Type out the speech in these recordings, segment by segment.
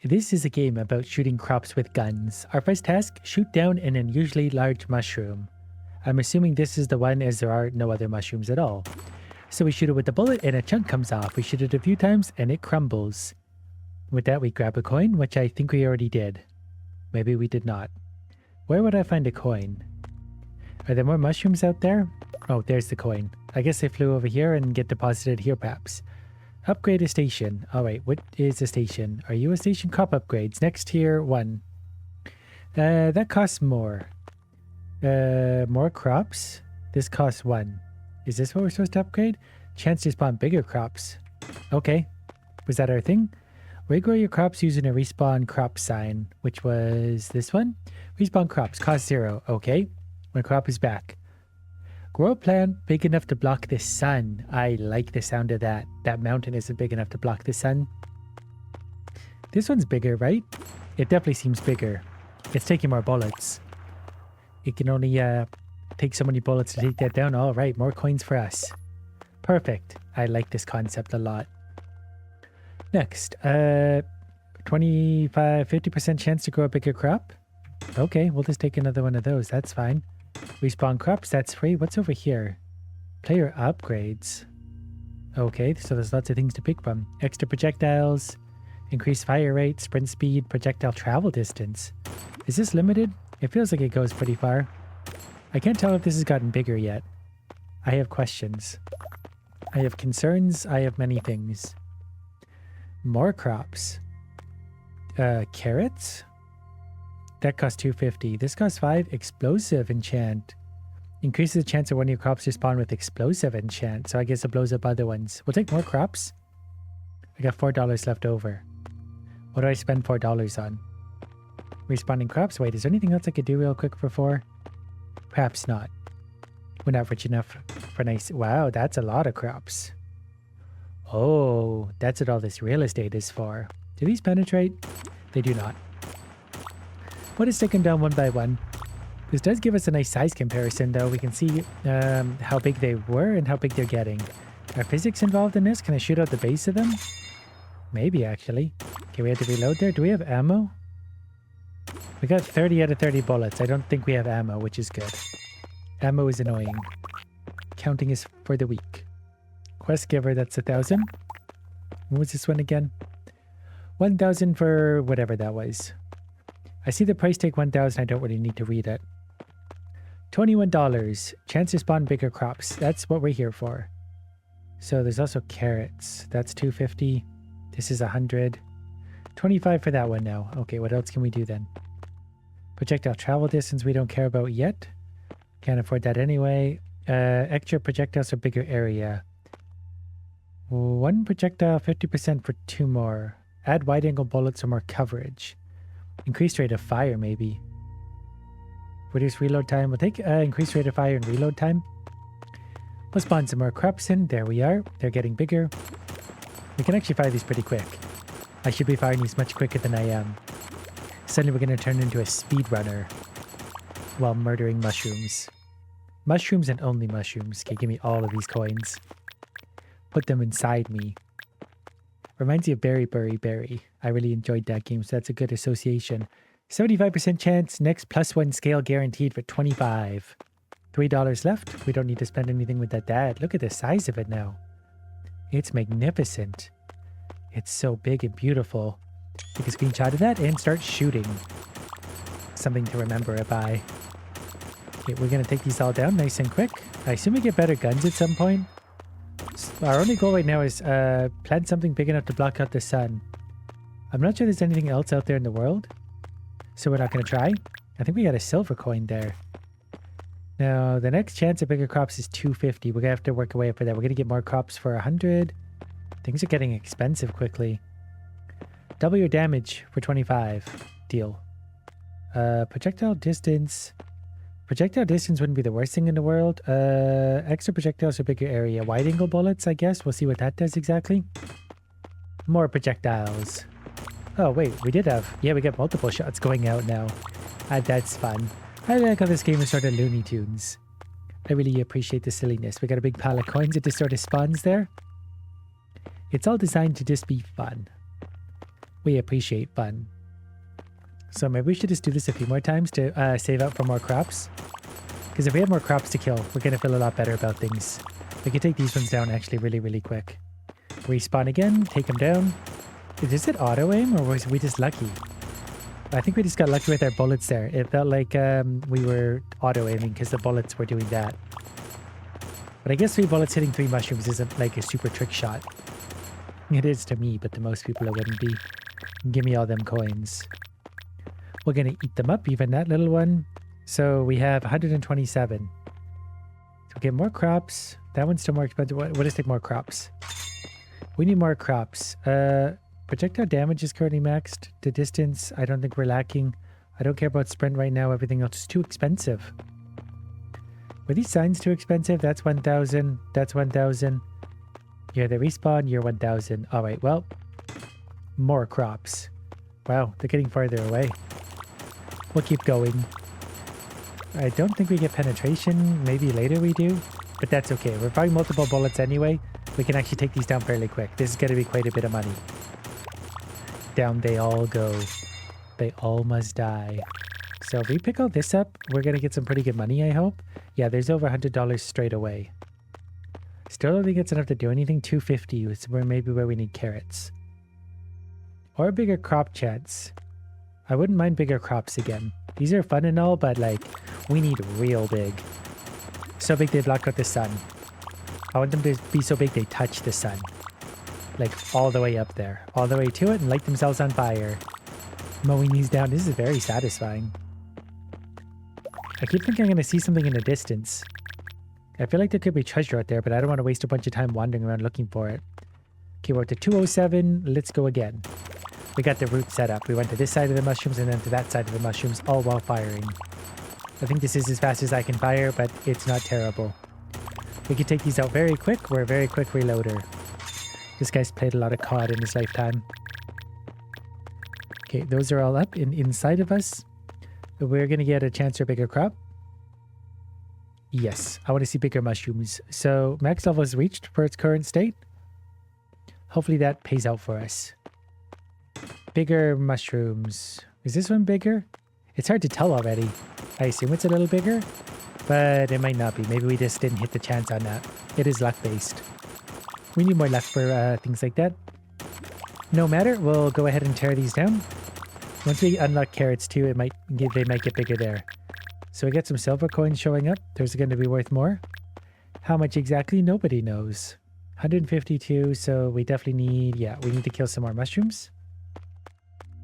This is a game about shooting crops with guns. Our first task, shoot down an unusually large mushroom. I'm assuming this is the one as there are no other mushrooms at all. So we shoot it with the bullet and a chunk comes off. We shoot it a few times and it crumbles. With that we grab a coin, which I think we already did. Maybe we did not. Where would I find a coin? Are there more mushrooms out there? Oh, there's the coin. I guess they flew over here and get deposited here perhaps. Upgrade a station. Alright, what is a station? Are you a station? Crop upgrades. Next tier 1. That costs more. More crops. This costs 1. Is this what we're supposed to upgrade? Chance to spawn bigger crops. Okay. Was that our thing? Regrow your crops using a respawn crop sign, which was this one. Respawn crops. Cost 0. Okay. My crop is back. Grow a plant big enough to block the sun. I like the sound of that. That mountain isn't big enough to block the sun. This one's bigger, right? It definitely seems bigger. It's taking more bullets. It can only take so many bullets to take that down. All right, more coins for us. Perfect. I like this concept a lot. Next, 50% chance to grow a bigger crop. Okay, we'll just take another one of those. That's fine. Respawn crops, that's free. What's over here? Player upgrades. Okay, so there's lots of things to pick from. Extra projectiles, increased fire rate, sprint speed, projectile travel distance. Is this limited? It feels like it goes pretty far. I can't tell if this has gotten bigger yet. I have questions. I have concerns. I have many things. More crops. Carrots? That costs 250. This costs 5. Explosive enchant. Increases the chance of one of your crops to spawn with explosive enchant. So I guess it blows up other ones. We'll take more crops. I got $4 left over. What do I spend $4 on? Respawning crops. Wait, is there anything else I could do real quick for 4? Perhaps not. We're not rich enough for nice... Wow, that's a lot of crops. Oh, that's what all this real estate is for. Do these penetrate? They do not. We'll just take them down one by one. This does give us a nice size comparison, though. We can see how big they were and how big they're getting. Are physics involved in this? Can I shoot out the base of them? Maybe, actually. Okay, we have to reload there. Do we have ammo? We got 30 out of 30 bullets. I don't think we have ammo, which is good. Ammo is annoying. Counting is for the weak. Quest giver, that's 1,000. What was this one again? 1,000 for whatever that was. I see the price tag 1,000. I don't really need to read it. $21. Chance to spawn bigger crops. That's what we're here for. So there's also carrots. That's 250. This is 100. 25 for that one now. Okay, what else can we do then? Projectile travel distance we don't care about yet. Can't afford that anyway. Extra projectiles for bigger area. 1 projectile, 50% for 2 more. Add wide angle bullets for more coverage. Increased rate of fire, maybe. Reduce reload time. We'll take increased rate of fire and reload time. We'll spawn some more crops in. There we are. They're getting bigger. We can actually fire these pretty quick. I should be firing these much quicker than I am. Suddenly we're going to turn into a speedrunner while murdering mushrooms. Mushrooms and only mushrooms. Okay, give me all of these coins. Put them inside me. Reminds me of Berry Berry Berry. I really enjoyed that game, so that's a good association. 75% chance, next +1 scale guaranteed for 25. $3 left. We don't need to spend anything with that. Look at the size of it now. It's magnificent. It's so big and beautiful. Take a screenshot of that and start shooting. Something to remember it by. Okay, we're going to take these all down nice and quick. I assume we get better guns at some point. Our only goal right now is plant something big enough to block out the sun. I'm not sure there's anything else out there in the world, so we're not going to try. I think we got a silver coin there. Now, the next chance of bigger crops is 250. We're going to have to work away for that. We're going to get more crops for 100. Things are getting expensive quickly. Double your damage for 25. Deal. Projectile distance. Projectile distance wouldn't be the worst thing in the world. Extra projectiles for bigger area. Wide angle bullets, I guess. We'll see what that does exactly. More projectiles. Oh, wait. We did have... Yeah, we got multiple shots going out now. That's fun. I like how this game is sort of Looney Tunes. I really appreciate the silliness. We got a big pile of coins. It just sort of spawns there. It's all designed to just be fun. We appreciate fun. So maybe we should just do this a few more times to save up for more crops. Because if we have more crops to kill, we're going to feel a lot better about things. We can take these ones down actually really, really quick. Respawn again, take them down. Is it auto-aim or was we just lucky? I think we just got lucky with our bullets there. It felt like we were auto-aiming because the bullets were doing that. But I guess 3 bullets hitting 3 mushrooms isn't like a super trick shot. It is to me, but to most people it wouldn't be. Give me all them coins. We're going to eat them up, even that little one. So we have 127. So get more crops. That one's still more expensive. What is take more crops? We need more crops. Projectile damage is currently maxed. The distance, I don't think we're lacking. I don't care about sprint right now. Everything else is too expensive. Were these signs too expensive? That's 1,000. That's 1,000. You're the respawn. You're 1,000. All right, well, more crops. Wow, they're getting farther away. We'll keep going. I don't think we get penetration. Maybe later we do, but that's okay. We're buying multiple bullets anyway. We can actually take these down fairly quick. This is going to be quite a bit of money. Down they all go. They all must die. So if we pick all this up, we're going to get some pretty good money, I hope. Yeah, there's over $100 straight away. Still don't think it's enough to do anything. 250 is maybe where we need carrots. Or a bigger crop chance. I wouldn't mind bigger crops again. These are fun and all, but like, we need real big. So big they block out the sun. I want them to be so big they touch the sun. Like all the way up there. All the way to it and light themselves on fire. Mowing these down. This is very satisfying. I keep thinking I'm going to see something in the distance. I feel like there could be treasure out there, but I don't want to waste a bunch of time wandering around looking for it. Okay, we're up to 207. Let's go again. We got the route set up. We went to this side of the mushrooms and then to that side of the mushrooms, all while firing. I think this is as fast as I can fire, but it's not terrible. We can take these out very quick. We're a very quick reloader. This guy's played a lot of COD in his lifetime. Okay, those are all up inside of us. We're going to get a chance for a bigger crop. Yes, I want to see bigger mushrooms. So max level is reached for its current state. Hopefully that pays out for us. Bigger mushrooms. Is this one bigger? It's hard to tell already. I assume it's a little bigger, but it might not be. Maybe we just didn't hit the chance on that. It is luck-based. We need more luck for things like that. No matter, we'll go ahead and tear these down. Once we unlock carrots too, they might get bigger there. So we get some silver coins showing up. Those are going to be worth more. How much exactly? Nobody knows. 152, so we definitely need, we need to kill some more mushrooms.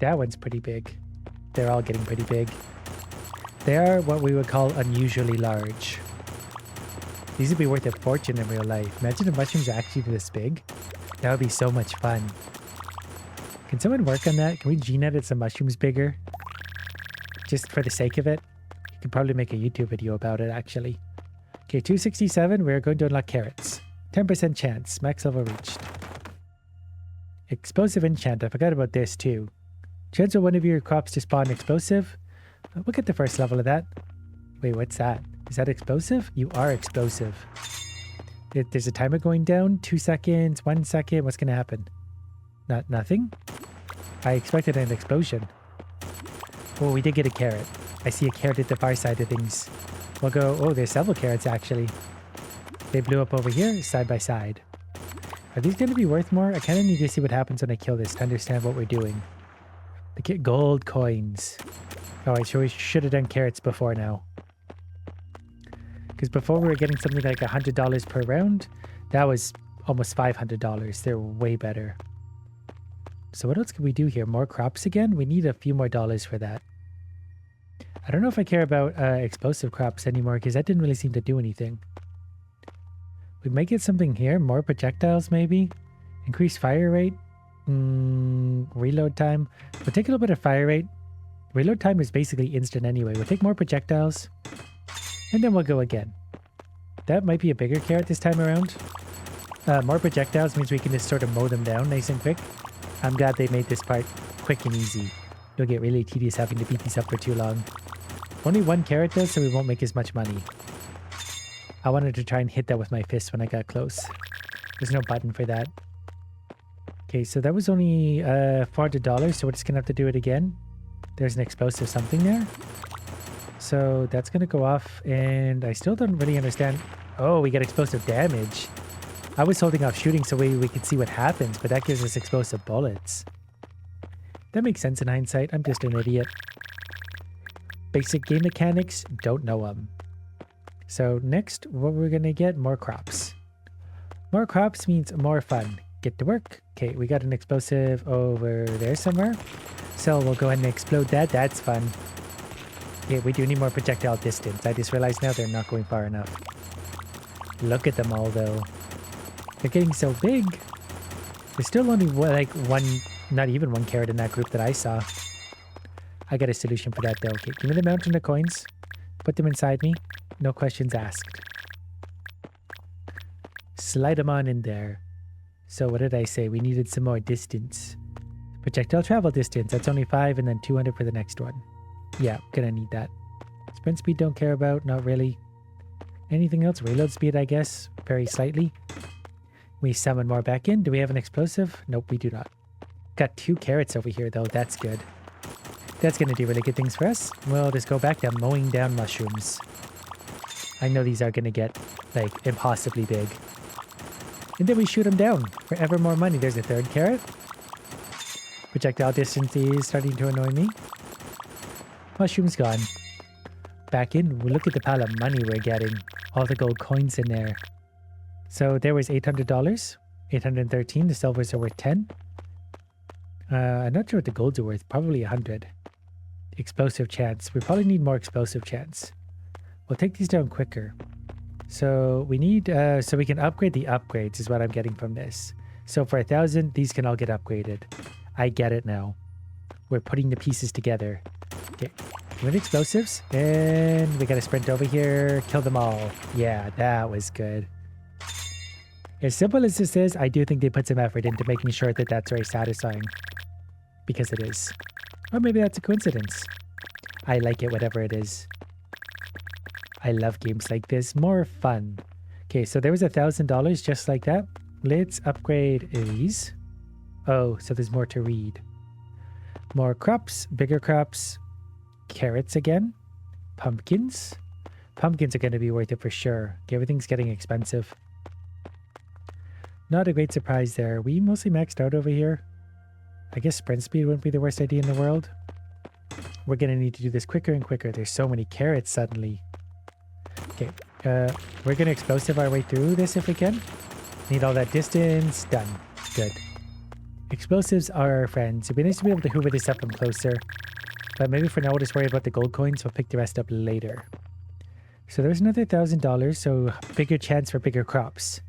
That one's pretty big. They're all getting pretty big. They are what we would call unusually large. These would be worth a fortune in real life. Imagine if mushrooms are actually this big. That would be so much fun. Can someone work on that? Can we gene edit some mushrooms bigger? Just for the sake of it? You could probably make a YouTube video about it, actually. Okay, 267. We're going to unlock carrots. 10% chance. Max level reached. Explosive enchant. I forgot about this too. Chance for one of your crops to spawn explosive. We'll get the first level of that. Wait, what's that? Is that explosive? You are explosive. There's a timer going down. 2 seconds. 1 second. What's going to happen? Nothing? I expected an explosion. Oh, we did get a carrot. I see a carrot at the far side of things. We'll go... Oh, there's several carrots, actually. They blew up over here, side by side. Are these going to be worth more? I kind of need to see what happens when I kill this to understand what we're doing. The gold coins. Oh, I sure we should have done carrots before now. Because before we were getting something like $100 per round. That was almost $500. They're way better. So what else can we do here? More crops again? We need a few more dollars for that. I don't know if I care about explosive crops anymore because that didn't really seem to do anything. We might get something here. More projectiles maybe. Increase fire rate. Reload time. We'll take a little bit of fire rate. Reload time is basically instant anyway. We'll take more projectiles. And then we'll go again. That might be a bigger carrot this time around. More projectiles means we can just sort of mow them down nice and quick. I'm glad they made this part quick and easy. It'll get really tedious having to beat these up for too long. Only 1 carrot though, so we won't make as much money. I wanted to try and hit that with my fist when I got close. There's no button for that. Okay, so that was only $400, so we're just gonna have to do it again. There's an explosive something there. So that's gonna go off, and I still don't really understand. Oh, we get explosive damage. I was holding off shooting so we could see what happens, but that gives us explosive bullets. That makes sense in hindsight. I'm just an idiot. Basic game mechanics, don't know them. So next, what we're gonna get, more crops. More crops means more fun. Get to work. Okay, we got an explosive over there somewhere. So we'll go ahead and explode that. That's fun. Yeah, we do need more projectile distance. I just realized now they're not going far enough. Look at them all, though. They're getting so big. There's still only like one, not even one carrot in that group that I saw. I got a solution for that, though. Okay, give me the mountain of coins. Put them inside me. No questions asked. Slide them on in there. So what did I say? We needed some more distance. Projectile travel distance. That's only 5 and then 200 for the next one. Yeah, gonna need that. Sprint speed don't care about. Not really. Anything else? Reload speed, I guess. Very slightly. We summon more back in. Do we have an explosive? Nope, we do not. Got 2 carrots over here, though. That's good. That's gonna do really good things for us. We'll just go back to mowing down mushrooms. I know these are gonna get, like, impossibly big. And then we shoot them down for ever more money. There's a 3rd carrot. Projectile distance is starting to annoy me. Mushroom's gone. Back in. We'll look at the pile of money we're getting. All the gold coins in there. So there was $800. 813. The silvers are worth 10. I'm not sure what the golds are worth. Probably 100. Explosive chance. We probably need more explosive chance. We'll take these down quicker. So we need, so we can upgrade the upgrades is what I'm getting from this. So for 1,000, these can all get upgraded. I get it now. We're putting the pieces together. Okay, with explosives, and we gotta sprint over here, kill them all. Yeah, that was good. As simple as this is, I do think they put some effort into making sure that that's very satisfying. Because it is. Or maybe that's a coincidence. I like it, whatever it is. I love games like this. More fun. Okay, so there was $1,000 just like that. Let's upgrade these. Oh, so there's more to read. More crops, bigger crops, carrots again, pumpkins. Pumpkins are going to be worth it for sure. Okay, everything's getting expensive. Not a great surprise there. We mostly maxed out over here. I guess sprint speed wouldn't be the worst idea in the world. We're going to need to do this quicker and quicker. There's so many carrots suddenly. Okay, we're going to explosive our way through this if we can. Need all that distance. Done. Good. Explosives are our friends. It'd be nice to be able to hoover this up and closer. But maybe for now we'll just worry about the gold coins. We'll pick the rest up later. So there's another $1,000. So bigger chance for bigger crops.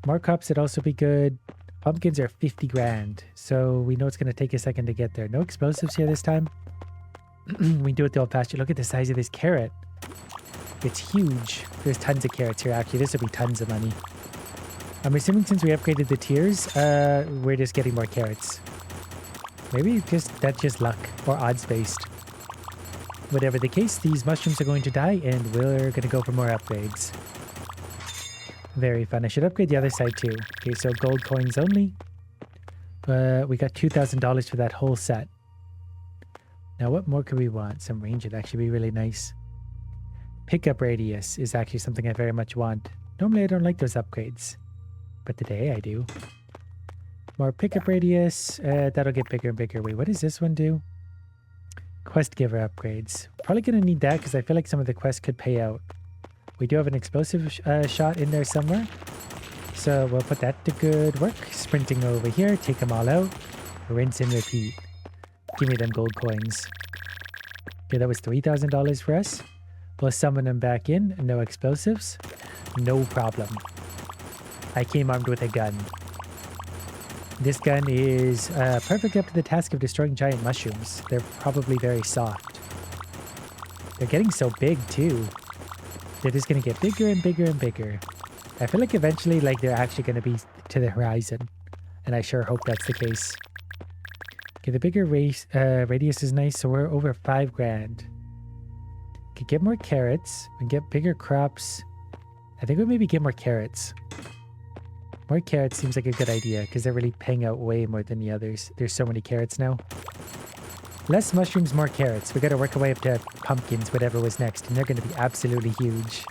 More crops would also be good. Pumpkins are 50 grand. So we know it's going to take a second to get there. No explosives here this time. We do it the old fashioned. Look at the size of this carrot. It's huge. There's tons of carrots here actually. This would be tons of money. I'm assuming since we upgraded the tiers, we're just getting more carrots. Maybe that's just luck or odds based. Whatever the case, these mushrooms are going to die and we're going to go for more upgrades. Very fun. I should upgrade the other side too. Okay, so gold coins only. We got $2,000 for that whole set. Now what more could we want? Some range would actually be really nice. Pickup radius is actually something I very much want. Normally I don't like those upgrades. But today I do. More pickup radius. That'll get bigger and bigger. Wait, what does this one do? Quest giver upgrades. Probably going to need that because I feel like some of the quests could pay out. We do have an explosive shot in there somewhere. So we'll put that to good work. Sprinting over here. Take them all out. Rinse and repeat. Give me them gold coins. Okay, that was $3,000 for us. We'll summon them back in. No explosives. No problem. I came armed with a gun. This gun is perfect up to the task of destroying giant mushrooms. They're probably very soft. They're getting so big too. They're just going to get bigger and bigger and bigger. I feel like eventually like they're actually going to be to the horizon. And I sure hope that's the case. Okay, the bigger radius is nice. So we're over 5 grand. Could get more carrots and get bigger crops. I think we'll maybe get more carrots. More carrots seems like a good idea because they're really paying out way more than the others. There's so many carrots now. Less mushrooms, more carrots. We got to work our way up to pumpkins, whatever was next, and they're going to be absolutely huge.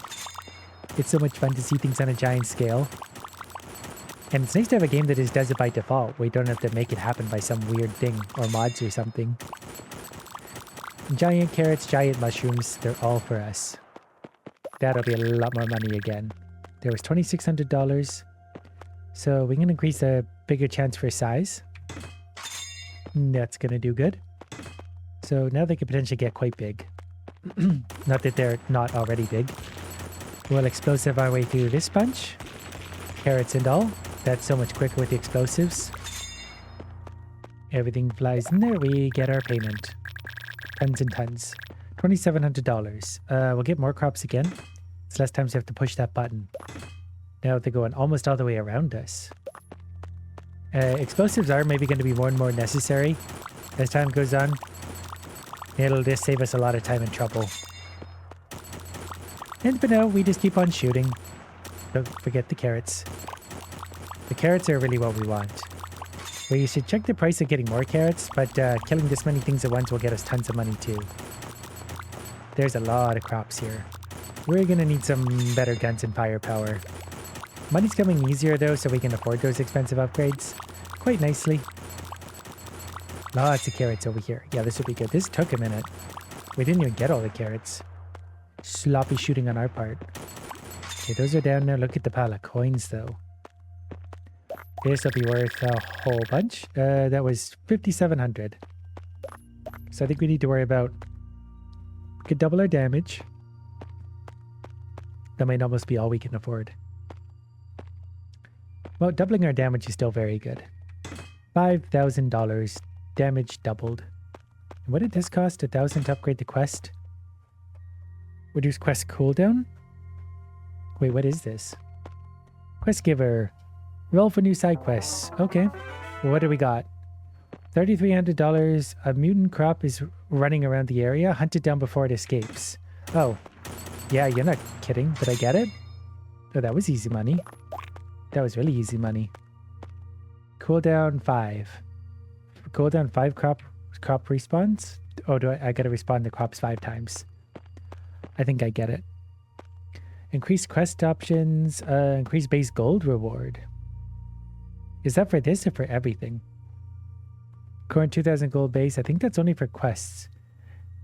It's so much fun to see things on a giant scale. And it's nice to have a game that just does it by default. We don't have to make it happen by some weird thing or mods or something. Giant carrots, giant mushrooms, they're all for us. That'll be a lot more money again. There was $2,600. So we can increase a bigger chance for size. That's going to do good. So now they could potentially get quite big. Not that they're not already big. We'll explosive our way through this bunch. Carrots and all. That's so much quicker with the explosives. Everything flies in there. We get our payment. Tons and tons. $2,700. We'll get more crops again. It's less times we have to push that button. Now they're going almost all the way around us. Explosives are maybe going to be more and more necessary as time goes on. It'll just save us a lot of time and trouble. And for now, we just keep on shooting. Don't forget the carrots. The carrots are really what we want. We should check the price of getting more carrots, but killing this many things at once will get us tons of money too. There's a lot of crops here. We're going to need some better guns and firepower. Money's coming easier though, so we can afford those expensive upgrades quite nicely. Lots of carrots over here. Yeah, this would be good. This took a minute. We didn't even get all the carrots. Sloppy shooting on our part. Okay, those are down now. Look at the pile of coins though. This will be worth a whole bunch. That was $5,700. So I think we need to worry about... We could double our damage. That might almost be all we can afford. Well, doubling our damage is still very good. $5,000. Damage doubled. And what did this cost? 1,000 to upgrade the quest? Reduce quest cooldown? Wait, what is this? Quest giver. Roll for new side quests. Okay. Well, what do we got? $3,300. A mutant crop is running around the area. Hunt it down before it escapes. Oh. Yeah, you're not kidding. Did I get it? Oh, that was easy money. That was really easy money. Cooldown 5. Cooldown 5 crop respawns? Oh, I gotta respawn the crops 5 times. I think I get it. Increase quest options. Increase base gold reward. Is that for this or for everything? Current 2,000 gold base. I think that's only for quests.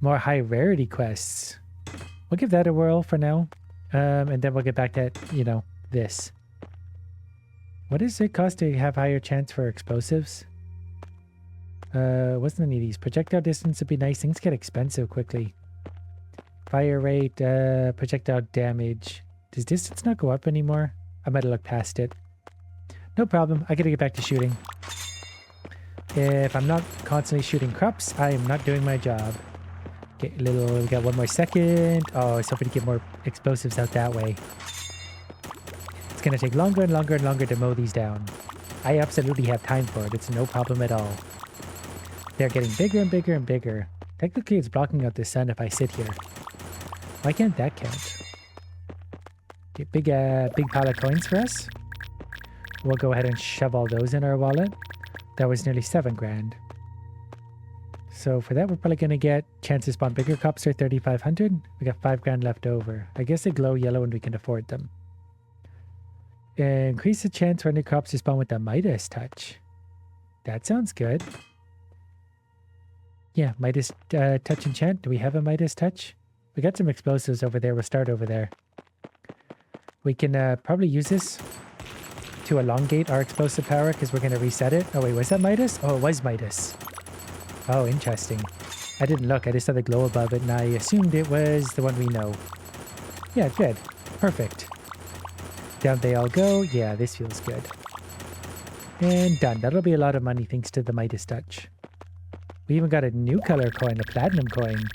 More high rarity quests. We'll give that a whirl for now. And then we'll get back to, you know, this. What does it cost to have higher chance for explosives? Wasn't any of these. Projectile distance would be nice. Things get expensive quickly. Fire rate, projectile damage. Does distance not go up anymore? I might have looked past it. No problem. I gotta get back to shooting. If I'm not constantly shooting crops, I am not doing my job. Okay, we got one more second. Oh, I was hoping to get more explosives out that way. It's gonna take longer and longer and longer to mow these down. I absolutely have time for it. It's no problem at all. They're getting bigger and bigger and bigger. Technically, it's blocking out the sun if I sit here. Why can't that count? Okay, big pile of coins for us. We'll go ahead and shove all those in our wallet. That was nearly 7 grand. So for that, we're probably going to get chances to spawn bigger crops are 3,500. We got 5 grand left over. I guess they glow yellow and we can afford them. Increase the chance for new crops to spawn with the Midas touch. That sounds good. Yeah, Midas touch enchant. Do we have a Midas touch? We got some explosives over there. We'll start over there. We can probably use this to elongate our explosive power because we're going to reset it. Oh wait, was that Midas? Oh, it was Midas. Oh, interesting. I didn't look. I just saw the glow above it and I assumed it was the one we know. Yeah, good. Perfect. Down they all go. Yeah, this feels good. And done. That'll be a lot of money thanks to the Midas touch. We even got a new color coin, a platinum coin.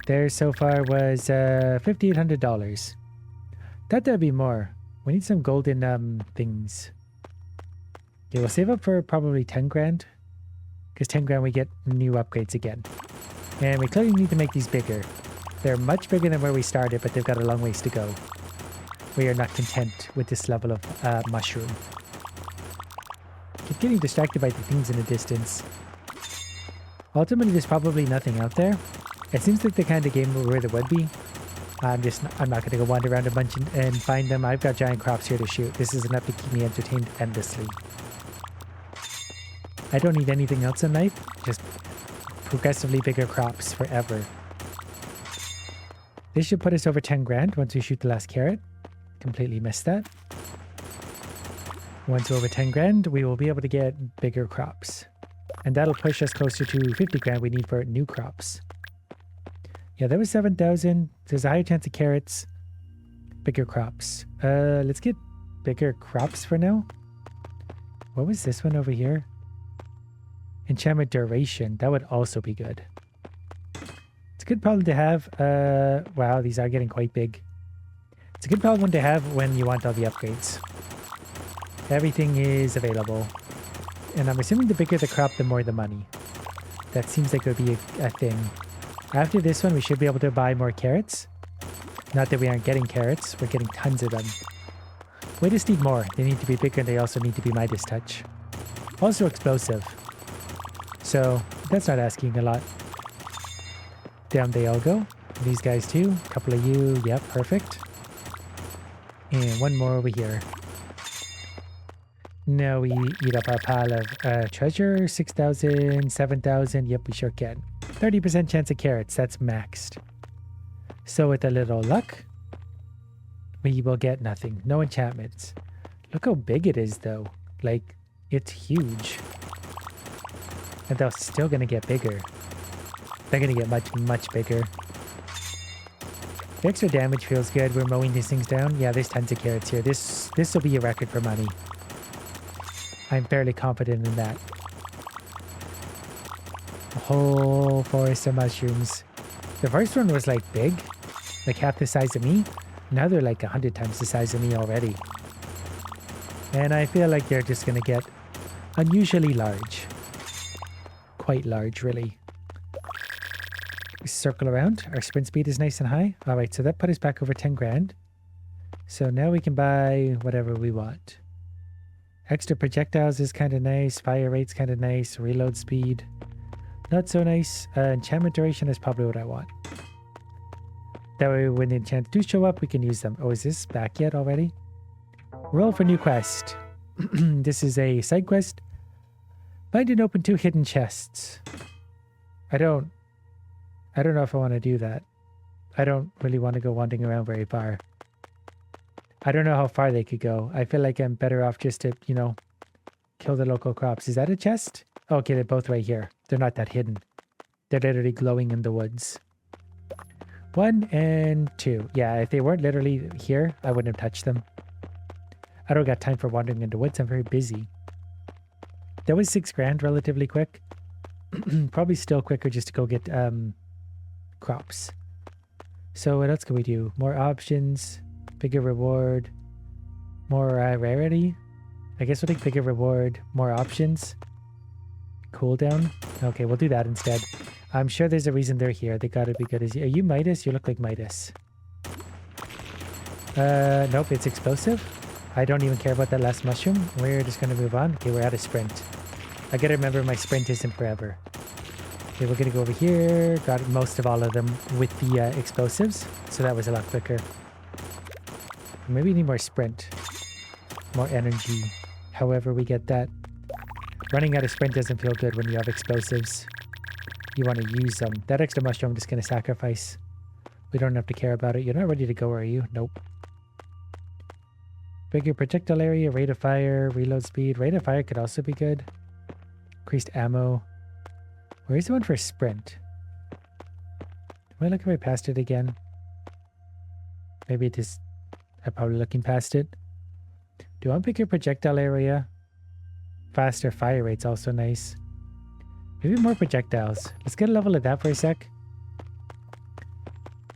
There so far was $5,800. Thought that'd be more. We need some golden things. Okay, we'll save up for probably 10 grand. Because 10 grand we get new upgrades again. And we clearly need to make these bigger. They're much bigger than where we started, but they've got a long ways to go. We are not content with this level of mushroom. just getting distracted by the things in the distance. Ultimately, there's probably nothing out there. It seems like the kind of game where there would be. I'm not going to go wander around a bunch and find them. I've got giant crops here to shoot. This is enough to keep me entertained endlessly. I don't need anything else in life. Just progressively bigger crops forever. This should put us over 10 grand once we shoot the last carrot. Completely missed that. Once we're over 10 grand, we will be able to get bigger crops. And that'll push us closer to 50 grand we need for new crops. Yeah, that was 7,000. There's a higher chance of carrots. Bigger crops. Let's get bigger crops for now. What was this one over here? Enchantment duration. That would also be good. It's a good problem to have. Wow, these are getting quite big. It's a good problem to have when you want all the upgrades. Everything is available. And I'm assuming the bigger the crop, the more the money. That seems like it would be a thing. After this one, we should be able to buy more carrots. Not that we aren't getting carrots. We're getting tons of them. We just need more. They need to be bigger and they also need to be Midas touch. Also explosive. So that's not asking a lot. Down they all go. These guys too. A couple of you. Yep, perfect. And one more over here. Now we eat up our pile of treasure. 6,000, 7,000. Yep, we sure can. 30% chance of carrots. That's maxed. So with a little luck, we will get nothing. No enchantments. Look how big it is though. Like, it's huge. And they're still going to get bigger. They're going to get much, much bigger. The extra damage feels good. We're mowing these things down. Yeah, there's tons of carrots here. This will be a record for money. I'm fairly confident in that. A whole forest of mushrooms. The first one was like big. Like half the size of me. Now they're like 100 times the size of me already. And I feel like they're just going to get unusually large. Quite large, really. We circle around. Our sprint speed is nice and high. Alright, so that put us back over 10 grand. So now we can buy whatever we want. Extra projectiles is kind of nice. Fire rate's kind of nice. Reload speed. Not so nice. Enchantment duration is probably what I want. That way when the enchants do show up, we can use them. Oh, is this back yet already? Roll for new quest. This is a side quest. Find and open 2 hidden chests. I don't know if I want to do that. I don't really want to go wandering around very far. I don't know how far they could go. I feel like I'm better off just to, you know, kill the local crops. Is that a chest? Oh, okay, they're both right here. They're not that hidden. They're literally glowing in the woods. 1 and 2. Yeah, if they weren't literally here, I wouldn't have touched them. I don't got time for wandering in the woods. I'm very busy. That was 6 grand relatively quick. Probably still quicker just to go get crops. So what else can we do? More options, bigger reward, more rarity. I guess we'll take bigger reward, more options. Cooldown. Okay, we'll do that instead. I'm sure there's a reason they're here. They gotta be good. Are you Midas? You look like Midas. Nope, it's explosive. I don't even care about that last mushroom. We're just gonna move on. Okay, we're out of sprint. I gotta remember my sprint isn't forever. Okay, we're gonna go over here. Got most of all of them with the explosives. So that was a lot quicker. Maybe we need more sprint. More energy. However we get that. Running out of sprint doesn't feel good when you have explosives. You want to use them. That extra mushroom I'm just going to sacrifice. We don't have to care about it. You're not ready to go, are you? Nope. Bigger projectile area, rate of fire, reload speed. Rate of fire could also be good. Increased ammo. Where's the one for sprint? Am I looking right past it again? Maybe it is... I'm probably looking past it. Do I want bigger projectile area? Faster fire rate's also nice. Maybe more projectiles. Let's get a level of that for a sec.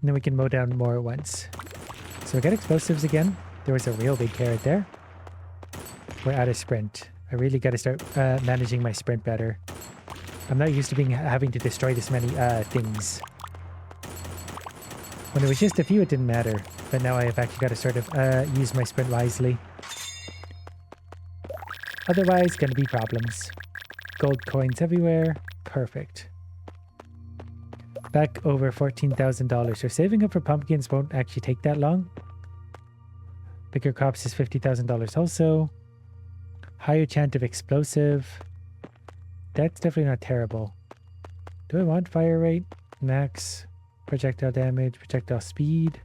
And then we can mow down more at once. So we got explosives again. There was a real big carrot there. We're out of sprint. I really got to start managing my sprint better. I'm not used to having to destroy this many things. When it was just a few, it didn't matter. But now I have actually got to sort of use my sprint wisely. Otherwise, gonna be problems. Gold coins everywhere. Perfect. Back over $14,000. So saving up for pumpkins won't actually take that long. Bigger crops is $50,000 also. Higher chance of explosive. That's definitely not terrible. Do I want fire rate? Max. Projectile damage. Projectile speed.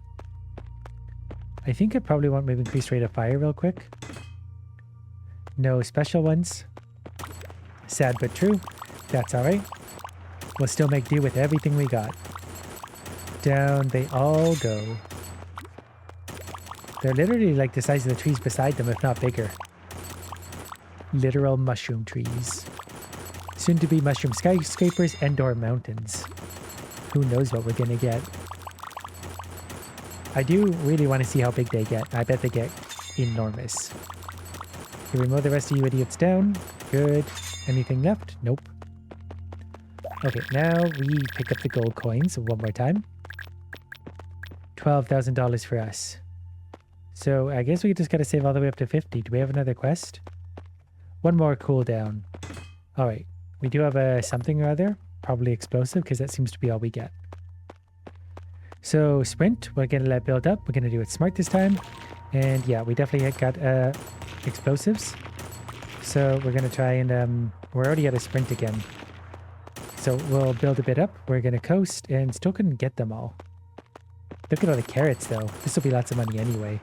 I think I probably want maybe increased rate of fire real quick. No special ones. Sad but true. That's alright. We'll still make do with everything we got. Down they all go. They're literally like the size of the trees beside them, if not bigger. Literal mushroom trees. Soon to be mushroom skyscrapers and/or mountains. Who knows what we're gonna get. I do really want to see how big they get. I bet they get enormous. Can we mow the rest of you idiots down? Good. Anything left? Nope. Okay, now we pick up the gold coins one more time. $12,000 for us. So I guess we just gotta save all the way up to 50. Do we have another quest? One more cooldown. Alright. We do have a something or other. Probably explosive, because that seems to be all we get. So sprint, we're gonna let build up. We're gonna do it smart this time. And yeah, we definitely got explosives. So we're gonna try and we're already at a sprint again. So we'll build a bit up. We're gonna coast and still couldn't get them all. Look at all the carrots though. This will be lots of money anyway.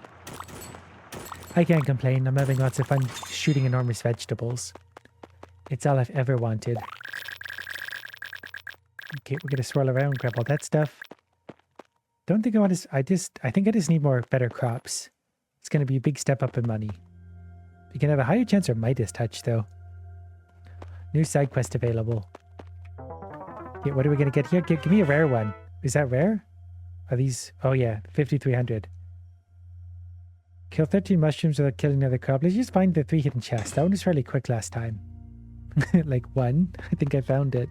I can't complain. I'm having lots of fun shooting enormous vegetables. It's all I've ever wanted. Okay, we're gonna swirl around, grab all that stuff. Don't think I want to... I think I just need more better crops. It's gonna be a big step up in money. You can have a higher chance of Midas touch though. New side quest available. Okay, what are we gonna get here? Give me a rare one. Is that rare? Are these... Oh yeah, 5,300. Kill 13 mushrooms without killing another crop. Let's just find the 3 hidden chests. That one was fairly quick last time. Like 1. I think I found it.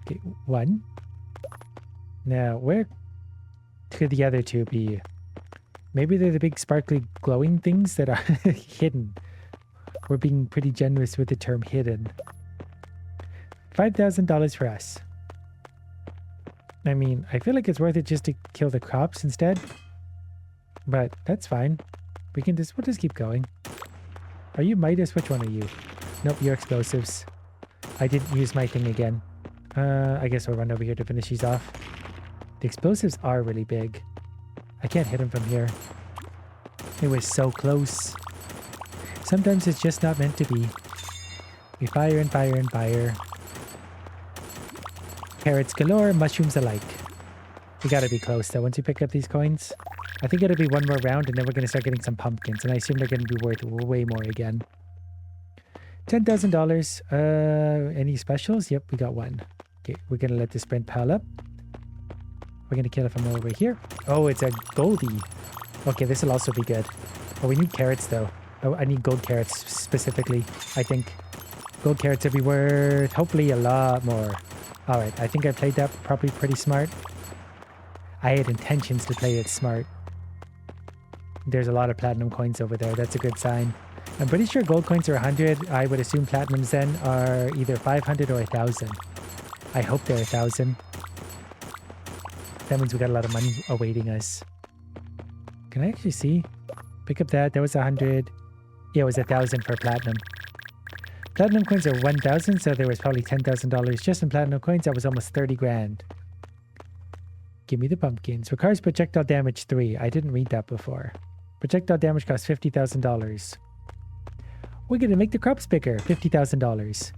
Okay, 1. Now, where could the other 2 be? Maybe they're the big sparkly glowing things that are hidden. We're being pretty generous with the term hidden. $5,000 for us. I mean, I feel like it's worth it just to kill the crops instead. But that's fine. We'll just keep going. Are you Midas? Which one are you? Nope, you're explosives. I didn't use my thing again. I guess we'll run over here to finish these off. The explosives are really big. I can't hit them from here. It was so close. Sometimes it's just not meant to be. We fire and fire and fire. Carrots galore, mushrooms alike. We gotta be close though once we pick up these coins. I think it'll be one more round and then we're gonna start getting some pumpkins. And I assume they're gonna be worth way more again. $10,000. Any specials? Yep, we got one. Okay, we're gonna let the sprint pile up. We're gonna kill it from over here. Oh, it's a goldie. Okay, this will also be good. Oh, we need carrots though. Oh, I need gold carrots specifically, I think. Gold carrots will be worth hopefully a lot more. Alright, I think I played that probably pretty smart. I had intentions to play it smart. There's a lot of platinum coins over there. That's a good sign. I'm pretty sure gold coins are 100. I would assume platinums then are either 500 or 1,000. I hope they're 1,000. That means we got a lot of money awaiting us. Can I actually see? Pick up that. That was 100. Yeah, it was 1,000 for platinum. Platinum coins are 1,000, so there was probably $10,000 just in platinum coins. That was almost 30 grand. Give me the pumpkins. Requires projectile damage 3. I didn't read that before. Projectile damage costs $50,000. We're going to make the crops bigger. $50,000.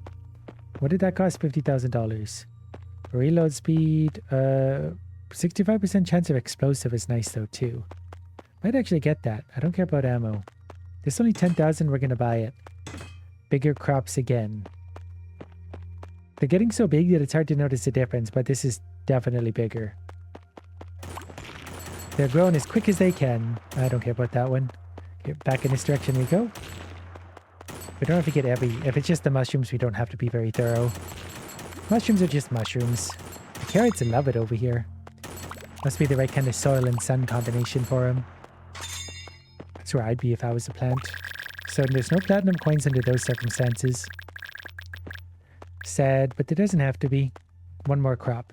What did that cost? $50,000. Reload speed. 65% chance of explosive is nice though too. Might actually get that. I don't care about ammo. There's only 10,000. We're going to buy it. Bigger crops again. They're getting so big that it's hard to notice the difference, but this is definitely bigger. They're growing as quick as they can. I don't care about that one. Okay, back in this direction we go. We don't have to get every... If it's just the mushrooms, we don't have to be very thorough. Mushrooms are just mushrooms. The carrots love it over here. Must be the right kind of soil and sun combination for them. That's where I'd be if I was a plant. So there's no platinum coins under those circumstances. Sad, but there doesn't have to be. One more crop.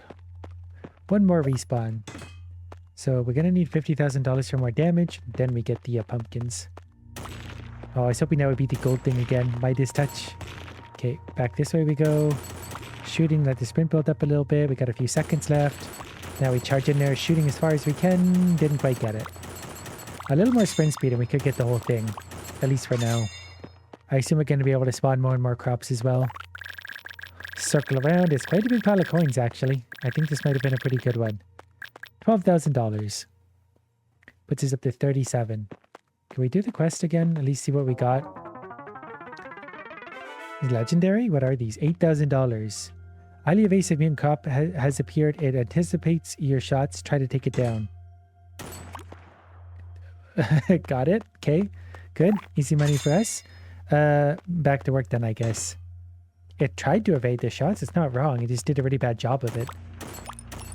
One more respawn. So we're going to need $50,000 for more damage. Then we get the pumpkins. Oh, I was hoping that would be the gold thing again. Midas touch. Okay, back this way we go. Shooting, let the sprint build up a little bit. We got a few seconds left. Now we charge in there, shooting as far as we can. Didn't quite get it. A little more sprint speed and we could get the whole thing. At least for now. I assume we're going to be able to spawn more and more crops as well. Circle around. It's quite a big pile of coins, actually. I think this might have been a pretty good one. $12,000. Puts us up to 37. Can we do the quest again? At least see what we got. Legendary? What are these? $8,000. Highly evasive mutant crop has appeared. It anticipates your shots. Try to take it down. Got it. Okay. Good. Easy money for us. Back to work then, I guess. It tried to evade the shots. It's not wrong. It just did a really bad job of it.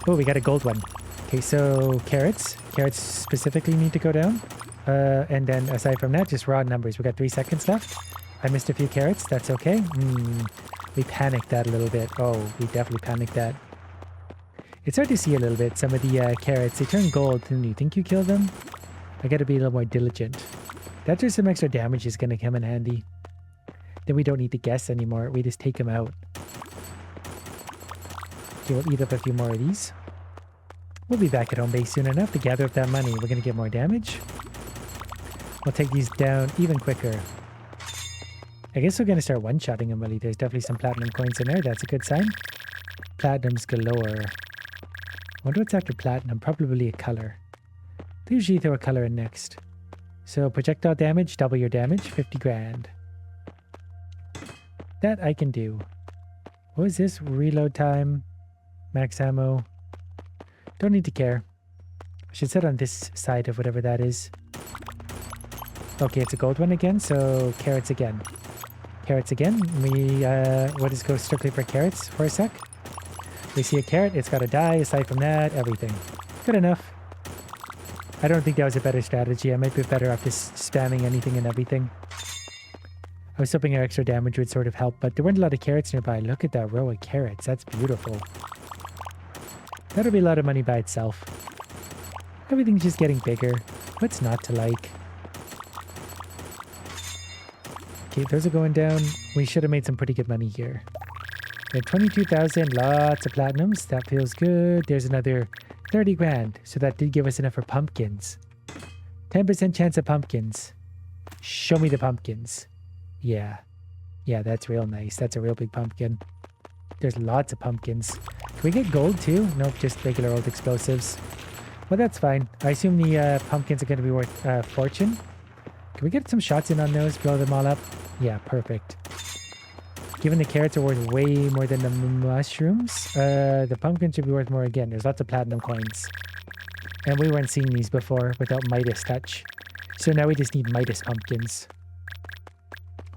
Oh, we got a gold one. Okay, so carrots. Carrots specifically need to go down. And then aside from that, just raw numbers. We got 3 seconds left. I missed a few carrots. That's okay. We panicked that a little bit. Oh, we definitely panicked that. It's hard to see a little bit. Some of the carrots, they turn gold. And you think you kill them? I gotta be a little more diligent. That's where some extra damage is gonna come in handy. Then we don't need to guess anymore. We just take them out. Okay, we'll eat up a few more of these. We'll be back at home base soon enough to gather up that money. We're gonna get more damage. We'll take these down even quicker. I guess we're going to start one-shotting them, really. There's definitely some platinum coins in there. That's a good sign. Platinums galore. I wonder what's after platinum. Probably a color. They usually throw a color in next. So projectile damage, double your damage, 50 grand. That I can do. What is this? Reload time. Max ammo. Don't need to care. I should sit on this side of whatever that is. Okay, it's a gold one again, so carrots again. Carrots again. We'll just go strictly for carrots for a sec. We see a carrot, it's gotta die. Aside from that, everything. Good enough. I don't think that was a better strategy. I might be better off just spamming anything and everything. I was hoping our extra damage would sort of help, but there weren't a lot of carrots nearby. Look at that row of carrots. That's beautiful. That'll be a lot of money by itself. Everything's just getting bigger. What's not to like? Okay, those are going down. We should have made some pretty good money here. We had 22,000, lots of platinums. That feels good. There's another 30 grand. So that did give us enough for pumpkins. 10% chance of pumpkins. Show me the pumpkins. Yeah. Yeah, that's real nice. That's a real big pumpkin. There's lots of pumpkins. Can we get gold too? Nope, just regular old explosives. Well, that's fine. I assume the pumpkins are going to be worth a fortune. Can we get some shots in on those? Blow them all up? Yeah, perfect. Given the carrots are worth way more than the mushrooms, the pumpkins should be worth more again. There's lots of platinum coins. And we weren't seeing these before without Midas touch. So now we just need Midas pumpkins.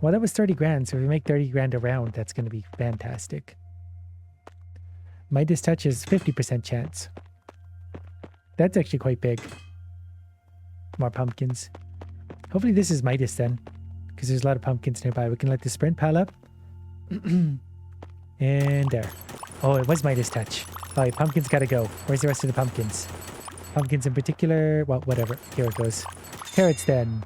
Well, that was 30 grand. So if we make 30 grand a round, that's going to be fantastic. Midas touch is 50% chance. That's actually quite big. More pumpkins. Hopefully this is Midas then, because there's a lot of pumpkins nearby. We can let the sprint pile up. And there. Oh, it was Midas touch. All right, pumpkins gotta go. Where's the rest of the pumpkins? Pumpkins in particular. Well, whatever. Here it goes. Carrots then.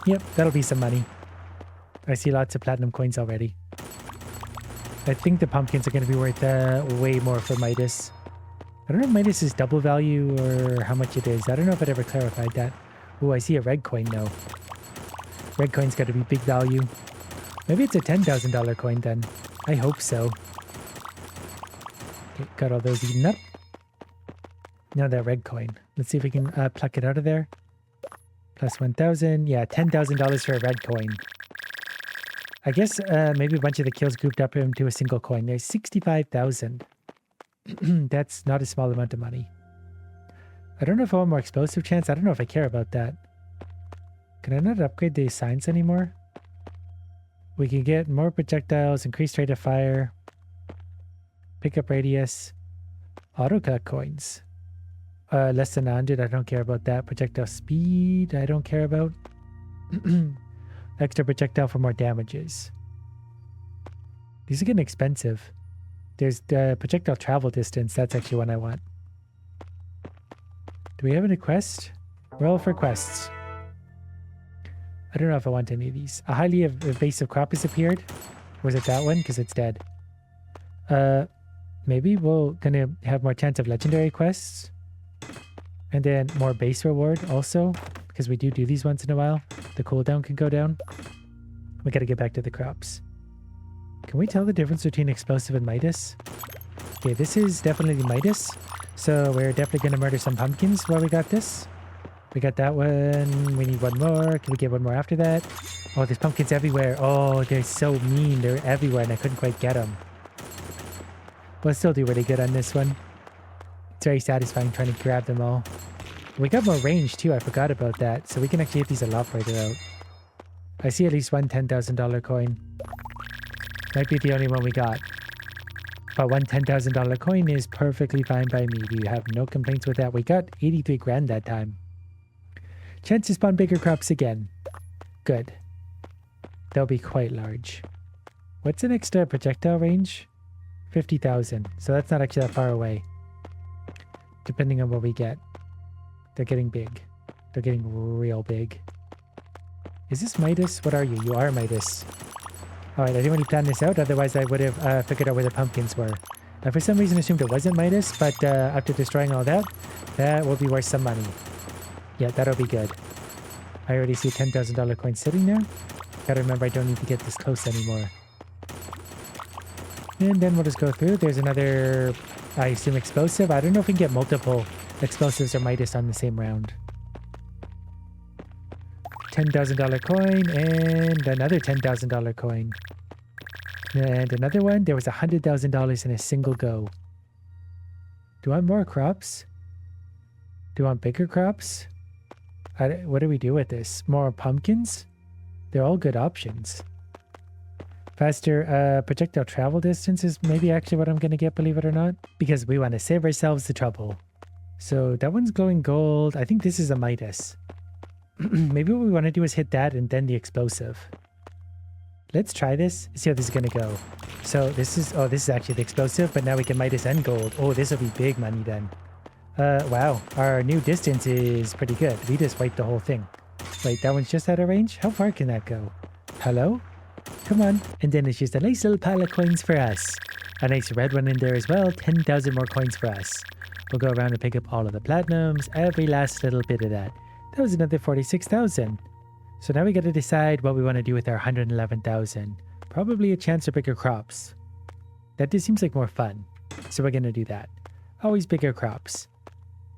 Yep, that'll be some money. I see lots of platinum coins already. I think the pumpkins are going to be worth way more for Midas. I don't know if Midas is double value or how much it is. I don't know if it ever clarified that. Oh, I see a red coin now. Red coin's got to be big value. Maybe it's a $10,000 coin then. I hope so. Okay, got all those eaten up. Now that red coin. Let's see if we can pluck it out of there. Plus 1,000. Yeah, $10,000 for a red coin. I guess maybe a bunch of the kills grouped up into a single coin. There's 65,000. That's not a small amount of money. I don't know if I want more explosive chance. I don't know if I care about that. Can I not upgrade the signs anymore? We can get more projectiles, increased rate of fire, pickup radius, auto cut coins. Less than 100, I don't care about that. Projectile speed, I don't care about. Extra projectile for more damages. These are getting expensive. There's the projectile travel distance. That's actually one I want. Do we have any quests? Roll for quests. I don't know if I want any of these. A highly evasive crop has appeared. Was it that one? Because it's dead. Maybe we're gonna have more chance of legendary quests. And then more base reward also. Because we do these once in a while. The cooldown can go down. We gotta get back to the crops. Can we tell the difference between explosive and Midas? Okay, this is definitely Midas. So we're definitely going to murder some pumpkins while we got this. We got that one. We need one more. Can we get one more after that? Oh, there's pumpkins everywhere. Oh, they're so mean. They're everywhere and I couldn't quite get them. We'll still do really good on this one. It's very satisfying trying to grab them all. We got more range too. I forgot about that. So we can actually hit these a lot further out. I see at least one $10,000 coin. Might be the only one we got. But one $10,000 coin is perfectly fine by me. We have no complaints with that. We got 83 grand that time. Chance to spawn bigger crops again. Good. They'll be quite large. What's an extra projectile range? 50,000. So that's not actually that far away. Depending on what we get. They're getting big. They're getting real big. Is this Midas? What are you? You are Midas. Alright, I didn't really plan this out, otherwise I would have figured out where the pumpkins were. I for some reason assumed it wasn't Midas, but after destroying all that, that will be worth some money. Yeah, that'll be good. I already see a $10,000 coin sitting there. Gotta remember I don't need to get this close anymore. And then we'll just go through. There's another, I assume, explosive. I don't know if we can get multiple explosives or Midas on the same round. $10,000 coin and another $10,000 coin. And another one. There was $100,000 in a single go. Do I want more crops? Do I want bigger crops? What do we do with this? More pumpkins? They're all good options. Faster projectile travel distance is maybe actually what I'm going to get, believe it or not. Because we want to save ourselves the trouble. So that one's glowing gold. I think this is a Midas. Maybe what we want to do is hit that and then the explosive. Let's try this. See how this is going to go. So this is, oh, this is actually the explosive, but now we can Midas and gold. Oh, this will be big money then. Wow. Our new distance is pretty good. We just wiped the whole thing. Wait, that one's just out of range? How far can that go? Hello? Come on. And then it's just a nice little pile of coins for us. A nice red one in there as well. 10,000 more coins for us. We'll go around and pick up all of the platinums. Every last little bit of that. That was another 46,000. So now we got to decide what we want to do with our 111,000. Probably a chance for bigger crops. That just seems like more fun. So we're going to do that. Always bigger crops.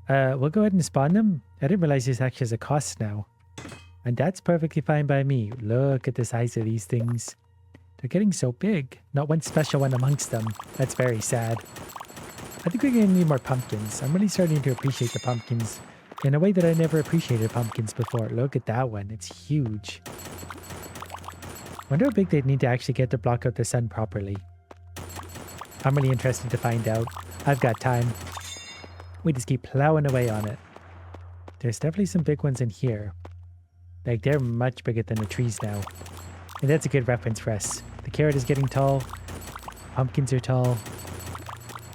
We'll go ahead and spawn them. I didn't realize this actually has a cost now. And that's perfectly fine by me. Look at the size of these things. They're getting so big. Not one special one amongst them. That's very sad. I think we're going to need more pumpkins. I'm really starting to appreciate the pumpkins in a way that I never appreciated pumpkins before. Look at that one. It's huge. Wonder how big they'd need to actually get to block out the sun properly. I'm really interested to find out. I've got time. We just keep plowing away on it. There's definitely some big ones in here. Like, they're much bigger than the trees now. And that's a good reference for us. The carrot is getting tall. Pumpkins are tall.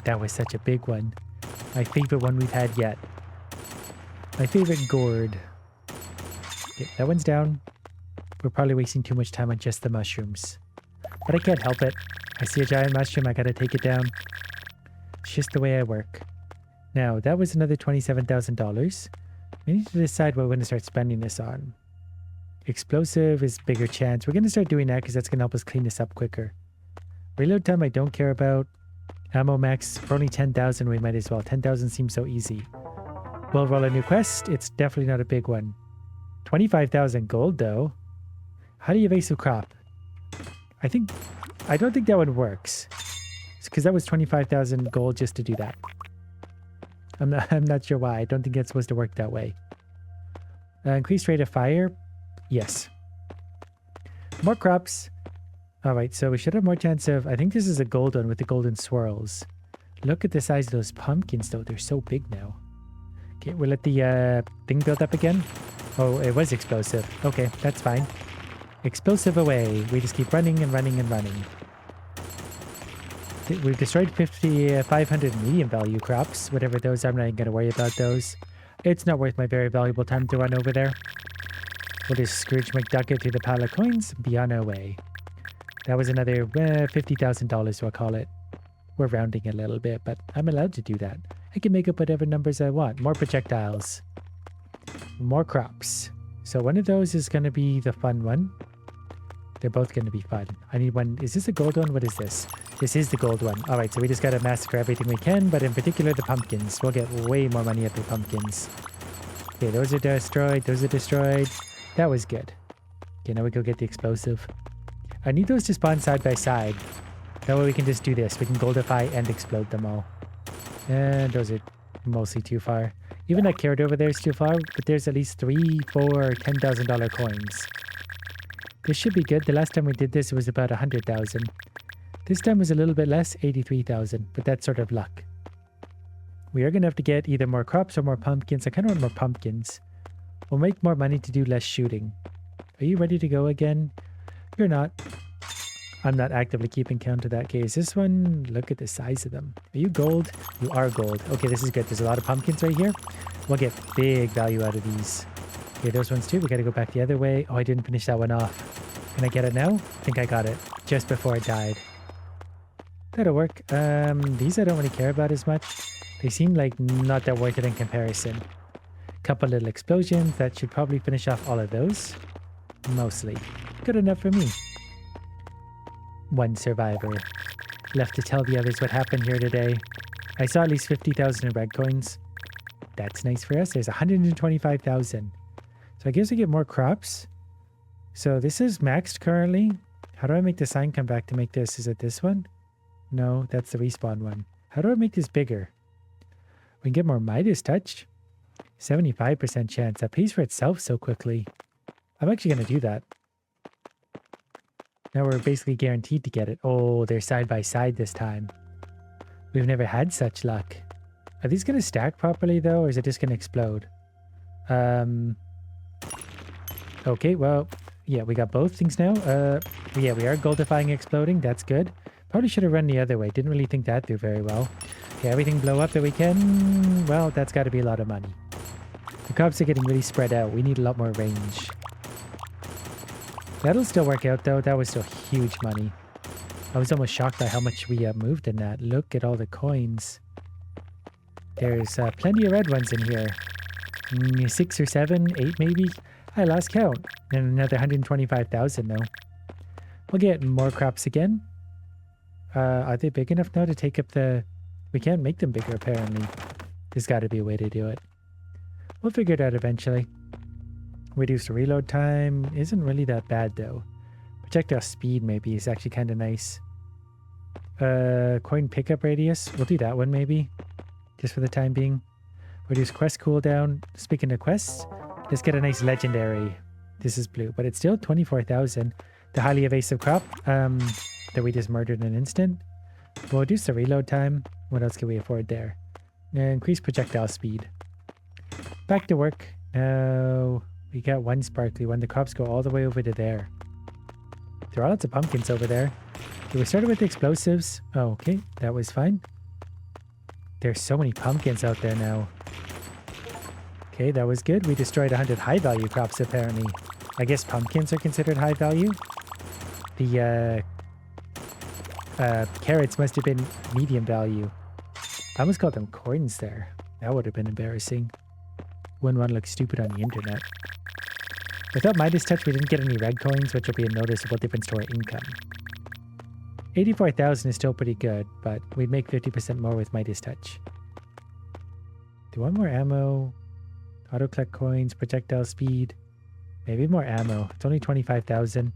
That was such a big one. My favorite one we've had yet. My favorite gourd. Okay, that one's down. We're probably wasting too much time on just the mushrooms. But I can't help it. I see a giant mushroom, I gotta take it down. It's just the way I work. Now, that was another $27,000. We need to decide what we're going to start spending this on. Explosive is bigger chance. We're going to start doing that because that's going to help us clean this up quicker. Reload time I don't care about. Ammo max for only 10,000 we might as well. 10,000 seems so easy. We'll roll a new quest. It's definitely not a big one. 25,000 gold though. How do you evasive crop? I don't think that one works. Because that was 25,000 gold just to do that. I'm not sure why. I don't think it's supposed to work that way. Increased rate of fire? Yes. More crops. Alright, so we should have more chance of... I think this is a gold one with the golden swirls. Look at the size of those pumpkins though. They're so big now. Okay, we'll let the thing build up again. Oh, it was explosive. Okay, that's fine. Explosive away. We just keep running and running and running. We've destroyed 500 medium value crops. Whatever those are, I'm not even going to worry about those. It's not worth my very valuable time to run over there. We'll just Scrooge McDuck it through the pile of coins, be on our way. That was another $50,000, we'll call it. We're rounding a little bit, but I'm allowed to do that. I can make up whatever numbers I want. More projectiles. More crops. So one of those is going to be the fun one. They're both going to be fun. I need one. Is this a gold one? What is this? This is the gold one. All right, so we just got to massacre everything we can, but in particular the pumpkins. We'll get way more money at the pumpkins. Okay, those are destroyed. Those are destroyed. That was good. Okay, now we go get the explosive. I need those to spawn side by side. That way we can just do this. We can goldify and explode them all. And those are mostly too far. Even that carrot over there is too far, but there's at least $3, $4, $10,000 coins. This should be good. The last time we did this, it was about 100,000. This time was a little bit less, 83,000, but that's sort of luck. We are going to have to get either more crops or more pumpkins. I kind of want more pumpkins. We'll make more money to do less shooting. Are you ready to go again? You're not. I'm not actively keeping count of that case. This one, look at the size of them. Are you gold? You are gold. Okay, this is good. There's a lot of pumpkins right here. We'll get big value out of these. Okay, those ones too. We got to go back the other way. Oh, I didn't finish that one off. Can I get it now? I think I got it just before it died. That'll work. These I don't really care about as much. They seem like not that worth it in comparison. Couple little explosions. That should probably finish off all of those. Mostly. Good enough for me. One survivor. Left to tell the others what happened here today. I saw at least 50,000 in red coins. That's nice for us. There's 125,000. So I guess we get more crops. So this is maxed currently. How do I make the sign come back to make this? Is it this one? No, that's the respawn one. How do I make this bigger? We can get more Midas touch. 75% chance. That pays for itself so quickly. I'm actually going to do that. Now we're basically guaranteed to get it. Oh, they're side by side this time. We've never had such luck. Are these going to stack properly though, or is it just going to explode? Okay, well, yeah, we got both things now. Yeah, we are goldifying exploding. That's good. Probably should have run the other way. Didn't really think that through very well. Okay, everything blow up that we can. Well, that's got to be a lot of money. The crops are getting really spread out. We need a lot more range. That'll still work out though. That was still huge money. I was almost shocked by how much we moved in that. Look at all the coins. There's plenty of red ones in here. 6 or 7, 8 maybe. I lost count. And another 125,000 though. We'll get more crops again. Are they big enough now to take up the... We can't make them bigger apparently. There's got to be a way to do it. We'll figure it out eventually. Reduced reload time isn't really that bad though. Projectile speed maybe is actually kind of nice. Coin pickup radius. We'll do that one maybe. Just for the time being. Reduce quest cooldown. Speaking of quests, let's get a nice legendary. This is blue, but it's still 24,000. The highly evasive crop that we just murdered in an instant. We'll reduce the reload time. What else can we afford there? Increase projectile speed. Back to work. Now we got one sparkly one. The crops go all the way over to there. There are lots of pumpkins over there. Okay, we started with the explosives. Oh, okay. That was fine. There's so many pumpkins out there now. Okay, that was good. We destroyed 100 high value crops apparently. I guess pumpkins are considered high value. The carrots must have been medium value. I almost called them coins there. That would have been embarrassing. Wouldn't want to look stupid on the internet. Without Midas Touch, we didn't get any red coins, which will be a noticeable difference to our income. 84,000 is still pretty good, but we'd make 50% more with Midas Touch. Do one more ammo. Auto collect coins, projectile speed. Maybe more ammo. It's only 25,000.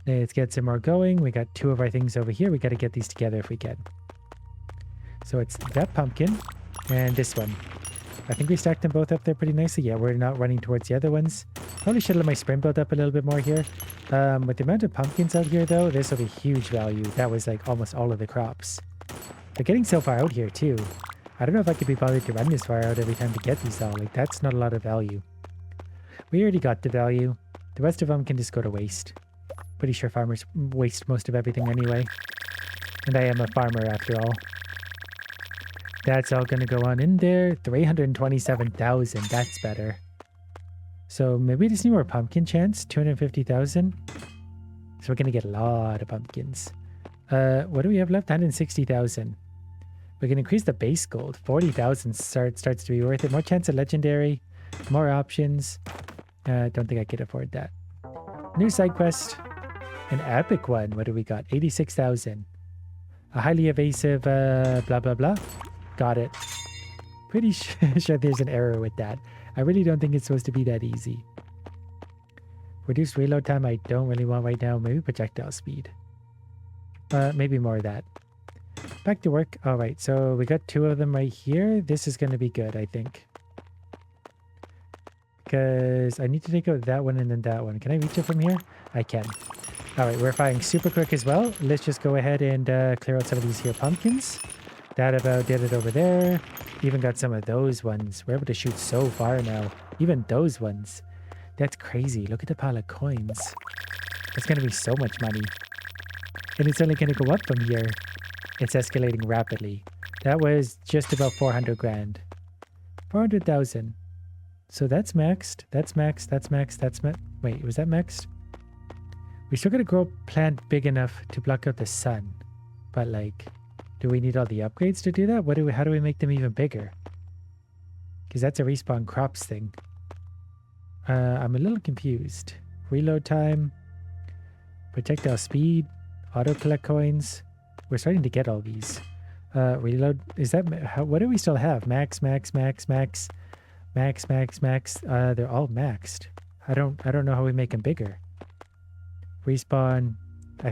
Let's get some more going. We got 2 of our things over here. We got to get these together if we can. So it's that pumpkin and this one. I think we stacked them both up there pretty nicely. Yeah, we're not running towards the other ones. Probably should let my sprint build up a little bit more here. With the amount of pumpkins out here though, this will be huge value. That was like almost all of the crops. They're getting so far out here too. I don't know if I could be bothered to run this far out every time to get these all. Like that's not a lot of value. We already got the value. The rest of them can just go to waste. Pretty sure farmers waste most of everything anyway. And I am a farmer after all. That's all going to go on in there. 327,000. That's better. So maybe we just need more pumpkin chance. 250,000. So we're going to get a lot of pumpkins. What do we have left? 160,000. We can increase the base gold. 40,000 starts to be worth it. More chance of legendary. More options. Don't think I could afford that. New side quest. An epic one. What do we got? 86,000. A highly evasive blah blah blah. Got it. Pretty sure there's an error with that. I really don't think it's supposed to be that easy. Reduced reload time I don't really want right now. Maybe projectile speed. Maybe more of that. Back to work. All right, so we got 2 of them right here. This is going to be good, I think. Because I need to take out that one and then that one. Can I reach it from here? I can. All right, we're firing super quick as well. Let's just go ahead and clear out some of these here pumpkins. That about did it over there. Even got some of those ones. We're able to shoot so far now. Even those ones. That's crazy. Look at the pile of coins. It's going to be so much money. And it's only going to go up from here. It's escalating rapidly. That was just about 400 grand. 400,000. So that's maxed. That's maxed. That's maxed. That's maxed. Wait, was that maxed? We still got to grow a plant big enough to block out the sun. But like, do we need all the upgrades to do that? How do we make them even bigger? Because that's a respawn crops thing. I'm a little confused. Reload time. Projectile speed. Auto collect coins. We're starting to get all these. Reload. Is that... what do we still have? Max, max, max, max. Max, max, max. They're all maxed. I don't know how we make them bigger. Respawn. I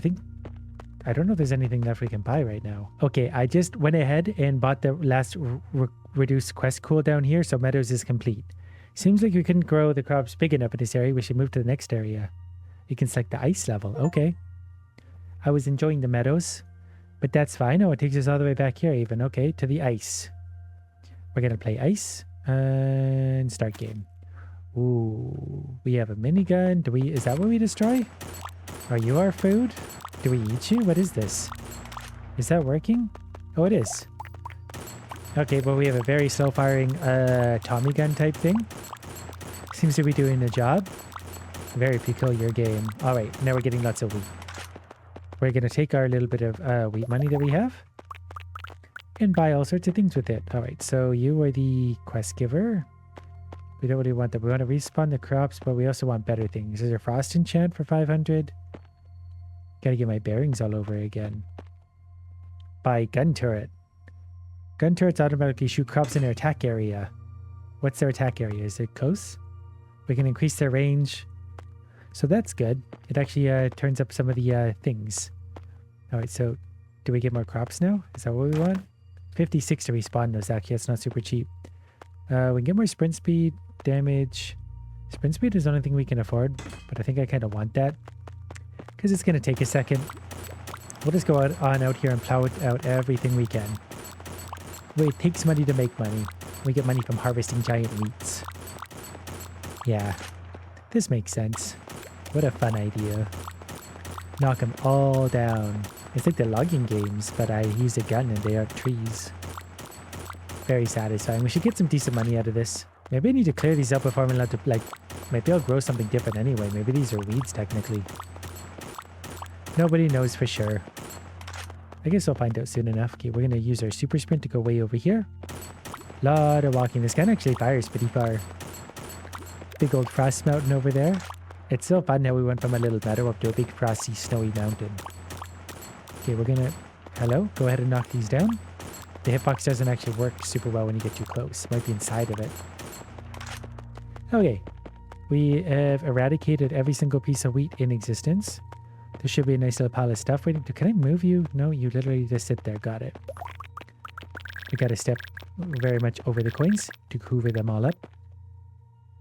don't know if there's anything left we can buy right now. Okay, I just went ahead and bought the last reduced quest cooldown here, so Meadows is complete. Seems like we couldn't grow the crops big enough in this area. We should move to the next area. You can select the ice level. Okay. I was enjoying the meadows, but that's fine. Oh, it takes us all the way back here even. Okay, to the ice. We're going to play ice and start game. Ooh, we have a minigun. Is that what we destroy? Are you our food? Do we eat you? What is this? Is that working? Oh, it is. Okay, well, we have a very slow firing Tommy gun type thing. Seems to be doing the job. Very peculiar game. All right, now we're getting lots of wheat. We're going to take our little bit of wheat money that we have and buy all sorts of things with it. All right, so you are the quest giver. We don't really want that. We want to respawn the crops, but we also want better things. Is there frost enchant for 500? Gotta get my bearings all over again. Buy gun turret. Gun turrets automatically shoot crops in their attack area. What's their attack area? Is it close? We can increase their range. So that's good. It actually turns up some of the things. All right, so do we get more crops now? Is that what we want? 56 to respawn those. Actually, that's not super cheap. We can get more sprint speed, damage. Sprint speed is the only thing we can afford, but I think I kind of want that because it's going to take a second. We'll just go out here and plow out everything we can. Wait, it takes money to make money. We get money from harvesting giant wheats. Yeah, this makes sense. What a fun idea. Knock them all down. It's like the logging games, but I use a gun and they are trees. Very satisfying. We should get some decent money out of this. Maybe I need to clear these up before I'm allowed to, like, maybe I'll grow something different anyway. Maybe these are weeds, technically. Nobody knows for sure. I guess I'll find out soon enough. Okay, we're going to use our super sprint to go way over here. Lot of walking. This gun actually fires pretty far. Big old frost mountain over there. It's so fun how we went from a little meadow up to a big frosty snowy mountain. Okay, we're gonna... Hello? Go ahead and knock these down. The hitbox doesn't actually work super well when you get too close. It might be inside of it. Okay. We have eradicated every single piece of wheat in existence. There should be a nice little pile of stuff waiting to... Can I move you? No, you literally just sit there. Got it. We gotta step very much over the coins to hoover them all up.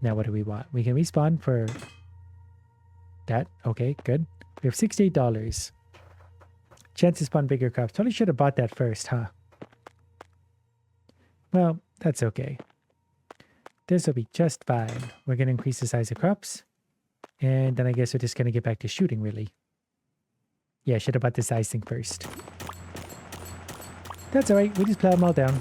Now what do we want? We can respawn for... that. Okay, good. We have $68. Chance to spawn bigger crops. Probably should have bought that first, huh? Well, that's okay. This will be just fine. We're going to increase the size of crops. And then I guess we're just going to get back to shooting, really. Yeah, I should have bought the size thing first. That's alright, we just plow them all down.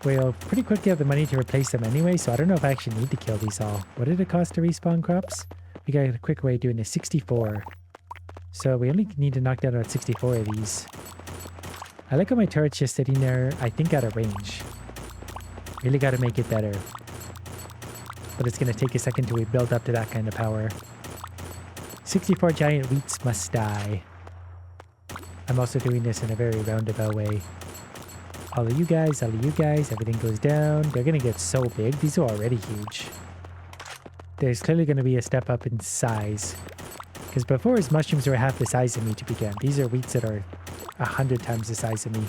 We'll pretty quickly have the money to replace them anyway, so I don't know if I actually need to kill these all. What did it cost to respawn crops? We got a quick way of doing this, 64. So we only need to knock down about 64 of these. I like how my turret's just sitting there, I think out of range. Really got to make it better. But it's going to take a second till we build up to that kind of power. 64 giant wheats must die. I'm also doing this in a very roundabout way. All of you guys, everything goes down. They're going to get so big. These are already huge. There's clearly going to be a step up in size. Because before his mushrooms were half the size of me to begin. These are wheats that are 100 times the size of me.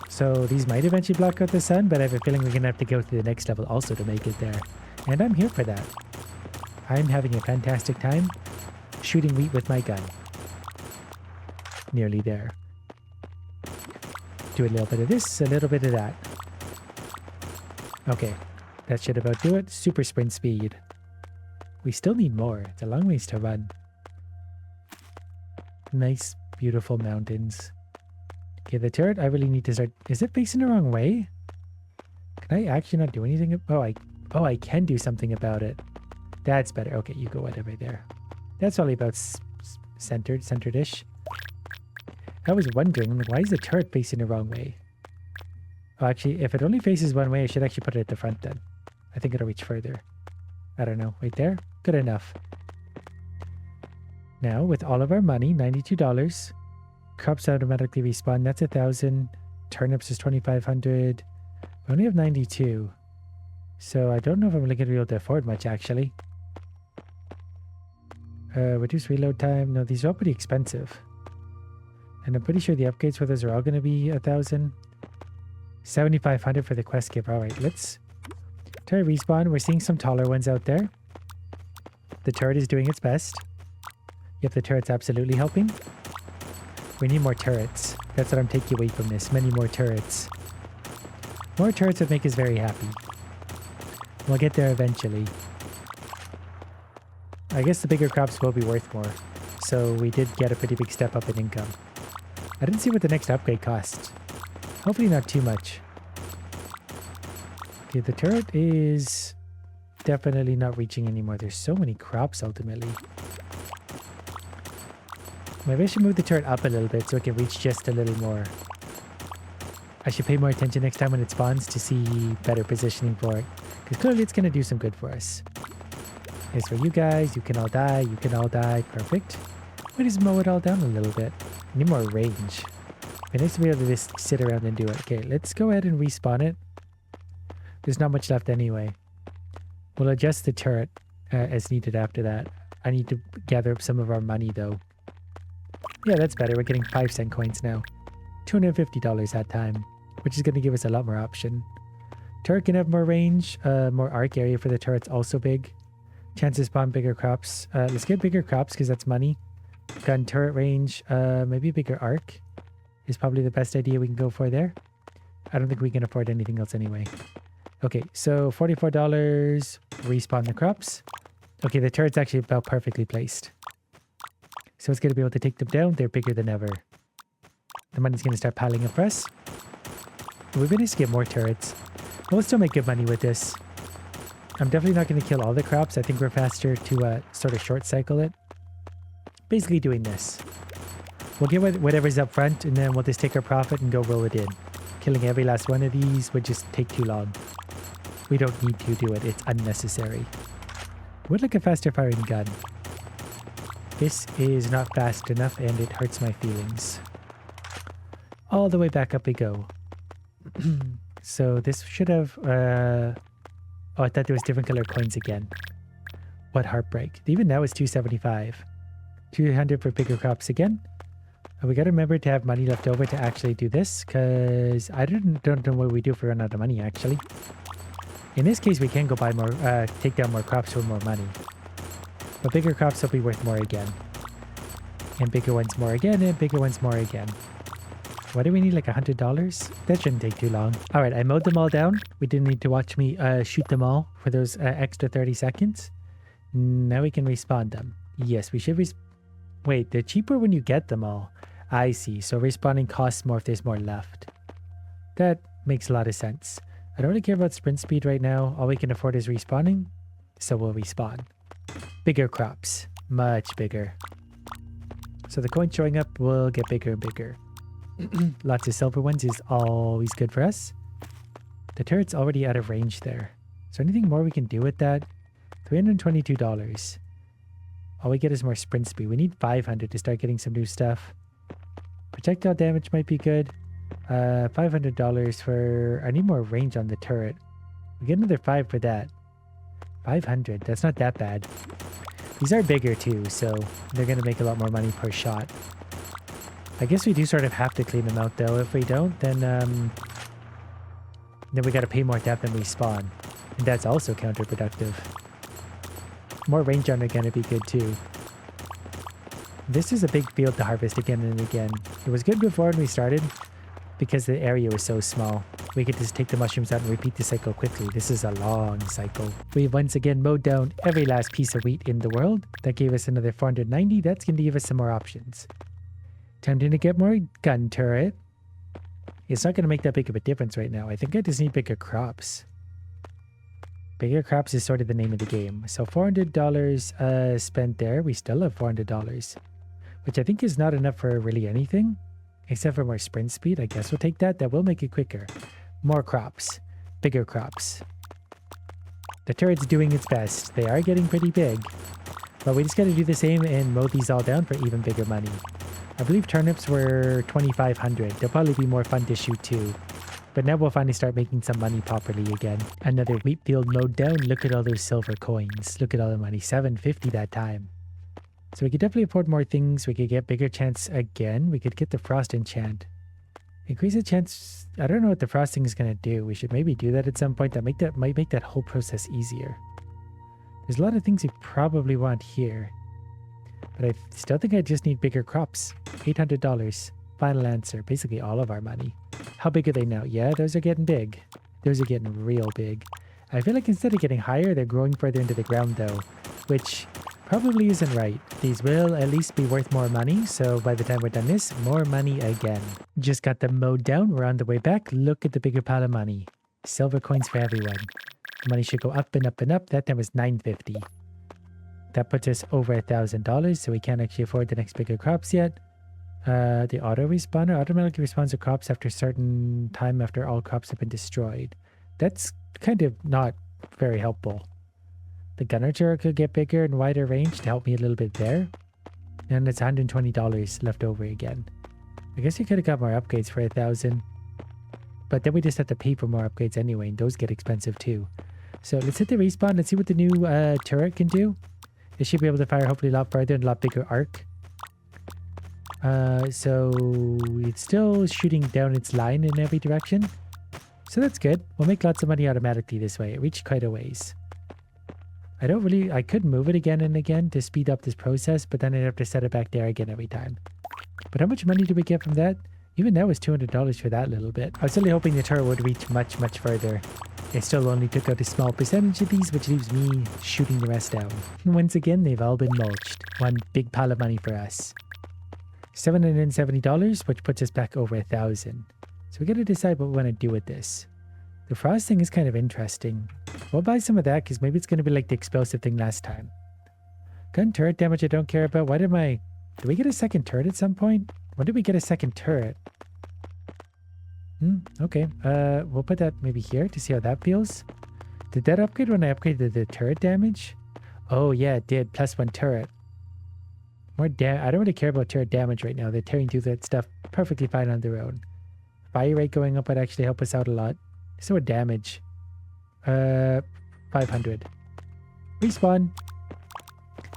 So these might eventually block out the sun, but I have a feeling we're going to have to go to the next level also to make it there. And I'm here for that. I'm having a fantastic time shooting wheat with my gun. Nearly there. Do a little bit of this, a little bit of that. Okay, that should about do it. Super sprint speed. We still need more. It's a long ways to run. Nice, beautiful mountains. Okay, the turret, I really need to start... Is it facing the wrong way? Can I actually not do anything? Oh, I can do something about it. That's better. Okay, you go whatever there. That's probably about centered-ish. I was wondering, why is the turret facing the wrong way? Oh, actually, if it only faces one way, I should actually put it at the front then. I think it'll reach further. I don't know. Right there? Good enough. Now, with all of our money, $92, crops automatically respawn. That's 1,000. Turnips is 2,500. We only have 92. So I don't know if I'm really going to be able to afford much, actually. Reduce reload time. No, these are all pretty expensive. And I'm pretty sure the upgrades for those are all going to be 1,000. 7,500 for the quest giver. Alright, let's try respawn. We're seeing some taller ones out there. The turret is doing its best. Yep, the turret's absolutely helping. We need more turrets. That's what I'm taking away from this. Many more turrets. More turrets would make us very happy. We'll get there eventually. I guess the bigger crops will be worth more. So we did get a pretty big step up in income. I didn't see what the next upgrade costs. Hopefully not too much. Okay, the turret is definitely not reaching anymore. There's so many crops ultimately. Maybe I should move the turret up a little bit so it can reach just a little more. I should pay more attention next time when it spawns to see better positioning for it. Because clearly it's going to do some good for us. As for you guys, you can all die, you can all die. Perfect. We just mow it all down a little bit. I need more range. It needs to be able to just sit around and do it. Okay, let's go ahead and respawn it. There's not much left anyway. We'll adjust the turret as needed after that. I need to gather up some of our money though. Yeah, that's better. We're getting 5-cent coins now. $250 that time, which is going to give us a lot more option. Turret can have more range, more arc area for the turret's also big. Chances spawn bigger crops. Let's get bigger crops because that's money. Gun turret range, maybe a bigger arc is probably the best idea we can go for there. I don't think we can afford anything else anyway. Okay, so $44, respawn the crops. Okay, the turret's actually about perfectly placed. So it's going to be able to take them down. They're bigger than ever. The money's going to start piling up for us. We're going to get more turrets. We'll still make good money with this. I'm definitely not going to kill all the crops. I think we're faster to sort of short cycle it. Basically doing this. We'll get whatever's up front and then we'll just take our profit and go roll it in. Killing every last one of these would just take too long. We don't need to do it. It's unnecessary. Would like a faster firing gun. This is not fast enough and it hurts my feelings. All the way back up we go. So this should have... oh, I thought there was different color coins again. What heartbreak. Even now it's 275. 200 for bigger crops again. And we got to remember to have money left over to actually do this, because I don't know what we do if we run out of money, actually. In this case, we can go buy more, take down more crops for more money. But bigger crops will be worth more again. And bigger ones more again, and bigger ones more again. Why do we need like $100? That shouldn't take too long. All right, I mowed them all down. We didn't need to watch me shoot them all for those extra 30 seconds. Now we can respawn them. Yes, we should wait, they're cheaper when you get them all. I see. So respawning costs more if there's more left. That makes a lot of sense. I don't really care about sprint speed right now. All we can afford is respawning. So we'll respawn. Bigger crops. Much bigger. So the coin showing up will get bigger and bigger. Lots of silver ones is always good for us. The turret's already out of range there. Is there anything more we can do with that? $322. All we get is more sprint speed. We need 500 to start getting some new stuff. Projectile damage might be good. $500 for... I need more range on the turret. We get another 5 for that. 500. That's not that bad. These are bigger too, so they're going to make a lot more money per shot. I guess we do sort of have to clean them out though. If we don't, then we got to pay more to have them respawn. And that's also counterproductive. More range on are going to be good too. This is a big field to harvest again and again. It was good before when we started because the area was so small. We could just take the mushrooms out and repeat the cycle quickly. This is a long cycle. We've once again mowed down every last piece of wheat in the world. That gave us another 490. That's going to give us some more options. Tempting to get more gun turret. It's not going to make that big of a difference right now. I think I just need bigger crops. Bigger crops is sort of the name of the game. So $400 spent there. We still have $400, which I think is not enough for really anything, except for more sprint speed. I guess we'll take that. That will make it quicker. More crops. Bigger crops. The turret's doing its best. They are getting pretty big. But we just got to do the same and mow these all down for even bigger money. I believe turnips were 2,500. They'll probably be more fun to shoot too. But now we'll finally start making some money properly again. Another wheat field mowed down. Look at all those silver coins. Look at all the money. 750 that time. So we could definitely afford more things. We could get bigger chance again. We could get the frost enchant. Increase the chance. I don't know what the frosting is going to do. We should maybe do that at some point. That might make that whole process easier. There's a lot of things we probably want here. But I still think I just need bigger crops. $800. Final answer. Basically all of our money. How big are they now? Yeah, those are getting big. Those are getting real big. I feel like instead of getting higher, they're growing further into the ground though, which probably isn't right. These will at least be worth more money, so by the time we're done this, more money again. Just got them mowed down. We're on the way back. Look at the bigger pile of money. Silver coins for everyone. The money should go up and up and up. That time was $950. That puts us over $1,000, so we can't actually afford the next bigger crops yet. The auto respawner automatically respawns to crops after a certain time after all crops have been destroyed. That's kind of not very helpful. The gunner turret could get bigger and wider range to help me a little bit there. And it's $120 left over again. I guess you could have got more upgrades for 1,000. But then we just have to pay for more upgrades anyway, and those get expensive too. So let's hit the respawn. Let's see what the new turret can do. It should be able to fire hopefully a lot further and a lot bigger arc. So it's still shooting down its line in every direction. So that's good. We'll make lots of money automatically this way. It reached quite a ways. I could move it again and again to speed up this process, but then I'd have to set it back there again every time. But how much money do we get from that? Even that was $200 for that little bit. I was really hoping the turret would reach much, much further. It still only took out a small percentage of these, which leaves me shooting the rest down. And once again, they've all been mulched. One big pile of money for us. $770, which puts us back over 1,000. So we got to decide what we want to do with this. The frost thing is kind of interesting. We'll buy some of that because maybe it's going to be like the explosive thing last time. Gun turret damage I don't care about. Did we get a second turret at some point? When did we get a second turret? Okay. We'll put that maybe here to see how that feels. Did that upgrade when I upgraded the turret damage? Oh yeah, it did. +1 turret. I don't really care about turret damage right now. They're tearing through that stuff perfectly fine on their own. Fire rate going up would actually help us out a lot. So what damage? 500. Respawn.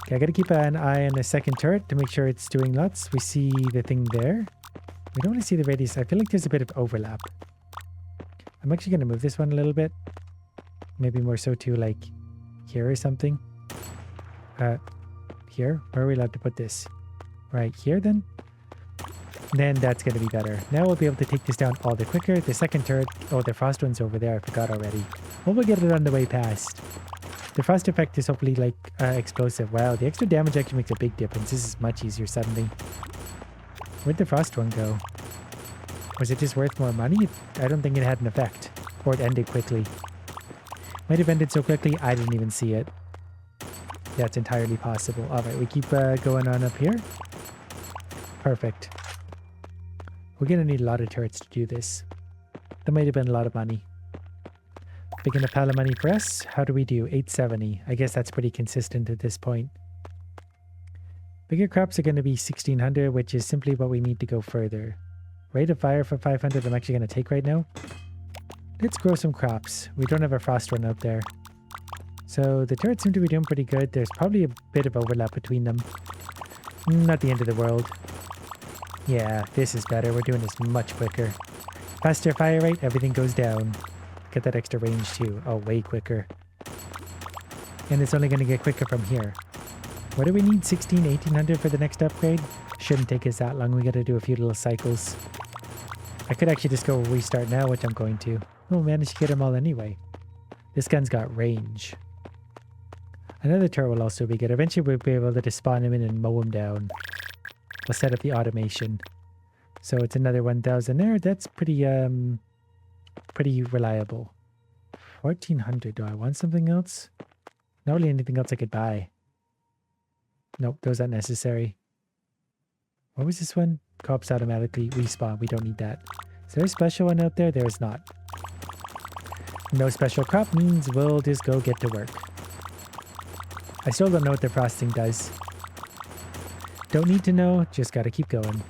Okay, I gotta keep an eye on the second turret to make sure it's doing lots. We see the thing there. We don't really see the radius. I feel like there's a bit of overlap. I'm actually gonna move this one a little bit. Maybe more so to like here or something. Here? Where are we allowed to put this? Right here then? then that's going to be better. Now we'll be able to take this down all the quicker. The second turret, oh, the frost one's over there. I forgot already. Well, we'll get it on the way past. The frost effect is hopefully like explosive. Wow, the extra damage actually makes a big difference. This is much easier suddenly. Where'd the frost one go? Was it just worth more money? I don't think it had an effect. Or it ended quickly. Might have ended so quickly, I didn't even see it. Yeah, it's entirely possible. Alright, we keep going on up here. Perfect. We're going to need a lot of turrets to do this. That might have been a lot of money. Big enough pile of money for us. How do we do? 870. I guess that's pretty consistent at this point. Bigger crops are going to be 1600, which is simply what we need to go further. Rate of fire for 500 I'm actually going to take right now. Let's grow some crops. We don't have a frost run out there. So the turrets seem to be doing pretty good. There's probably a bit of overlap between them. Not the end of the world. Yeah, this is better. We're doing this much quicker. Faster fire rate, everything goes down. Get that extra range too. Oh, way quicker. And it's only going to get quicker from here. What do we need? 1800 for the next upgrade? Shouldn't take us that long. We got to do a few little cycles. I could actually just go restart now, which I'm going to. We'll manage to get them all anyway. This gun's got range. Another turret will also be good. Eventually we'll be able to just spawn him in and mow him down. We'll set up the automation. So it's another 1000 there. That's pretty pretty reliable. 1400. Do I want something else? Not really anything else I could buy. Nope, those aren't necessary. What was this one? Cops automatically respawn. We don't need that. Is there a special one out there? There is not. No special crop means we'll just go get to work. I still don't know what the frosting does. Don't need to know, just gotta keep going.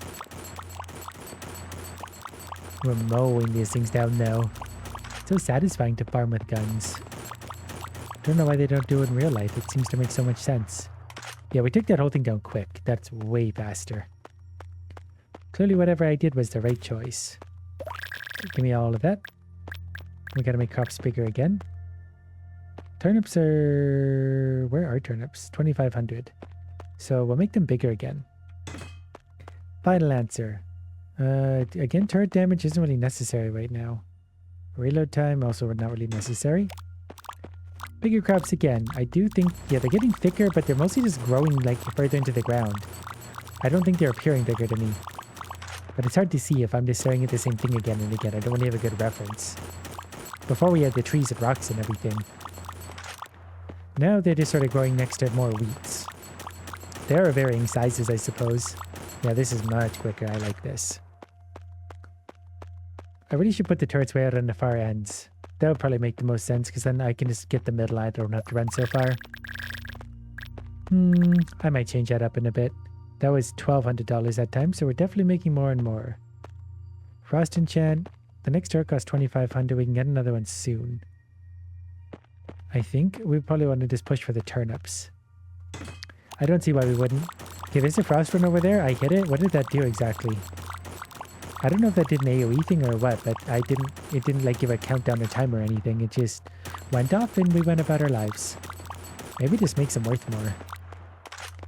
We're mowing these things down now. It's so satisfying to farm with guns. Don't know why they don't do it in real life. It seems to make so much sense. Yeah, we took that whole thing down quick. That's way faster. Clearly whatever I did was the right choice. Give me all of that. We gotta make crops bigger again. Turnips are... Where are turnips? 2500. So we'll make them bigger again. Final answer. Again, turret damage isn't really necessary right now. Reload time also not really necessary. Bigger crops again. I do think, yeah, they're getting thicker, but they're mostly just growing like further into the ground. I don't think they're appearing bigger to me. But it's hard to see if I'm just staring at the same thing again and again. I don't really have a good reference. Before we had the trees and rocks and everything. Now they're just sort of growing next to more wheats. There are varying sizes, I suppose. Yeah, this is much quicker. I like this. I really should put the turrets way out on the far ends. That would probably make the most sense, because then I can just get the middle. I don't have to run so far. I might change that up in a bit. That was $1,200 that time, so we're definitely making more and more. Frost enchant. The next turret costs $2,500. We can get another one soon. I think we probably want to just push for the turnips. I don't see why we wouldn't. Okay, there's a frost run over there. I hit it. What did that do exactly? I don't know if that did an AoE thing or what, but it didn't like give a countdown or time or anything. It just went off and we went about our lives. Maybe this makes them worth more.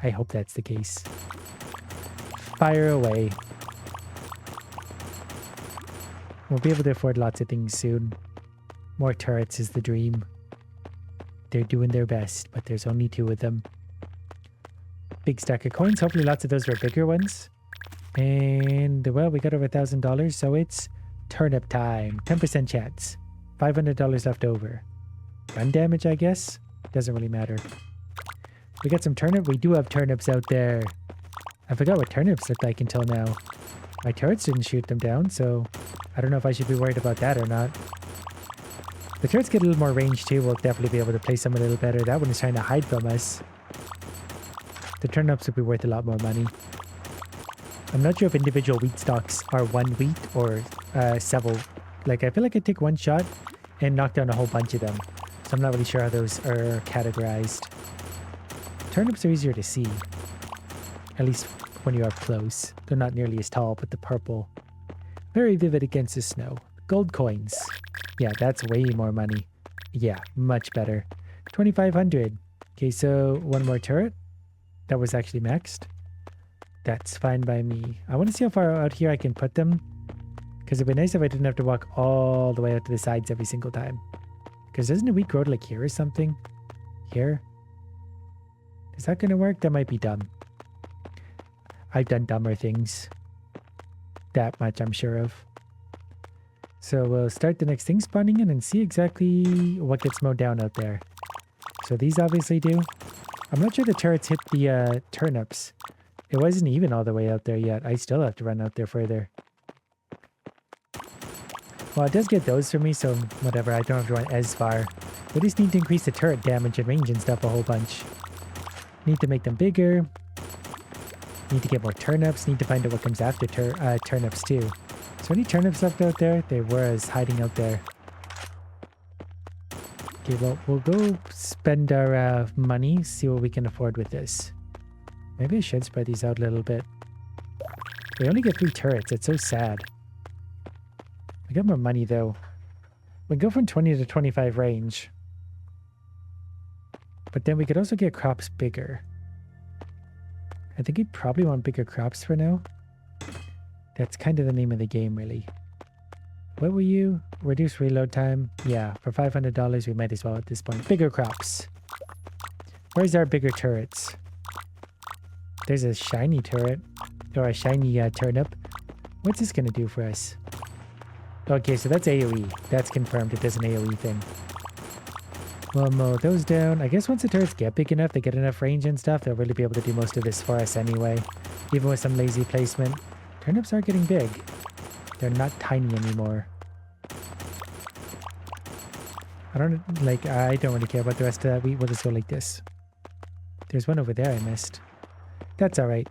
I hope that's the case. Fire away. We'll be able to afford lots of things soon. More turrets is the dream. They're doing their best, but there's only 2 of them. Big stack of coins. Hopefully lots of those were bigger ones. And, well, we got over $1,000, so it's turnip time. 10% chance. $500 left over. Gun damage, I guess? Doesn't really matter. We got some turnip. We do have turnips out there. I forgot what turnips look like until now. My turrets didn't shoot them down, so I don't know if I should be worried about that or not. The turrets get a little more range too. We'll definitely be able to place them a little better. That one is trying to hide from us. The turnips would be worth a lot more money. I'm not sure if individual wheat stalks are one wheat or several. Like, I feel like I take one shot and knock down a whole bunch of them. So I'm not really sure how those are categorized. Turnips are easier to see. At least when you're up close. They're not nearly as tall, but the purple. Very vivid against the snow. Gold coins. Yeah, that's way more money. Yeah, much better. 2,500. Okay, so one more turret. That was actually maxed. That's fine by me. I want to see how far out here I can put them. Because it'd be nice if I didn't have to walk all the way out to the sides every single time. Because doesn't a wheat grow like here or something? Here? Is that going to work? That might be dumb. I've done dumber things. That much I'm sure of. So we'll start the next thing spawning in and see exactly what gets mowed down out there. So these obviously do. I'm not sure the turrets hit the turnips. It wasn't even all the way out there yet. I still have to run out there further. Well, it does get those for me, so whatever. I don't have to run as far. We just need to increase the turret damage and range and stuff a whole bunch. Need to make them bigger. Need to get more turnips. Need to find out what comes after turnips too. So any turnips left out there? There was hiding out there. Okay, well, we'll go spend our money, see what we can afford with this. Maybe I should spread these out a little bit. We only get 3 turrets. It's so sad. We got more money though. We go from 20 to 25 range. But then we could also get crops bigger. I think we probably want bigger crops for now. That's kind of the name of the game, really. What were you? Reduce reload time? Yeah, for $500 we might as well at this point. Bigger crops. Where's our bigger turrets? There's a shiny turret. Or a shiny turnip. What's this going to do for us? Okay, so that's AoE. That's confirmed. It does an AoE thing. We'll mow those down. I guess once the turrets get big enough, they get enough range and stuff, they'll really be able to do most of this for us anyway. Even with some lazy placement. Turnips are getting big. They're not tiny anymore. I don't really care about the rest of that wheat. We'll just go like this. There's one over there I missed. That's alright.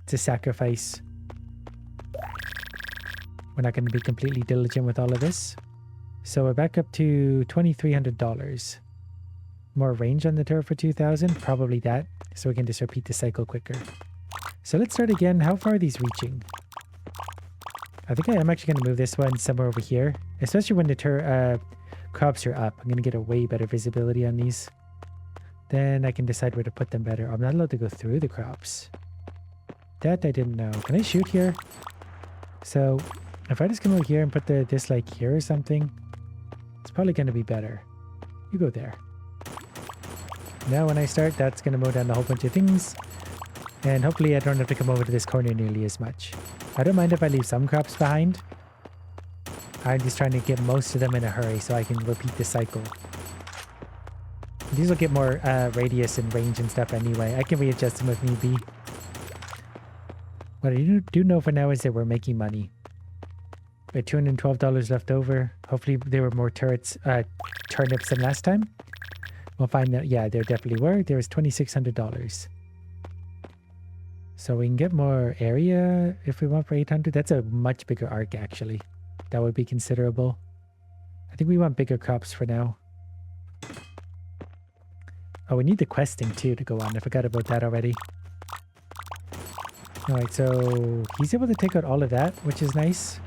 It's a sacrifice. We're not going to be completely diligent with all of this. So we're back up to $2,300. More range on the turret for 2,000? Probably that. So we can just repeat the cycle quicker. So let's start again. How far are these reaching? I think I am actually going to move this one somewhere over here. Especially when the crops are up. I'm going to get a way better visibility on these. Then I can decide where to put them better. I'm not allowed to go through the crops. That I didn't know. Can I shoot here? So if I just come over here and put this like here or something, it's probably going to be better. You go there. Now when I start, that's going to mow down a whole bunch of things. And hopefully I don't have to come over to this corner nearly as much. I don't mind if I leave some crops behind. I'm just trying to get most of them in a hurry so I can repeat the cycle. These will get more radius and range and stuff anyway. I can readjust them if need be. What I do know for now is that we're making money. We had $212 left over. Hopefully there were more turnips than last time. We'll find that, yeah, there definitely were. There was $2,600. So we can get more area if we want for 800. That's a much bigger arc, actually. That would be considerable. I think we want bigger crops for now. Oh, we need the questing too to go on. I forgot about that already. Alright, so he's able to take out all of that, which is nice.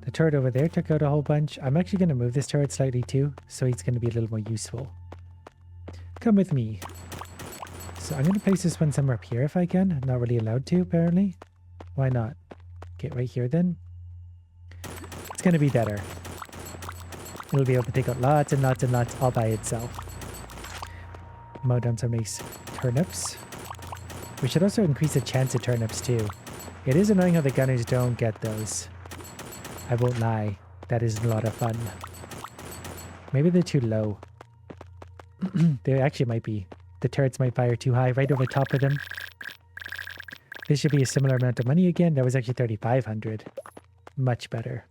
The turret over there took out a whole bunch. I'm actually going to move this turret slightly too, so he's going to be a little more useful. Come with me. So I'm going to place this one somewhere up here if I can. I'm not really allowed to, apparently. Why not? Okay, right here then. It's going to be better. It'll be able to take out lots and lots and lots all by itself. Mow down some nice turnips. We should also increase the chance of turnips too. It is annoying how the gunners don't get those. I won't lie. That is a lot of fun. Maybe they're too low. They actually might be. The turrets might fire too high right over top of them. This should be a similar amount of money again. That was actually 3,500. Much better.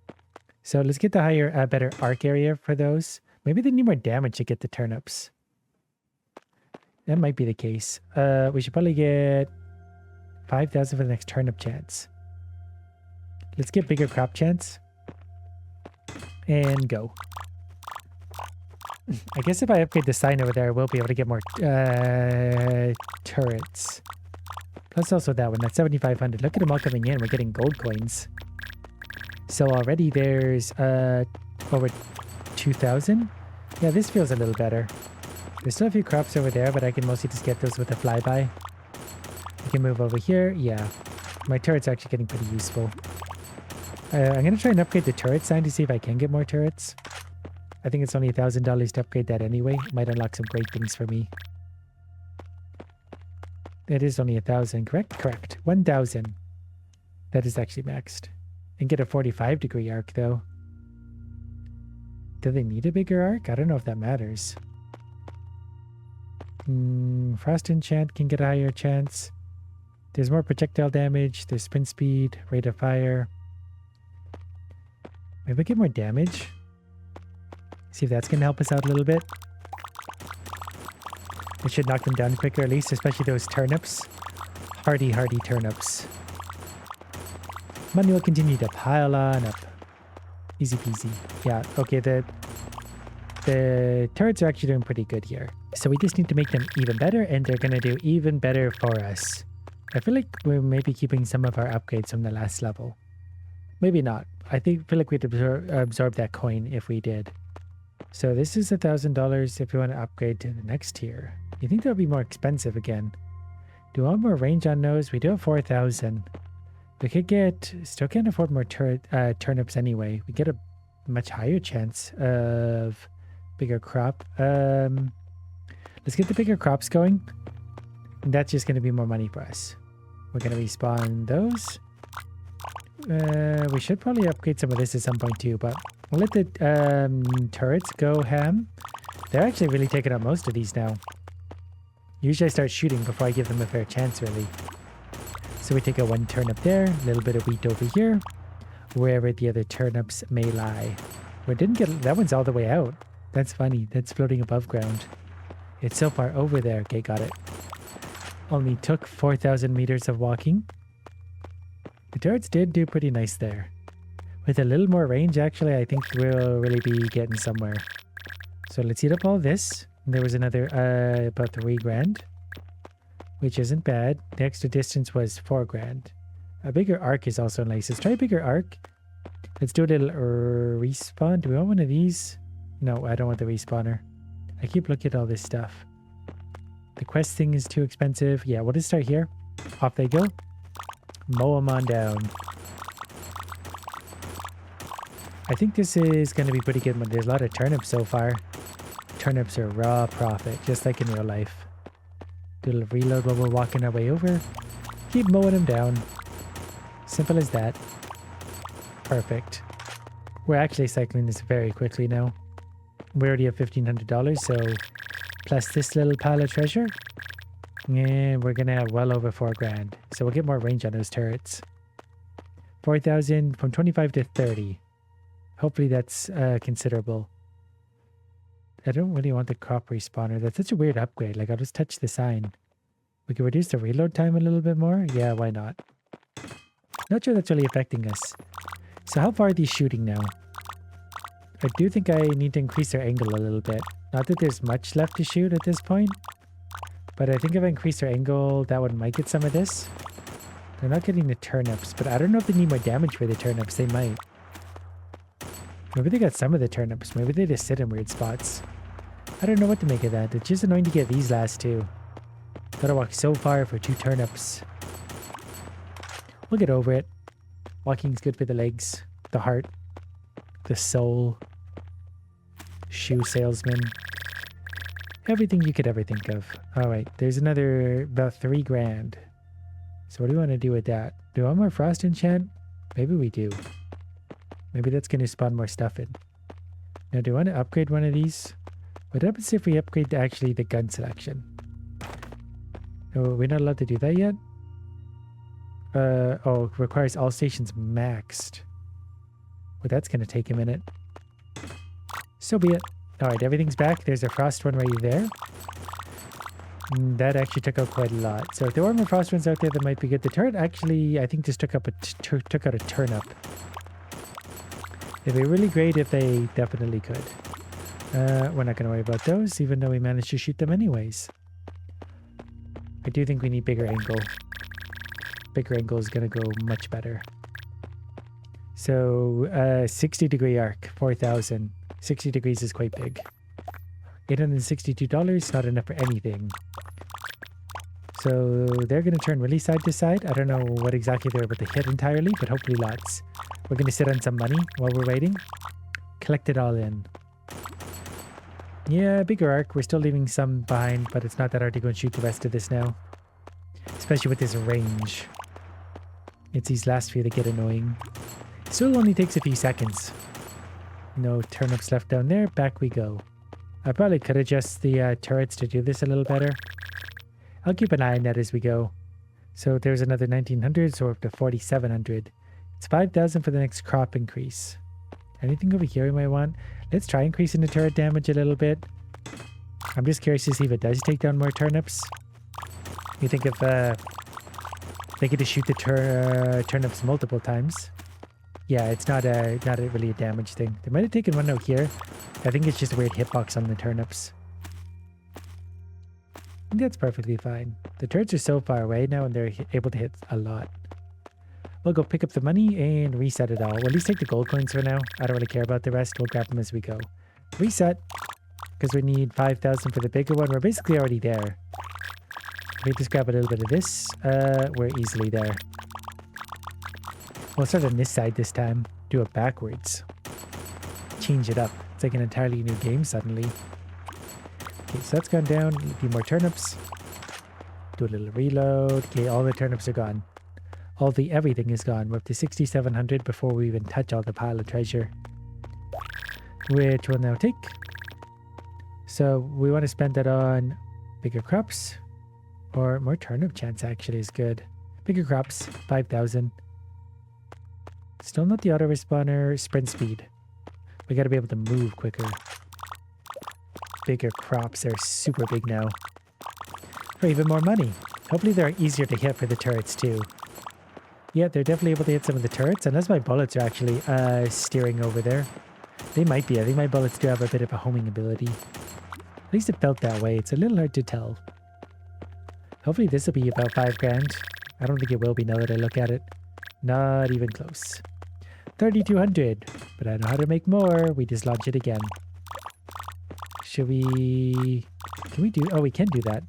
So let's get the higher, better arc area for those. Maybe they need more damage to get the turnips. That might be the case. We should probably get 5,000 for the next turnip chance. Let's get bigger crop chance. And go. I guess if I upgrade the sign over there, I will be able to get more turrets. Plus also that one, that's 7,500. Look at them all coming in. We're getting gold coins. So already there's over 2,000. Yeah, this feels a little better. There's still a few crops over there, but I can mostly just get those with a flyby. I can move over here. Yeah, my turret's actually getting pretty useful. I'm going to try and upgrade the turret sign to see if I can get more turrets. I think it's only $1,000 to upgrade that anyway. Might unlock some great things for me. It is only 1,000, correct? Correct. 1,000. That is actually maxed. And get a 45-degree arc, though. Do they need a bigger arc? I don't know if that matters. Frost enchant can get a higher chance. There's more projectile damage. There's sprint speed, rate of fire. Maybe I get more damage. See if that's going to help us out a little bit. It should knock them down quicker at least, especially those turnips. Hardy, hardy turnips. Money will continue to pile on up. Easy peasy. Yeah, okay, the turrets are actually doing pretty good here. So we just need to make them even better, and they're going to do even better for us. I feel like we're maybe keeping some of our upgrades from the last level. Maybe not. I feel like we'd absorb that coin if we did. So this is $1,000 if you want to upgrade to the next tier. You think that would be more expensive again? Do we want more range on those? We do have 4,000. We could get... Still can't afford more turnips anyway. We get a much higher chance of bigger crop. Let's get the bigger crops going. And that's just going to be more money for us. We're going to respawn those. We should probably upgrade some of this at some point too, but we'll let the turrets go ham. They're actually really taking up most of these now. Usually I start shooting before I give them a fair chance, really. So we take a 1 turnip there, a little bit of wheat over here, wherever the other turnips may lie. We didn't get... That one's all the way out. That's funny. That's floating above ground. It's so far over there. Okay, got it. Only took 4,000 meters of walking. The turrets did do pretty nice there. With a little more range, actually, I think we'll really be getting somewhere. So let's heat up all this. There was another about 3 grand, which isn't bad. The extra distance was 4 grand. A bigger arc is also nice. Let's try a bigger arc. Let's do a little respawn. Do we want one of these? No, I don't want the respawner. I keep looking at all this stuff. The quest thing is too expensive. Yeah, we'll just start here. Off they go. Mow them on down. I think this is going to be pretty good, but there's a lot of turnips so far. Turnips are raw profit, just like in real life. Do a little reload while we're walking our way over. Keep mowing them down. Simple as that. Perfect. We're actually cycling this very quickly now. We already have $1,500, so plus this little pile of treasure. And we're going to have well over 4 grand. So we'll get more range on those turrets. 4,000 from 25 to 30. Hopefully that's considerable. I don't really want the crop respawner. That's such a weird upgrade. Like, I'll just touch the sign. We can reduce the reload time a little bit more. Yeah, why not? Not sure that's really affecting us. So how far are these shooting now? I do think I need to increase their angle a little bit. Not that there's much left to shoot at this point. But I think if I increase their angle, that one might get some of this. They're not getting the turnips, but I don't know if they need more damage for the turnips. They might. Maybe they got some of the turnips. Maybe they just sit in weird spots. I don't know what to make of that. It's just annoying to get these last two. Gotta walk so far for 2 turnips. We'll get over it. Walking's good for the legs, the heart, the soul. Shoe salesman. Everything you could ever think of. Alright, there's another about 3 grand. So what do we want to do with that? Do we want more frost enchant? Maybe we do. Maybe that's going to spawn more stuff in. Now, do I want to upgrade one of these? What happens if we upgrade to actually the gun selection? Oh, we're not allowed to do that yet? Oh, requires all stations maxed. Well, that's going to take a minute. So be it. Alright, everything's back. There's a frost one right there. That actually took out quite a lot. So if there were more frost ones out there, that might be good. The turret actually, I think, just took out a turnip. It'd be really great if they definitely could. We're not going to worry about those, even though we managed to shoot them anyways. I do think we need bigger angle. Bigger angle is going to go much better. So, 60-degree arc, 4,000. 60 degrees is quite big. $862, not enough for anything. So they're going to turn really side to side. I don't know what exactly they're able to hit entirely, but hopefully lots. We're going to sit on some money while we're waiting. Collect it all in. Yeah, bigger arc. We're still leaving some behind, but it's not that hard to go and shoot the rest of this now. Especially with this range. It's these last few that get annoying. Still only takes a few seconds. No turnips left down there. Back we go. I probably could adjust the turrets to do this a little better. I'll keep an eye on that as we go. So there's another 1900, so we're up to 4700. It's 5,000 for the next crop increase. Anything over here we might want? Let's try increasing the turret damage a little bit. I'm just curious to see if it does take down more turnips. You think if they get to shoot the turnips multiple times? Yeah, it's not really a damage thing. They might have taken one out here. I think it's just a weird hitbox on the turnips. I think that's perfectly fine. The turrets are so far away now and they're able to hit a lot. We'll go pick up the money and reset it all. We'll at least take the gold coins for now. I don't really care about the rest. We'll grab them as we go. Reset. Because we need 5,000 for the bigger one. We're basically already there. We just grab a little bit of this. We're easily there. We'll start on this side this time. Do it backwards. Change it up. It's like an entirely new game suddenly. Okay, so that's gone down. A few more turnips. Do a little reload. Okay, all the turnips are gone. Everything is gone. We're up to 6,700 before we even touch all the pile of treasure. Which we'll now take. So we want to spend that on bigger crops. Or more turnip chance actually is good. Bigger crops, 5,000. Still not the auto respawner. Sprint speed. We got to be able to move quicker. Bigger crops, they're super big now. For even more money. Hopefully they're easier to hit for the turrets too. Yeah, they're definitely able to hit some of the turrets, unless my bullets are actually steering over there. They might be. I think my bullets do have a bit of a homing ability. At least it felt that way. It's a little hard to tell. Hopefully this will be about 5 grand. I don't think it will be now that I look at it. Not even close. 3,200. But I know how to make more. We just launch it again. Should we... Can we do... Oh, we can do that.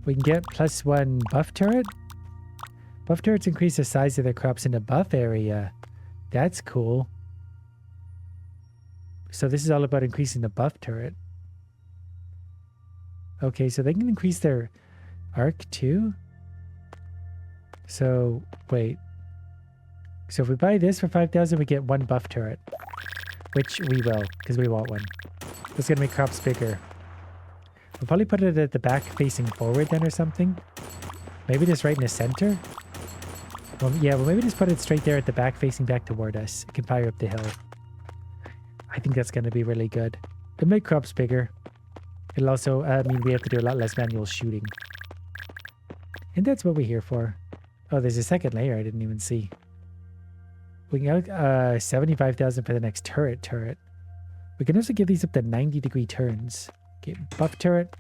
We can get +1 buff turret. Buff turrets increase the size of their crops in the buff area. That's cool. So this is all about increasing the buff turret. Okay, so they can increase their arc too? So, wait. So if we buy this for 5,000, we get 1 buff turret. Which we will, because we want one. That's going to make crops bigger. We'll probably put it at the back facing forward then or something. Maybe just right in the center. Well, yeah, well maybe just put it straight there at the back facing back toward us. It can fire up the hill. I think that's going to be really good. It'll make crops bigger. It'll also mean we have to do a lot less manual shooting. And that's what we're here for. Oh, there's a second layer I didn't even see. We can get 75,000 for the next turret. We can also give these up to 90-degree turns. Okay, buff turret.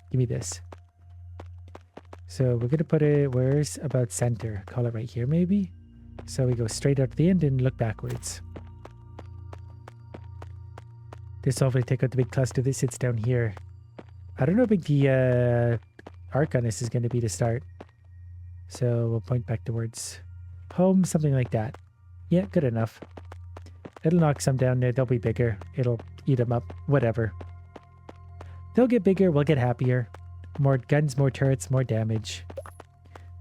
Give me this. So we're going to put it, where's about center? Call it right here maybe? So we go straight out to the end and look backwards. This will hopefully take out the big cluster that sits down here. I don't know how big the arc on this is going to be to start. So we'll point back towards home, something like that. Yeah, good enough. It'll knock some down there. They'll be bigger. It'll eat them up. Whatever. They'll get bigger. We'll get happier. More guns, more turrets, more damage.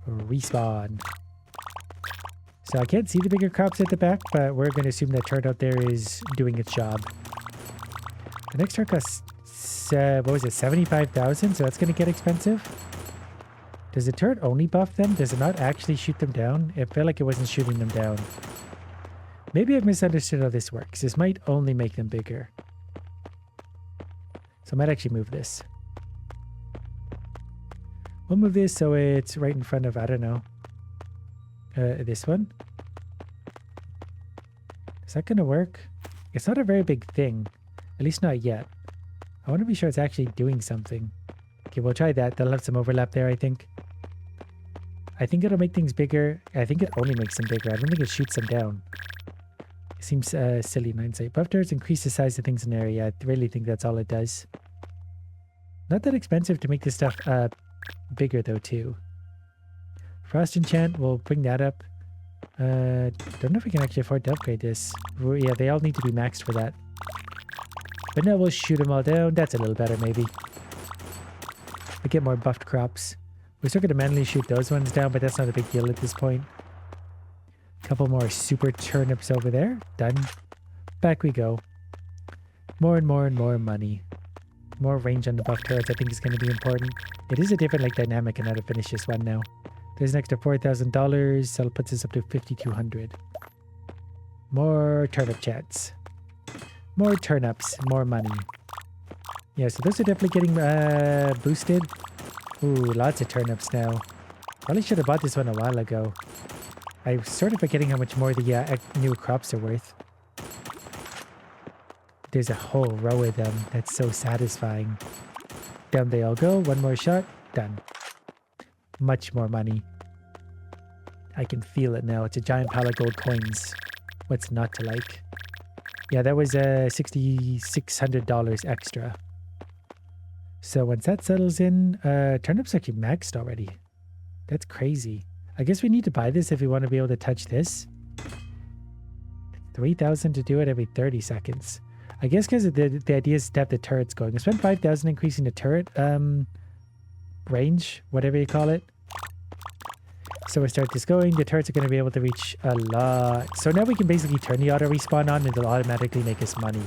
Respawn. So I can't see the bigger crops at the back, but we're going to assume that turret out there is doing its job. The next turret costs, what was it, 75,000? So that's going to get expensive. Does the turret only buff them? Does it not actually shoot them down? It felt like it wasn't shooting them down. Maybe I've misunderstood how this works. This might only make them bigger. So I might actually move this. We'll move this so it's right in front of, I don't know, this one. Is that going to work? It's not a very big thing. At least not yet. I want to be sure it's actually doing something. Okay, we'll try that. That'll have some overlap there, I think. I think it'll make things bigger. I think it only makes them bigger. I don't think it shoots them down. It seems silly in hindsight. Buff turrets increase the size of things in the area. I really think that's all it does. Not that expensive to make this stuff Bigger though too. Frost enchant, we'll bring that up. Don't know if we can actually afford to upgrade this. Yeah, they all need to be maxed for that. But no, we'll shoot them all down. That's a little better maybe. We get more buffed crops. We're still going to manually shoot those ones down, but that's not a big deal at this point. Couple more super turnips over there. Done. Back we go. More and more and more money. More range on the buff turrets I think is going to be important. It is a different like dynamic on how to finish this one now. There's an extra $4,000, so it puts us up to $5,200. More turnip chats. More turnips, more money. Yeah, so those are definitely getting boosted. Ooh, lots of turnips now. Probably should have bought this one a while ago. I'm sort of forgetting how much more the new crops are worth. There's a whole row of them. That's so satisfying. Down they all go. One more shot. Done. Much more money. I can feel it now. It's a giant pile of gold coins. What's not to like? Yeah, that was $6,600 extra. So once that settles in, turnips actually maxed already. That's crazy. I guess we need to buy this if we want to be able to touch this. 3,000 to do it every 30 seconds. I guess because the idea is to have the turrets going. I spent 5,000 increasing the turret range, whatever you call it. So we start this going. The turrets are going to be able to reach a lot. So now we can basically turn the auto respawn on and it'll automatically make us money.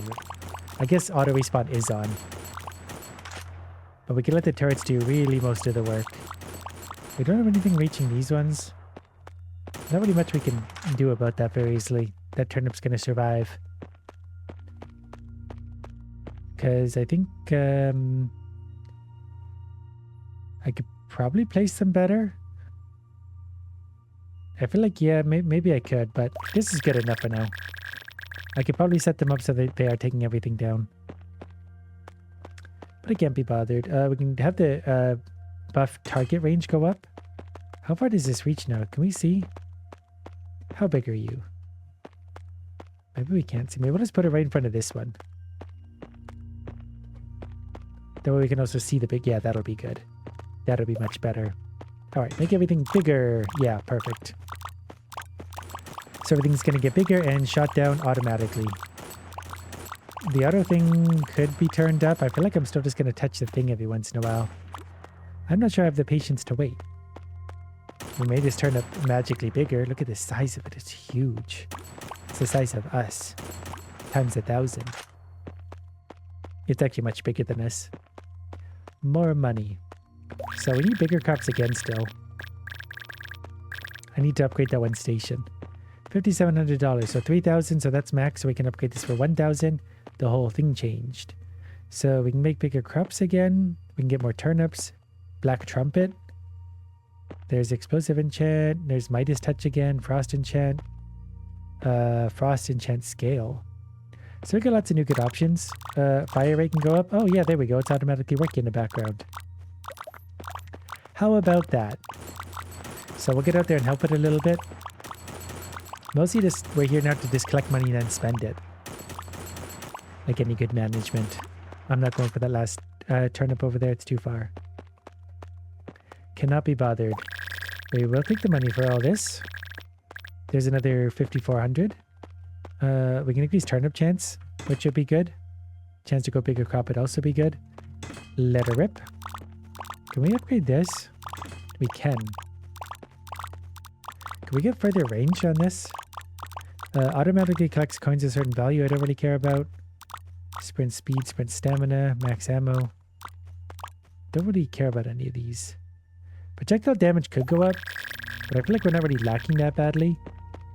I guess auto respawn is on. But we can let the turrets do really most of the work. We don't have anything reaching these ones. Not really much we can do about that very easily. That turnip's going to survive. Because I think I could probably place them better. I feel like, yeah, maybe I could, but this is good enough for now. I could probably set them up so that they are taking everything down. But I can't be bothered. We can have the buff target range go up. How far does this reach now? Can we see? How big are you? Maybe we can't see. Maybe we'll just put it right in front of this one. That way we can also see the big... Yeah, that'll be good. That'll be much better. Alright, make everything bigger. Yeah, perfect. So everything's going to get bigger and shot down automatically. The auto thing could be turned up. I feel like I'm still just going to touch the thing every once in a while. I'm not sure I have the patience to wait. We made this turn up magically bigger. Look at the size of it. It's huge. It's the size of us. Times 1,000. It's actually much bigger than us. More money. So we need bigger crops again still. I need to upgrade that one station. $5,700. So 3,000. So that's max. So we can upgrade this for 1,000. The whole thing changed. So we can make bigger crops again. We can get more turnips. Black trumpet. There's explosive enchant. There's Midas touch again. Frost enchant. Frost enchant scale. So we got lots of new good options. Fire rate can go up. Oh yeah, there we go. It's automatically working in the background. How about that? So we'll get out there and help it a little bit. Mostly just we're here now to just collect money and then spend it. Like any good management. I'm not going for that last turnip over there. It's too far. Cannot be bothered. We will take the money for all this. There's another 5,400. We can increase turnip chance, which would be good. Chance to go bigger crop would also be good. Let it rip. Can we upgrade this? We can. Can we get further range on this? Automatically collects coins a certain value I don't really care about. Sprint speed, sprint stamina, max ammo. Don't really care about any of these. Projectile damage could go up, but I feel like we're not really lacking that badly.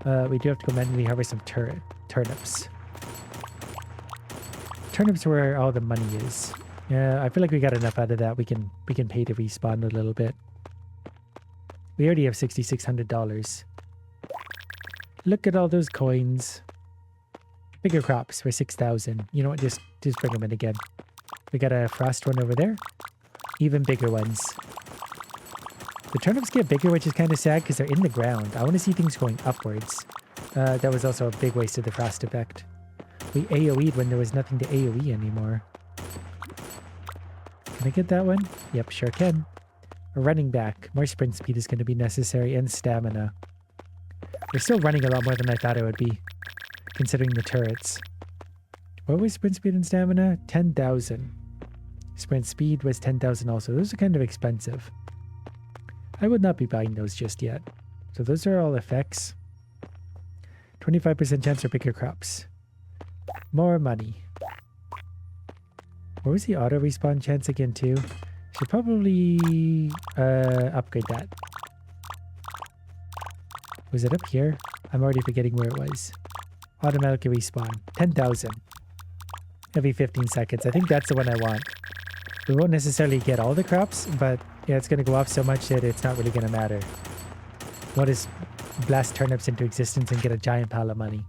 We do have to go manually harvest some turnips. Turnips are where all the money is. Yeah, I feel like we got enough out of that. We can pay to respawn a little bit. We already have $6,600. Look at all those coins. Bigger crops for 6,000. You know what? Just bring them in again. We got a frost one over there. Even bigger ones. The turnips get bigger, which is kind of sad because they're in the ground. I want to see things going upwards. That was also a big waste of the frost effect. We AoE'd when there was nothing to AoE anymore. Can I get that one? Yep, sure can. running back. More sprint speed is going to be necessary and stamina. We're still running a lot more than I thought it would be, considering the turrets. What was sprint speed and stamina? 10,000. Sprint speed was 10,000 also. Those are kind of expensive. I would not be buying those just yet. So those are all effects. 25% chance for bigger crops. More money. What was the auto respawn chance again too? Should probably upgrade that. Was it up here? I'm already forgetting where it was. Automatically respawn. 10,000. Every 15 seconds. I think that's the one I want. We won't necessarily get all the crops, but yeah, it's going to go off so much that it's not really going to matter. We'll just blast turnips into existence and get a giant pile of money.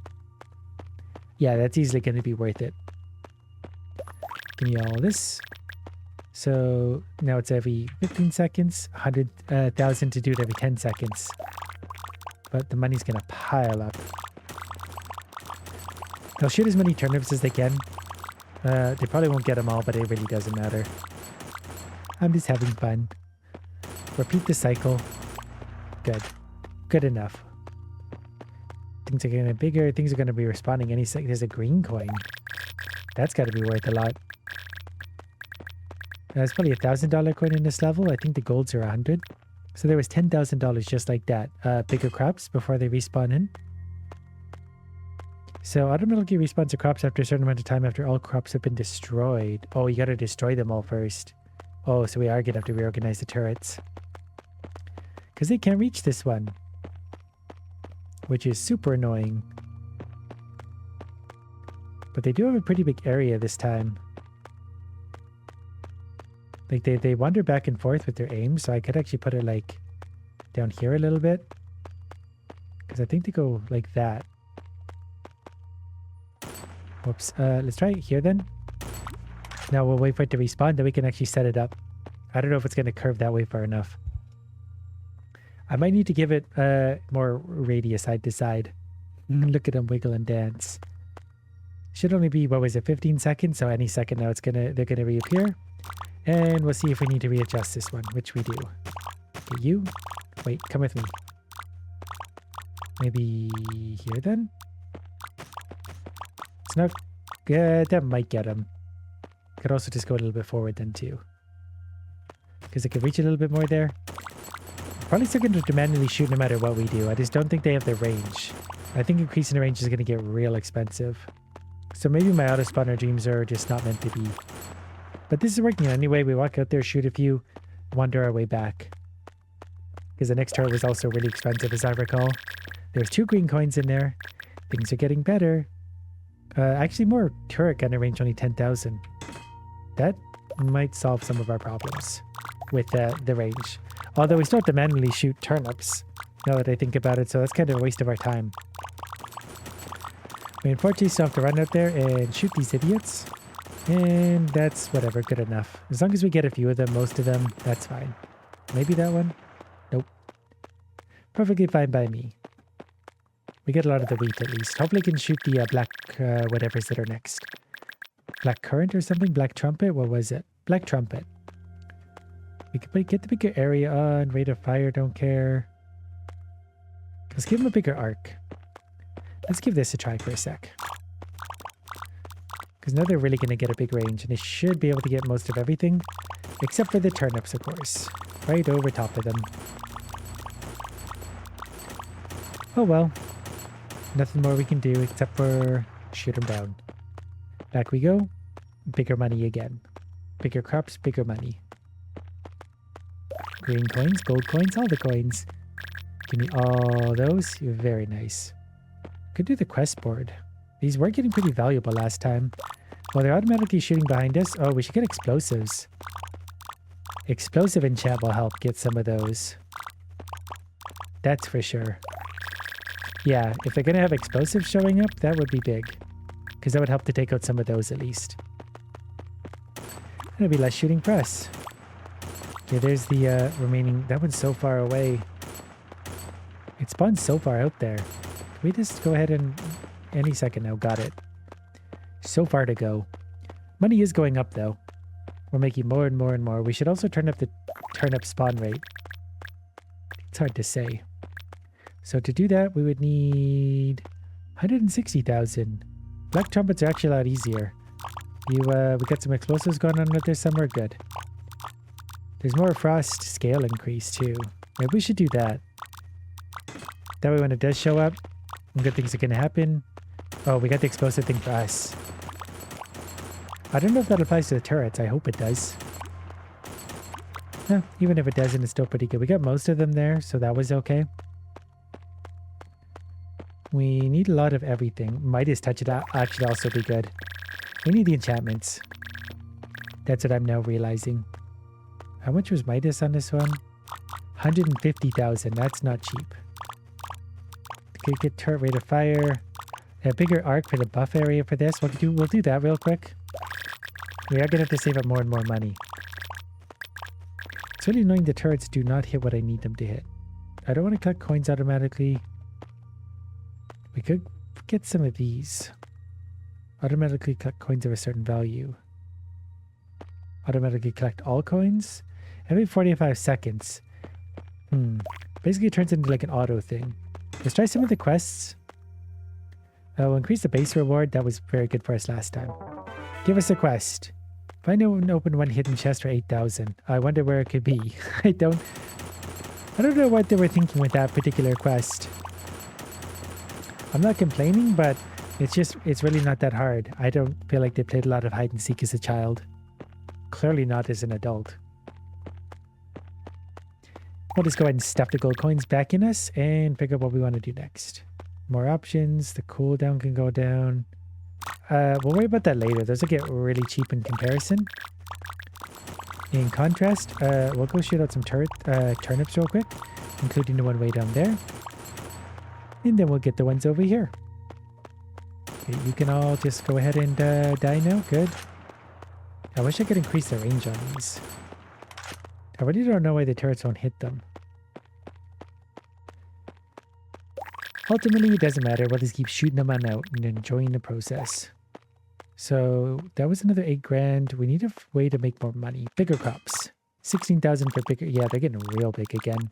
Yeah, that's easily going to be worth it. Give me all this. So now it's every 15 seconds, 100,000 to do it every 10 seconds. But the money's going to pile up. They'll shoot as many turnips as they can. They probably won't get them all, but it really doesn't matter. I'm just having fun. Repeat the cycle. Good. Good enough. Things are getting bigger. Things are going to be responding any second. There's a green coin. That's got to be worth a lot. There's probably $1,000 coin in this level. I think the golds are 100. So there was $10,000 just like that. Bigger crops before they respawn in. So automatically respawns the crops after a certain amount of time after all crops have been destroyed. Oh, you got to destroy them all first. Oh, so we are going to have to reorganize the turrets. Because they can't reach this one. Which is super annoying. But they do have a pretty big area this time. Like they wander back and forth with their aim, so I could actually put it like down here a little bit. Because I think they go like that. Whoops. Let's try it here then. Now we'll wait for it to respawn, then we can actually set it up. I don't know if it's going to curve that way far enough. I might need to give it more radius side to side. Look at them wiggle and dance. Should only be, what was it, 15 seconds? So any second now they're gonna reappear. And we'll see if we need to readjust this one, which we do. Okay, you. Wait, come with me. Maybe here then? It's not good. That might get him. Could also just go a little bit forward then too. Because it could reach a little bit more there. Probably still going to manually shoot no matter what we do. I just don't think they have the range. I think increasing the range is going to get real expensive. So maybe my auto spawner dreams are just not meant to be. But this is working anyway. We walk out there, shoot a few, wander our way back. Because the next turret was also really expensive as I recall. There's 2 green coins in there. Things are getting better. Actually more turret gun range, only 10,000. That might solve some of our problems with the range. Although we still have to manually shoot turnips, now that I think about it, so that's kind of a waste of our time. We unfortunately still have to run out there and shoot these idiots. And that's whatever, good enough. As long as we get a few of them, most of them, that's fine. Maybe that one? Nope. Perfectly fine by me. We get a lot of the wheat at least. Hopefully we can shoot the black whatevers that are next. Black currant or something? Black trumpet? What was it? Black trumpet. We could get the bigger area on. Rate of fire, don't care. Let's give him a bigger arc. Let's give this a try for a sec. Because now they're really going to get a big range, and they should be able to get most of everything. Except for the turnips, of course. Right over top of them. Oh well. Nothing more we can do except for shoot them down. Back we go. Bigger money again. Bigger crops, bigger money. Green coins, gold coins, all the coins. Give me all those. Very nice. Could do the quest board. These were getting pretty valuable last time. Well, they're automatically shooting behind us. Oh, we should get explosives. Explosive enchant will help get some of those. That's for sure. Yeah, if they're going to have explosives showing up, that would be big. Because that would help to take out some of those at least. That'll be less shooting for us. Okay, there's the remaining... That one's so far away. It spawns so far out there. Can we just go ahead and... Any second now, got it. So far to go. Money is going up though. We're making more and more and more. We should also turn up the turnip spawn rate? It's hard to say. So to do that, we would need 160,000. Black trumpets are actually a lot easier. We got some explosives going on with this somewhere. Good. There's more frost scale increase too. Maybe we should do that. That way when it does show up, good things are going to happen. Oh, we got the explosive thing for us. I don't know if that applies to the turrets. I hope it does. No, even if it doesn't, it's still pretty good. We got most of them there, so that was okay. We need a lot of everything. Midas touch it out should also be good. We need the enchantments. That's what I'm now realizing. How much was Midas on this one? 150,000. That's not cheap. Okay, get turret rate of fire. A bigger arc for the buff area for this. We'll do that real quick. We are gonna have to save up more and more money. It's really annoying the turrets do not hit what I need them to hit. I don't want to collect coins automatically. We could get some of these. Automatically collect coins of a certain value. Automatically collect all coins. Every 45 seconds. Basically it turns into like an auto thing. Let's try some of the quests. We'll increase the base reward. That was very good for us last time. Give us a quest. Find an open one hidden chest for 8,000. I wonder where it could be. I don't know what they were thinking with that particular quest. I'm not complaining, but it's really not that hard. I don't feel like they played a lot of hide and seek as a child. Clearly not as an adult. We'll just go ahead and stuff the gold coins back in us and figure out what we want to do next. More options. The cooldown can go down. We'll worry about that later. Those will get really cheap in comparison. In contrast, we'll go shoot out some turnips real quick, including the one way down there. And then we'll get the ones over here. Okay, you can all just go ahead and die now. Good. I wish I could increase the range on these. I really don't know why the turrets won't hit them. Ultimately, it doesn't matter. We'll just keep shooting them on out and enjoying the process. So that was another 8 grand. We need a way to make more money. Bigger crops. 16,000 for bigger. Yeah, they're getting real big again.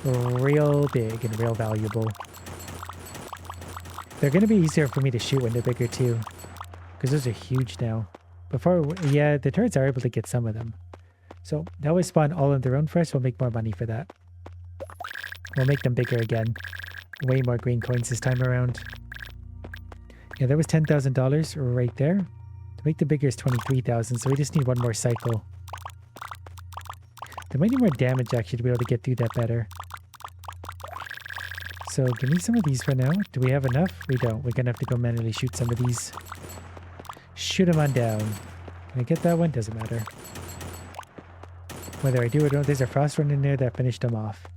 Real big and real valuable. They're going to be easier for me to shoot when they're bigger too. Because those are huge now. Before, yeah, the turrets are able to get some of them. So that would spawn all on their own first. We'll make more money for that. We'll make them bigger again. Way more green coins this time around. Yeah, that was $10,000 right there. To make the bigger is 23,000, so we just need one more cycle. They might need more damage actually to be able to get through that better. So give me some of these for now. Do we have enough? We don't. We're gonna have to go manually shoot some of these. Shoot them on down. Can I get that one? Doesn't matter. Whether I do or don't, there's a frost run in there that finished them off.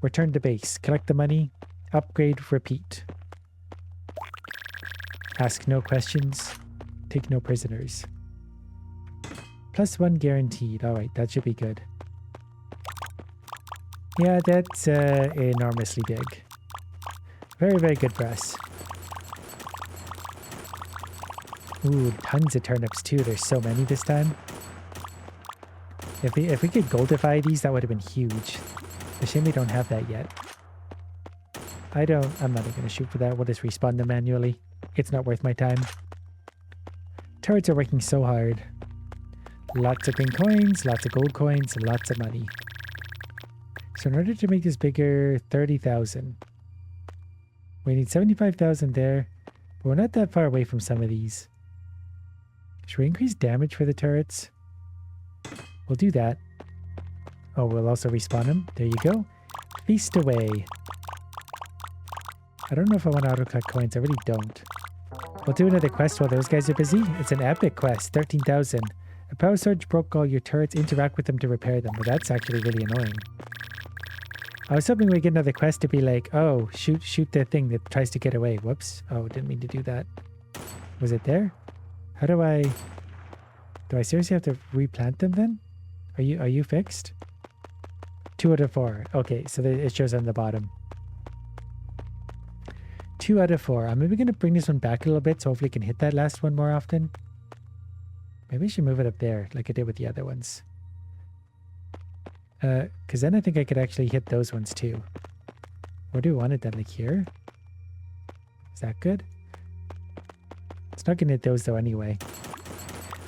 Return to base. Collect the money. Upgrade. Repeat. Ask no questions. Take no prisoners. +1 guaranteed. Alright, that should be good. Yeah, that's enormously big. Very, very good for us. Ooh, tons of turnips too. There's so many this time. If we could goldify these, that would have been huge. It's a shame we don't have that yet. I'm not even going to shoot for that. We'll just respawn them manually. It's not worth my time. Turrets are working so hard. Lots of green coins, lots of gold coins, and lots of money. So in order to make this bigger, 30,000. We need 75,000 there. But we're not that far away from some of these. Should we increase damage for the turrets? We'll do that. Oh, we'll also respawn them. There you go. Feast away. I don't know if I want to auto-collect coins. I really don't. We'll do another quest while those guys are busy. It's an epic quest. 13,000. A power surge broke all your turrets. Interact with them to repair them. But that's actually really annoying. I was hoping we'd get another quest to be like, oh, shoot the thing that tries to get away. Whoops. Oh, didn't mean to do that. Was it there? How do I seriously have to replant them then? Are you fixed? 2 out of 4. Okay, so it shows on the bottom. 2 out of 4. I'm maybe going to bring this one back a little bit so hopefully I can hit that last one more often. Maybe I should move it up there like I did with the other ones. Because then I think I could actually hit those ones too. Where do we want it then? Like here? Is that good? It's not going to hit those though anyway.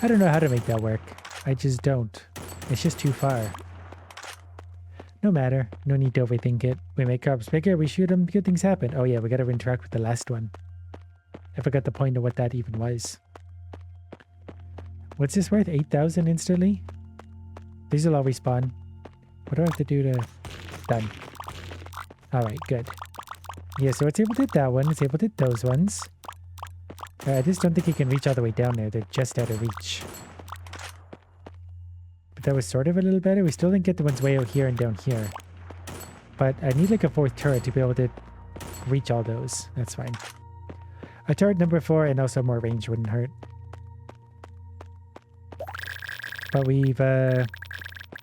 I don't know how to make that work. I just don't. It's just too far. No matter. No need to overthink it. We make crops bigger, we shoot them, good things happen. Oh yeah, we got to interact with the last one. I forgot the point of what that even was. What's this worth? 8,000 instantly? These will all respawn. What do I have to do to... Done. Alright, good. Yeah, so it's able to hit that one. It's able to hit those ones. I just don't think it can reach all the way down there. They're just out of reach. But that was sort of a little better. We still didn't get the ones way out here and down here. But I need like a 4th turret to be able to reach all those. That's fine. A turret number 4 and also more range wouldn't hurt. But we've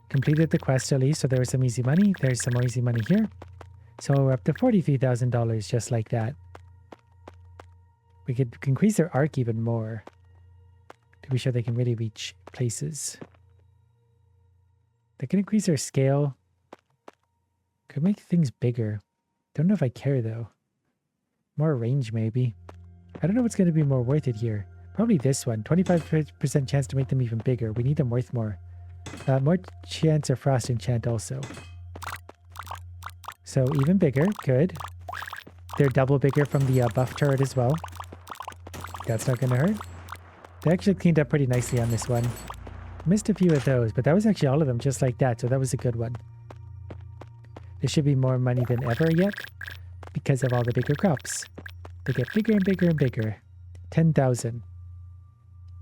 completed the quest at least, so there was some easy money. There's some more easy money here. So we're up to $43,000 just like that. We could increase their arc even more to be sure they can really reach places. They can increase their scale. Could make things bigger. Don't know if I care though. More range maybe. I don't know what's going to be more worth it here. Probably this one. 25% chance to make them even bigger. We need them worth more. More chance of frost enchant also. So even bigger. Good. They're double bigger from the buff turret as well. That's not going to hurt. They actually cleaned up pretty nicely on this one. Missed a few of those, but that was actually all of them just like that. So that was a good one. There should be more money than ever yet because of all the bigger crops. They get bigger and bigger and bigger. 10,000.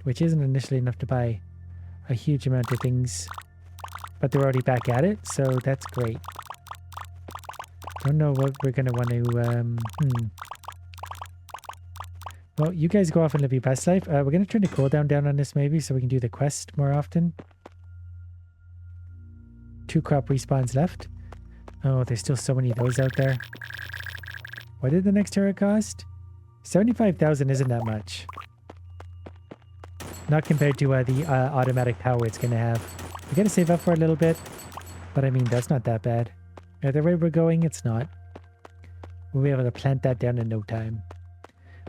Which isn't initially enough to buy a huge amount of things. But they're already back at it, so that's great. Don't know what we're going to want to... Well, you guys go off and live your best life. We're going to turn the cooldown down on this maybe so we can do the quest more often. 2 crop respawns left. Oh, there's still so many of those out there. What did the next turret cost? 75,000 isn't that much. Not compared to the automatic power it's going to have. We got to save up for a little bit. But I mean, that's not that bad. The way we're going, it's not. We'll be able to plant that down in no time.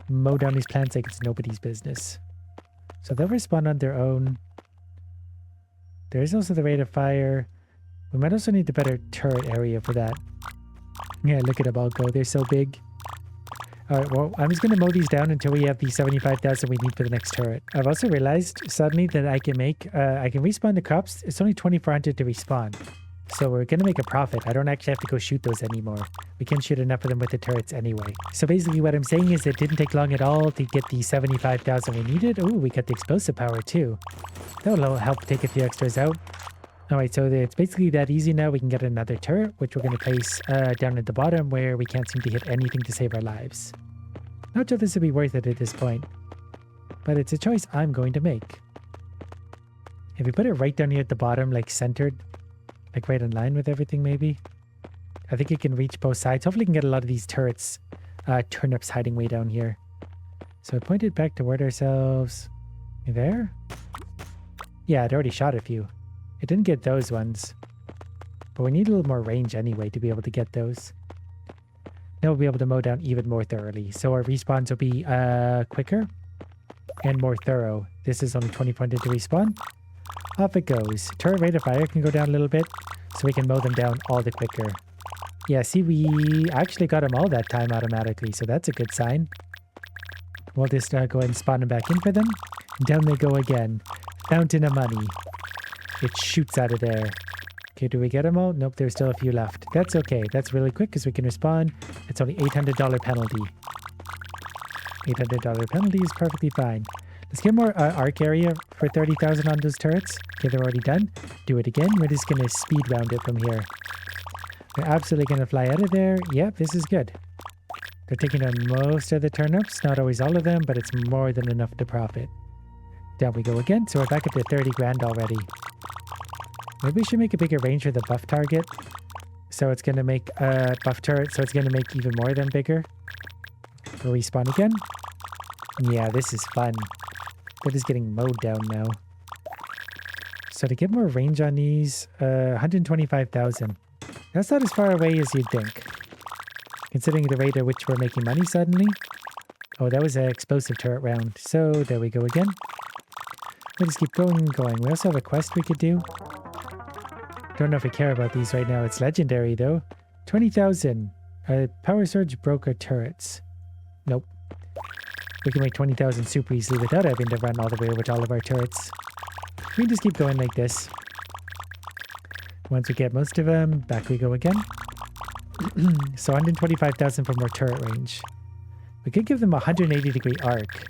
Mow down these plants like it's nobody's business. So they'll respawn on their own. There is also the rate of fire. We might also need the better turret area for that. Yeah, look at them all go. They're so big. Alright, well, I'm just going to mow these down until we have the 75,000 we need for the next turret. I've also realized suddenly that I can respawn the crops. It's only 2,400 to respawn. So we're going to make a profit. I don't actually have to go shoot those anymore. We can shoot enough of them with the turrets anyway. So basically what I'm saying is it didn't take long at all to get the 75,000 we needed. Oh, we got the explosive power too. That will help take a few extras out. Alright, so it's basically that easy now. We can get another turret, which we're going to place down at the bottom where we can't seem to hit anything to save our lives. Not sure this would be worth it at this point. But it's a choice I'm going to make. If we put it right down here at the bottom, like centered, like right in line with everything maybe. I think it can reach both sides. Hopefully we can get a lot of these turrets, turnips hiding way down here. So I pointed back toward ourselves. There? Yeah, I'd already shot a few. It didn't get those ones. But we need a little more range anyway to be able to get those. Now we'll be able to mow down even more thoroughly. So our respawns will be quicker and more thorough. This is only 20 to respawn. Off it goes. Turret rate of fire can go down a little bit so we can mow them down all the quicker. Yeah, see, we actually got them all that time automatically, so that's a good sign. We'll just go ahead and spawn them back in for them. Down they go again. Fountain of money. It shoots out of there. Okay, do we get them all? Nope, there's still a few left. That's okay. That's really quick because we can respawn. It's only $800 penalty. $800 penalty is perfectly fine. Let's get more arc area for 30,000 on those turrets. Okay, they're already done. Do it again. We're just going to speed round it from here. We're absolutely going to fly out of there. Yep, this is good. They're taking on most of the turnips. Not always all of them, but it's more than enough to profit. Down we go again. So we're back up to 30 grand already. Maybe we should make a bigger range for the buff target. So it's going to make a buff turret. So it's going to make even more of them bigger. We'll respawn again. Yeah, this is fun. They're just getting mowed down now. So to get more range on these, 125,000. That's not as far away as you'd think, considering the rate at which we're making money suddenly. Oh, that was an explosive turret round. So there we go again. We'll just keep going and going. We also have a quest we could do. Don't know if we care about these right now. It's legendary though. 20,000. Power surge broke our turrets. Nope. We can make 20,000 super easily without having to run all the way with all of our turrets. We can just keep going like this. Once we get most of them, back we go again. So 125,000 for more turret range. We could give them a 180-degree arc.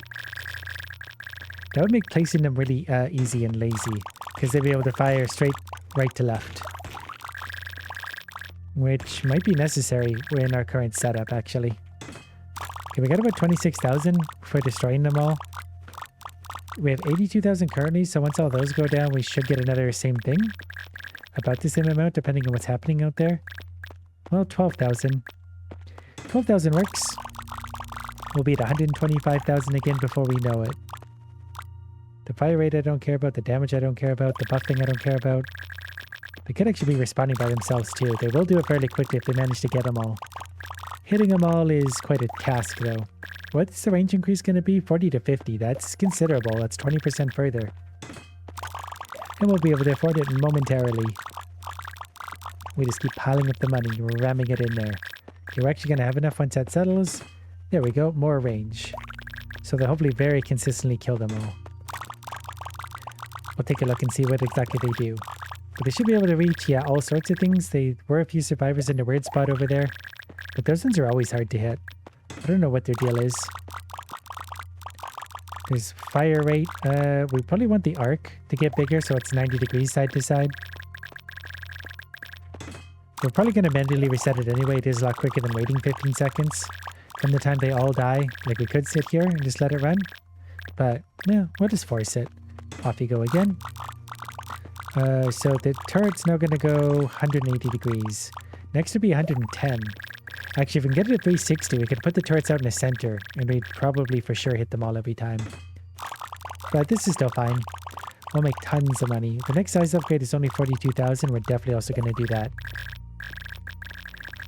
That would make placing them really easy and lazy, because they'd be able to fire straight right to left. Which might be necessary in our current setup, actually. Okay, we got about 26,000 for destroying them all. We have 82,000 currently, so once all those go down, we should get another same thing. About the same amount, depending on what's happening out there. Well, 12,000. 12,000 works. We'll be at 125,000 again before we know it. The fire rate I don't care about, the damage I don't care about, the buff thing I don't care about. They could actually be responding by themselves too. They will do it fairly quickly if they manage to get them all. Hitting them all is quite a task though. What's the range increase going to be? 40 to 50. That's considerable. That's 20% further. And we'll be able to afford it momentarily. We just keep piling up the money. We're ramming it in there. Okay, we're actually going to have enough once that settles. There we go. More range. So they'll hopefully very consistently kill them all. We'll take a look and see what exactly they do. But they should be able to reach, yeah, all sorts of things. There were a few survivors in the weird spot over there. But those ones are always hard to hit. I don't know what their deal is. There's fire rate. We probably want the arc to get bigger so it's 90 degrees side to side. We're probably going to manually reset it anyway. It is a lot quicker than waiting 15 seconds from the time they all die. Like, we could sit here and just let it run. But, yeah, we'll just force it. Off you go again. So the turret's now going to go 180 degrees. Next would be 110. Actually, if we can get it at 360, we could put the turrets out in the center, and we'd probably for sure hit them all every time. But this is still fine. We'll make tons of money. The next size upgrade is only 42,000. We're definitely also going to do that.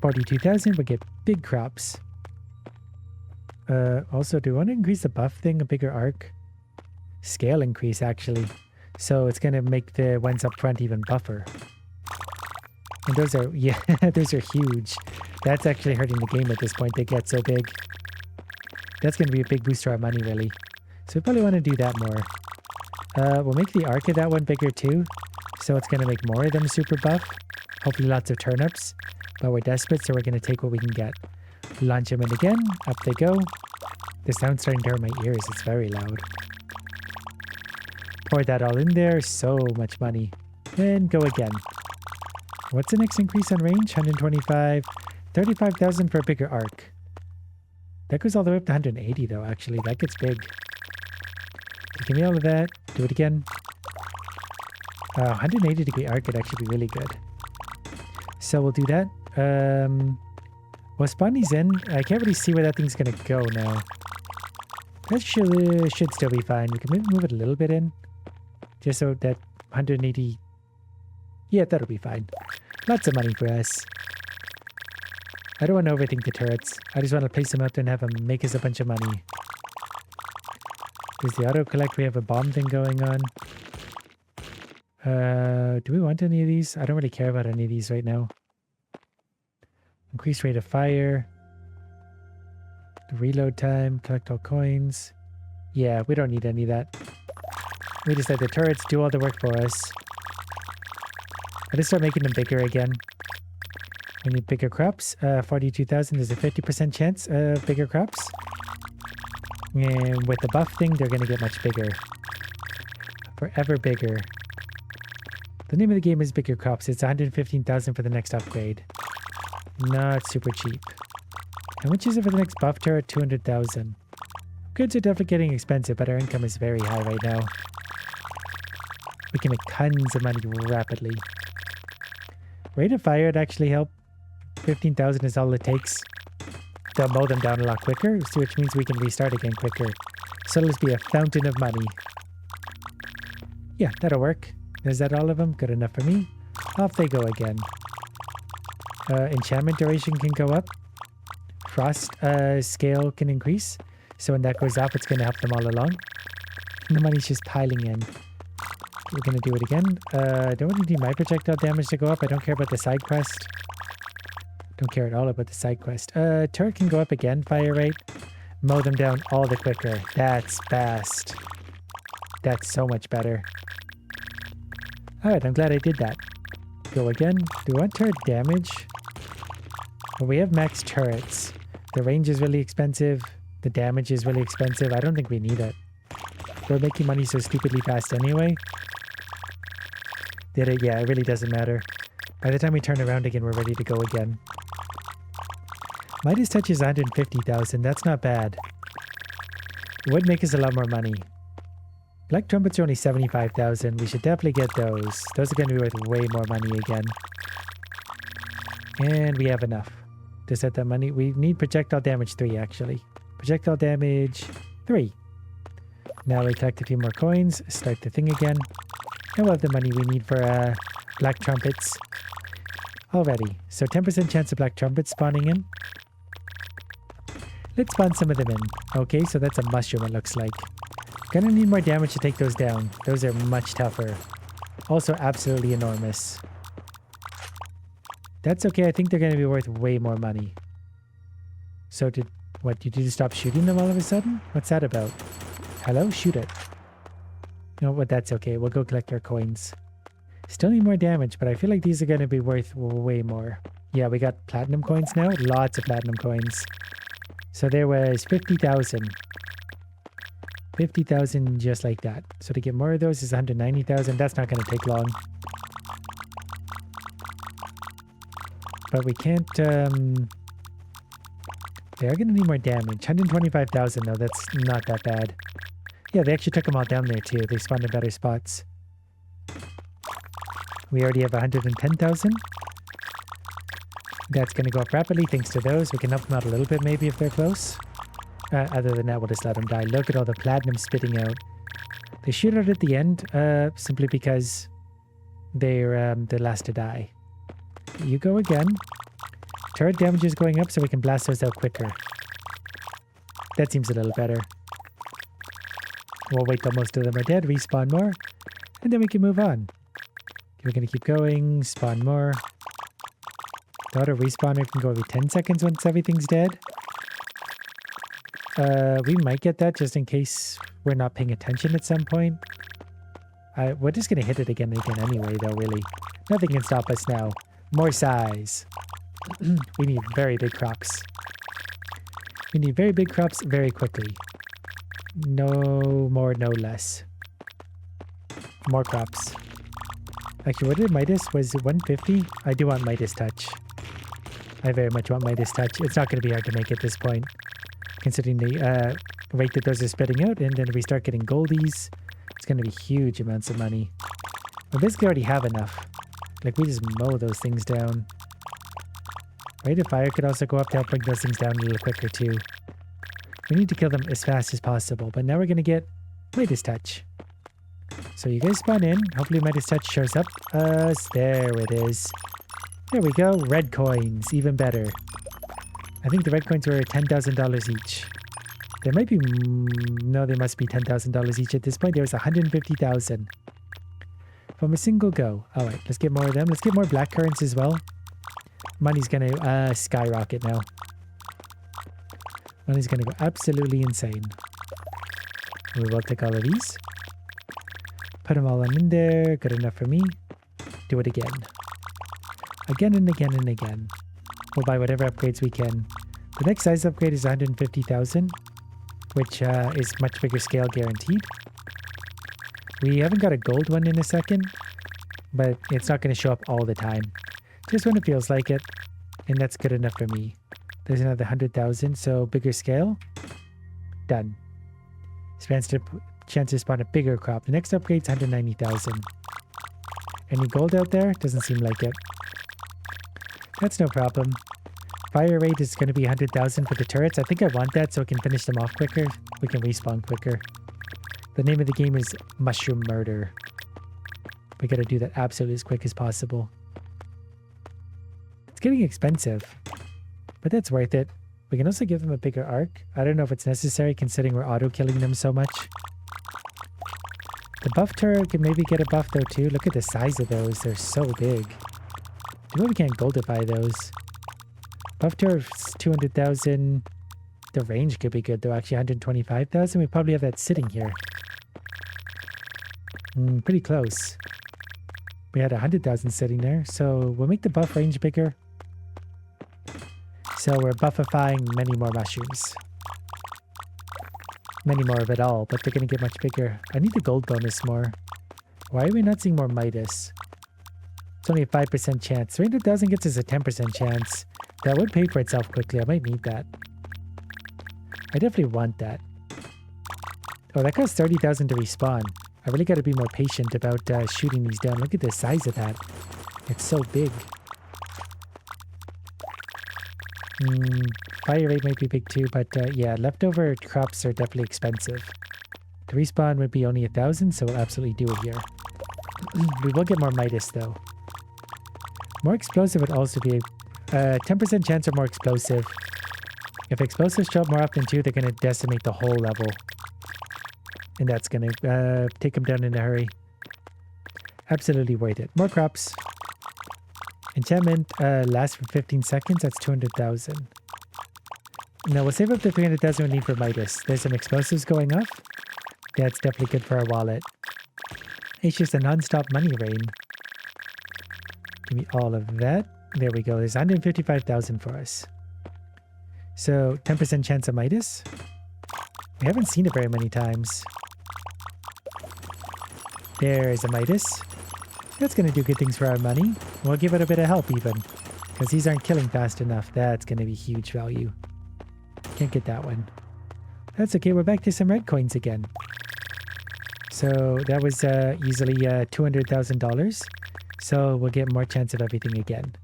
42,000, we'll get big crops. Also, do we want to increase the buff thing? A bigger arc? Scale increase, actually. So it's going to make the ones up front even buffer. And those are, yeah, those are huge. That's actually hurting the game at this point. They get so big. That's going to be a big boost to our money, really. So we probably want to do that more. We'll make the arc of that one bigger too. So it's going to make more of them super buff. Hopefully lots of turnips. But we're desperate, so we're going to take what we can get. Launch them in again. Up they go. The sound's starting to hurt my ears. It's very loud. Pour that all in there. So much money. And go again. What's the next increase on range? 125. 35,000 for a bigger arc. That goes all the way up to 180 though, actually. That gets big. Okay, give me all of that. Do it again. 180 degree arc could actually be really good. So we'll do that. Well, spawn these in. I can't really see where that thing's going to go now. That should still be fine. We can maybe move it a little bit in. Just so that 180... Yeah, that'll be fine. Lots of money for us. I don't want to overthink the turrets. I just want to place them out there and have them make us a bunch of money. There's the auto-collect. We have a bomb thing going on. Do we want any of these? I don't really care about any of these right now. Increased rate of fire. The reload time. Collect all coins. Yeah, we don't need any of that. We just let the turrets do all the work for us. I'll just start making them bigger again. We need bigger crops. 42,000. There's a 50% chance of bigger crops. And with the buff thing, they're going to get much bigger. Forever bigger. The name of the game is Bigger Crops. It's 115,000 for the next upgrade. Not super cheap. How much is it for the next buff turret? 200,000. Goods are definitely getting expensive, but our income is very high right now. We can make tons of money rapidly. Rate of fire would actually help. 15,000 is all it takes. They'll mow them down a lot quicker, which means we can restart again quicker. So let's be a fountain of money. Yeah, that'll work. Is that all of them? Good enough for me. Off they go again. Enchantment duration can go up. Frost scale can increase. So when that goes up, it's going to help them all along. And the money's just piling in. We're going to do it again. Don't really need my projectile damage to go up. I don't care about the side quest. Don't care at all about the side quest. Turret can go up again, fire rate. Mow them down all the quicker. That's fast. That's so much better. Alright, I'm glad I did that. Go again. Do we want turret damage? Well, we have max turrets. The range is really expensive. The damage is really expensive. I don't think we need it. We're making money so stupidly fast anyway. Did it? Yeah, it really doesn't matter. By the time we turn around again, we're ready to go again. Midas Touch is 150,000. That's not bad. It would make us a lot more money. Black Trumpets are only 75,000. We should definitely get those. Those are going to be worth way more money again. And we have enough to set that money. We need projectile damage 3, actually. Projectile damage 3. Now we collect a few more coins. Start the thing again. And we'll have the money we need for Black Trumpets already. So 10% chance of Black Trumpets spawning in. Let's spawn some of them in. Okay, so that's a mushroom, it looks like. Gonna need more damage to take those down. Those are much tougher. Also absolutely enormous. That's okay. I think they're going to be worth way more money. So did you just stop shooting them all of a sudden? What's that about? Hello? Shoot it. No, but that's okay. We'll go collect our coins. Still need more damage, but I feel like these are going to be worth way more. Yeah, we got platinum coins now. Lots of platinum coins. So there was 50,000. 50,000 just like that. So to get more of those is 190,000. That's not going to take long. But we can't, they are going to need more damage. 125,000 though, that's not that bad. Yeah, they actually took them all down there too. They spawned in better spots. We already have 110,000. That's going to go up rapidly thanks to those. We can help them out a little bit maybe if they're close. Other than that, we'll just let them die. Look at all the platinum spitting out. They shoot out at the end simply because they're the last to die. You go again. Turret damage is going up so we can blast those out quicker. That seems a little better. We'll wait till most of them are dead, respawn more, and then we can move on. We're going to keep going, spawn more. The auto respawner can go every 10 seconds once everything's dead. We might get that just in case we're not paying attention at some point. We're just going to hit it again and again anyway, though, really. Nothing can stop us now. More size. We need very big crops. We need very big crops very quickly. No more, no less. More crops. Actually, what did Midas? Was it 150? I do want Midas Touch. I very much want Midas Touch. It's not going to be hard to make at this point, considering the rate that those are spitting out. And then if we start getting goldies, it's going to be huge amounts of money. We basically already have enough. Like, we just mow those things down. Rate of fire could also go up to help bring those things down a little quicker, too. We need to kill them as fast as possible. But now we're going to get Midas Touch. So you guys spawn in. Hopefully Midas Touch shows up. There it is. There we go. Red coins. Even better. I think the red coins were $10,000 each. There might be... no, they must be $10,000 each at this point. There was 150,000. From a single go. Alright, let's get more of them. Let's get more black currants as well. Money's gonna skyrocket now. Money's gonna go absolutely insane. We will take all of these. Put them all in there. Good enough for me. Do it again. Again and again and again. We'll buy whatever upgrades we can. The next size upgrade is 150,000, which is much bigger scale guaranteed. We haven't got a gold one in a second, but it's not going to show up all the time. Just when it feels like it, and that's good enough for me. There's another 100,000, so bigger scale. Done. Chance to spawn a bigger crop. The next upgrade's 190,000. Any gold out there? Doesn't seem like it. That's no problem. Fire rate is going to be 100,000 for the turrets. I think I want that so we can finish them off quicker. We can respawn quicker. The name of the game is Mushroom Murder. We gotta do that absolutely as quick as possible. It's getting expensive, but that's worth it. We can also give them a bigger arc. I don't know if it's necessary considering we're auto-killing them so much. The buff turret can maybe get a buff though too. Look at the size of those. They're so big. Do we can't goldify those. Buff turret's 200,000. The range could be good though. Actually 125,000. We probably have that sitting here. Pretty close. We had 100,000 sitting there. So we'll make the buff range bigger. So we're buffifying many more mushrooms. Many more of it all, but they're going to get much bigger. I need the gold bonus more. Why are we not seeing more Midas? It's only a 5% chance. 300,000 gets us a 10% chance. That would pay for itself quickly. I might need that. I definitely want that. Oh, that costs 30,000 to respawn. I really got to be more patient about shooting these down. Look at the size of that. It's so big. Fire rate might be big too, but yeah, leftover crops are definitely expensive. The respawn would be only 1,000, so we'll absolutely do it here. We will get more Midas though. More explosive would also be a 10% chance of more explosive. If explosives show up more often too, they're going to decimate the whole level. And that's going to take them down in a hurry. Absolutely worth it. More crops. Enchantment lasts for 15 seconds. That's 200,000. No, we'll save up the 300,000 we need for Midas. There's some explosives going off. That's definitely good for our wallet. It's just a non-stop money rain. Give me all of that. There we go. There's 155,000 for us. So 10% chance of Midas. We haven't seen it very many times. There's a Midas. That's going to do good things for our money. We'll give it a bit of help even. Because these aren't killing fast enough. That's going to be huge value. Can't get that one. That's okay. We're back to some red coins again. So that was easily $200,000. So we'll get more chance of everything again.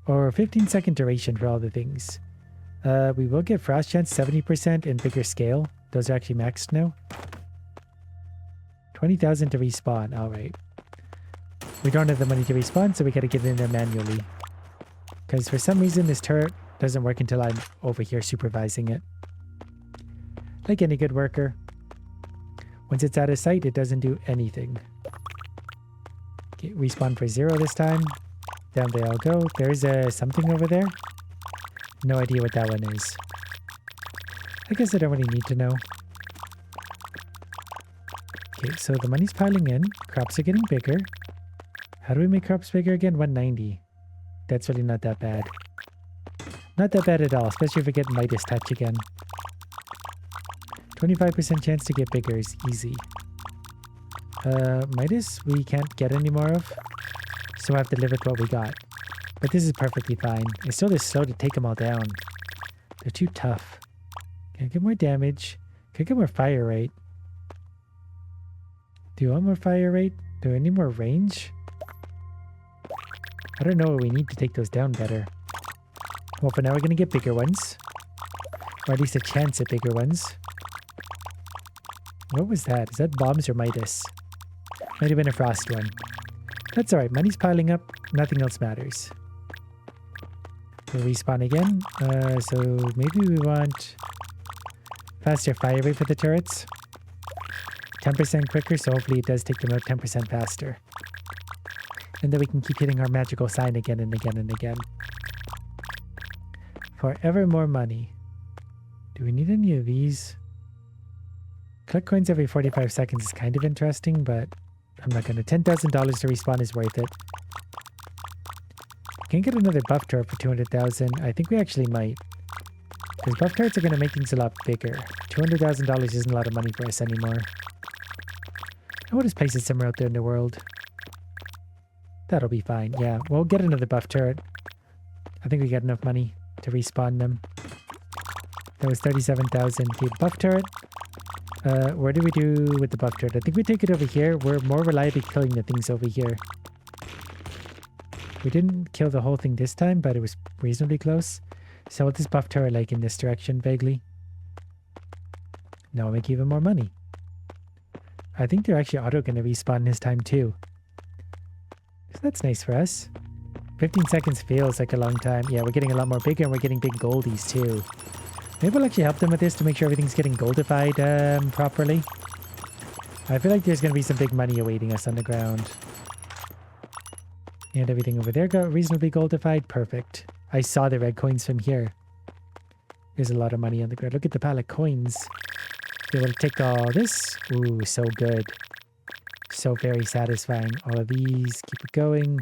Or 15-second duration for all the things. We will get frost chance 70% and bigger scale. Those are actually maxed now. 20,000 to respawn. All right. We don't have the money to respawn, so we got to get in there manually. Because for some reason this turret doesn't work until I'm over here supervising it. Like any good worker. Once it's out of sight, it doesn't do anything. Okay, respawn for 0 this time. Down they all go. There's something over there. No idea what that one is. I guess I don't really need to know. Okay, so the money's piling in. Crops are getting bigger. How do we make crops bigger again? 190. That's really not that bad. Not that bad at all, especially if we get Midas touch again. 25% chance to get bigger is easy. Midas we can't get any more of. So I have to live with what we got. But this is perfectly fine. It's still this slow to take them all down. They're too tough. Can I get more damage? Can I get more fire rate? Do you want more fire rate? Do I need more range? I don't know what we need to take those down better. Well, for now we're going to get bigger ones. Or at least a chance at bigger ones. What was that? Is that bombs or Midas? Might have been a frost one. That's alright. Money's piling up. Nothing else matters. We'll respawn again. So maybe we want faster fire rate for the turrets. 10% quicker, so hopefully it does take them out 10% faster. And then we can keep hitting our magical sign again and again and again. Forever more money. Do we need any of these? Collect coins every 45 seconds is kind of interesting, but I'm not going to. $10,000 to respawn is worth it. Can get another buff turret for 200,000. I think we actually might. Because buff turrets are going to make things a lot bigger. $200,000 isn't a lot of money for us anymore. We'll just place it somewhere out there in the world. That'll be fine. Yeah, we'll get another buff turret. I think we got enough money to respawn them. That was 37,000. Okay, buff turret. Where do we do with the buff turret? I think we take it over here. We're more reliably killing the things over here. We didn't kill the whole thing this time, but it was reasonably close. So what does buff turret like in this direction, vaguely? Now we'll make even more money. I think they're actually auto going to respawn this time too. So that's nice for us. 15 seconds feels like a long time. Yeah, we're getting a lot more bigger and we're getting big goldies too. Maybe we'll actually help them with this to make sure everything's getting goldified properly. I feel like there's going to be some big money awaiting us on the ground. And everything over there got reasonably goldified. Perfect. I saw the red coins from here. There's a lot of money on the ground. Look at the pile of coins. Be able to take all this. Ooh, so good. So very satisfying. All of these. Keep it going.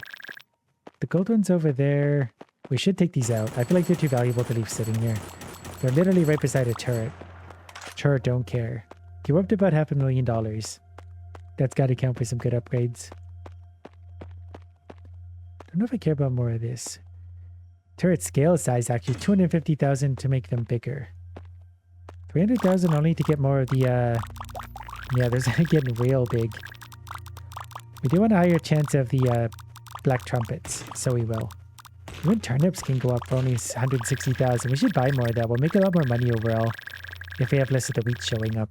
The gold ones over there. We should take these out. I feel like they're too valuable to leave sitting here. They're literally right beside a turret. Turret don't care. Okay, we're up to about $500,000. That's got to count for some good upgrades. Don't know if I care about more of this. Turret scale size actually 250,000 to make them bigger. 300,000 only to get more of the yeah, those are getting real big. We do want a higher chance of the black trumpets, so we will. Even turnips can go up for only 160,000. We should buy more of that. We'll make a lot more money overall if we have less of the wheat showing up.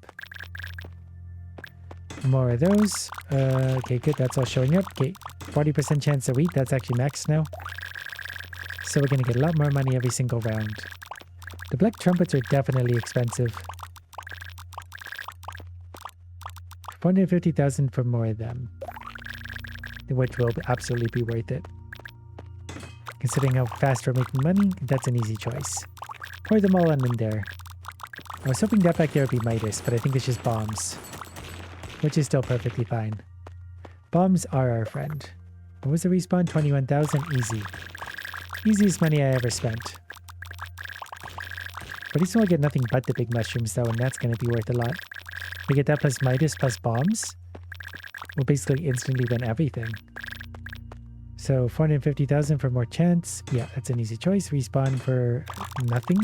More of those. Okay, good. That's all showing up. Okay, 40% chance of wheat. That's actually maxed now. So we're going to get a lot more money every single round. The black trumpets are definitely expensive. 450,000 for more of them. Which will absolutely be worth it. Considering how fast we're making money, that's an easy choice. Pour them all in there. I was hoping that back there would be Midas, but I think it's just bombs. Which is still perfectly fine. Bombs are our friend. What was the respawn? 21,000? Easy. Easiest money I ever spent. Pretty soon we'll get nothing but the big mushrooms though, and that's going to be worth a lot. We get that plus Midas plus bombs. We'll basically instantly win everything. So 450,000 for more chance. Yeah, that's an easy choice. Respawn for nothing.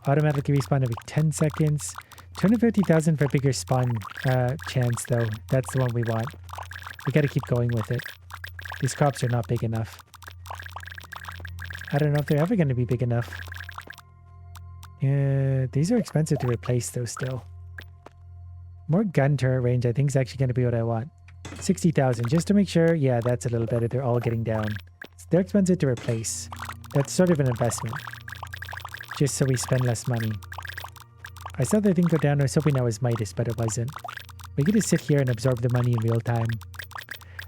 Automatically respawn every 10 seconds. 250,000 for bigger spawn chance though. That's the one we want. We gotta keep going with it. These crops are not big enough. I don't know if they're ever going to be big enough. These are expensive to replace though still. More gun turret range I think is actually going to be what I want. 60,000 just to make sure. Yeah, that's a little better. They're all getting down. They're expensive to replace. That's sort of an investment. Just so we spend less money. I saw the thing go down. I was hoping that was Midas, but it wasn't. We get to sit here and absorb the money in real time.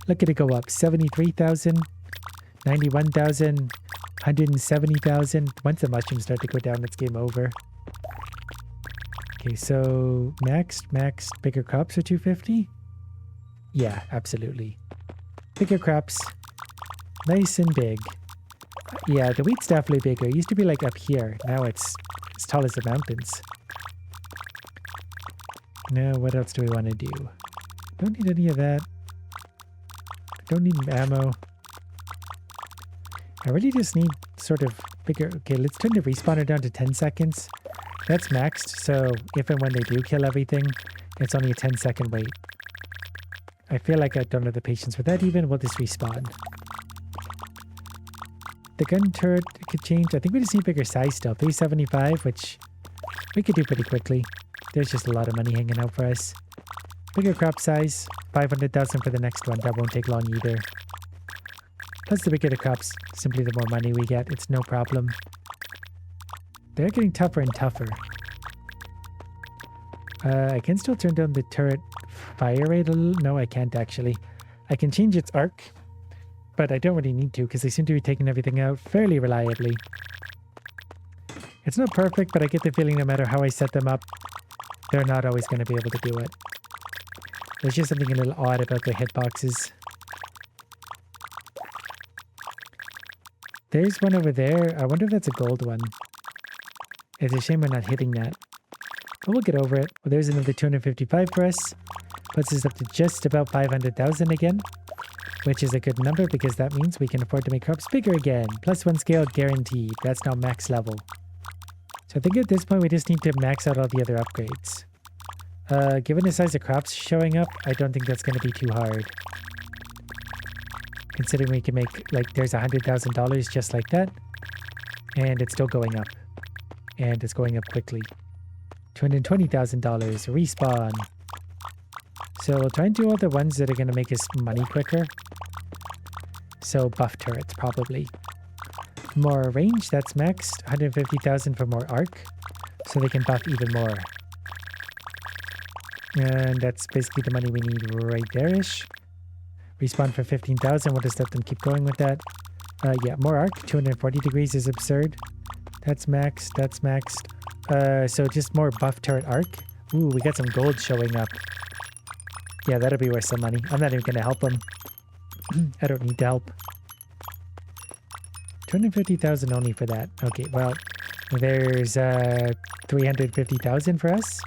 Look at it go up. 73,000. 91,000. 170,000. Once the mushrooms start to go down, it's game over. Okay, so max, bigger crops are 250? Yeah, absolutely. Bigger crops. Nice and big. Yeah, the wheat's definitely bigger. It used to be like up here. Now it's as tall as the mountains. Now, what else do we want to do? Don't need any of that. Don't need ammo. I really just need sort of bigger... Okay, let's turn the respawner down to 10 seconds. That's maxed, so if and when they do kill everything, it's only a 10-second wait. I feel like I don't have the patience for that even. We'll just respawn. The gun turret could change. I think we just need bigger size still. 375, which we could do pretty quickly. There's just a lot of money hanging out for us. Bigger crop size. 500,000 for the next one. That won't take long either. Plus the bigger the crops, simply the more money we get. It's no problem. They're getting tougher and tougher. I can still turn down the turret fire rate a little. No, I can't actually. I can change its arc, but I don't really need to because they seem to be taking everything out fairly reliably. It's not perfect, but I get the feeling no matter how I set them up, they're not always going to be able to do it. There's just something a little odd about their hitboxes. There's one over there. I wonder if that's a gold one. It's a shame we're not hitting that. But we'll get over it. Well, there's another 255 for us. Puts us up to just about 500,000 again. Which is a good number because that means we can afford to make crops bigger again. +1 scale guaranteed. That's now max level. So I think at this point we just need to max out all the other upgrades. Given the size of crops showing up, I don't think that's going to be too hard. Considering we can make, like, there's $100,000 just like that. And it's still going up. And it's going up quickly. $220,000. Respawn. So we'll try and do all the ones that are going to make us money quicker. So buff turrets, probably. More range, that's maxed. 150,000 for more arc. So they can buff even more. And that's basically the money we need right there-ish. Respawn for 15,000. We'll just let them keep going with that. Yeah, more arc. 240 degrees is absurd. That's maxed. That's maxed. So just more buff turret arc. Ooh, we got some gold showing up. Yeah, that'll be worth some money. I'm not even going to help them. I don't need to help. 250,000 only for that. Okay, well, there's 350,000 for us.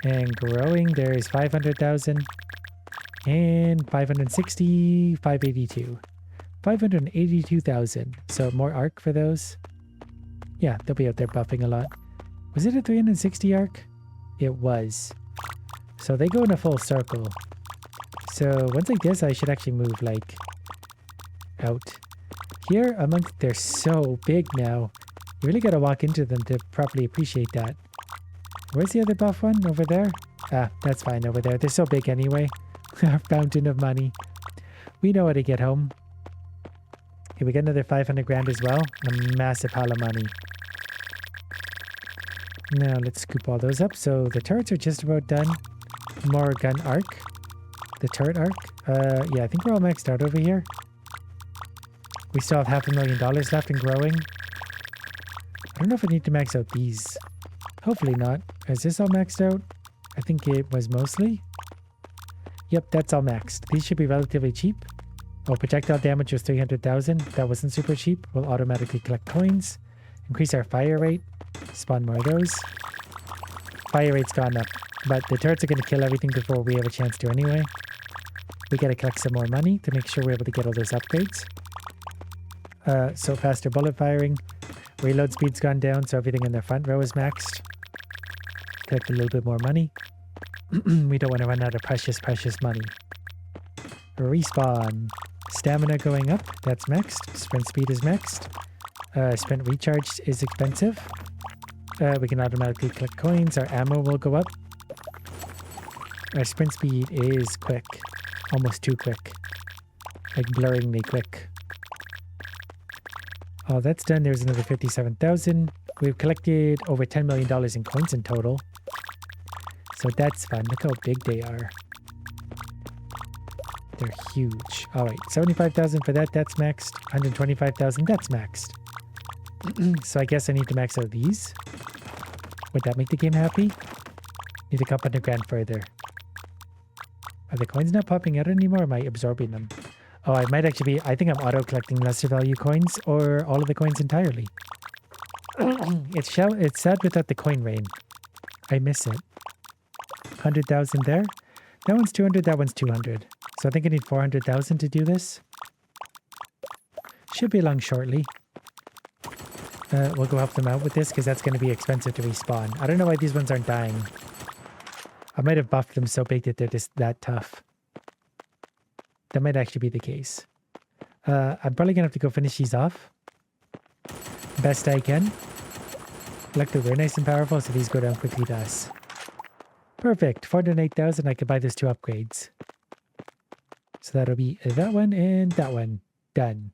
And growing, there's 500,000. And 560, 582. 582,000. So more arc for those. Yeah, they'll be out there buffing a lot. Was it a 360 arc? It was. So they go in a full circle. So ones like this, I should actually move like out. Here, amongst, they're so big now. You really gotta walk into them to properly appreciate that. Where's the other buff one? Over there? Ah, that's fine over there. They're so big anyway. Our fountain of money. We know how to get home. Okay, we got another 500 grand as well. A massive pile of money. Now let's scoop all those up. So the turrets are just about done. More gun arc. The turret arc. Yeah, I think we're all maxed out over here. We still have $500,000 left and growing. I don't know if I need to max out these. Hopefully not. Is this all maxed out? I think it was mostly. Yep, that's all maxed. These should be relatively cheap. Oh, projectile damage was 300,000. That wasn't super cheap. We'll automatically collect coins. Increase our fire rate. Spawn more of those. Fire rate's gone up. But the turrets are going to kill everything before we have a chance to anyway. We got to collect some more money to make sure we're able to get all those upgrades. So faster bullet firing. Reload speed's gone down, so everything in the front row is maxed. Collect a little bit more money. We don't want to run out of precious, precious money. Respawn. Stamina going up. That's maxed. Sprint speed is maxed. Sprint recharge is expensive. We can automatically collect coins. Our ammo will go up. Our sprint speed is quick. Almost too quick. Like blurringly quick. Oh, that's done. There's another 57,000. We've collected over $10 million in coins in total. So that's fun. Look how big they are. They're huge. All right, 75,000 for that. That's maxed. 125,000. That's maxed. So I guess I need to max out these. Would that make the game happy? Need a couple hundred grand further. Are the coins not popping out anymore? Or am I absorbing them? Oh, I might actually be... I think I'm auto-collecting lesser value coins or all of the coins entirely. It's sad without the coin rain. I miss it. 100,000 there. That one's 200, that one's 200. So I think I need 400,000 to do this. Should be along shortly. We'll go help them out with this because that's going to be expensive to respawn. I don't know why these ones aren't dying. I might have buffed them so big that they're just that tough. That might actually be the case. I'm probably going to have to go finish these off. Best I can. Luckily, we're nice and powerful, so these go down quickly to us. Perfect. 408,000. I could buy those 2 upgrades. So that'll be that one and that one. Done.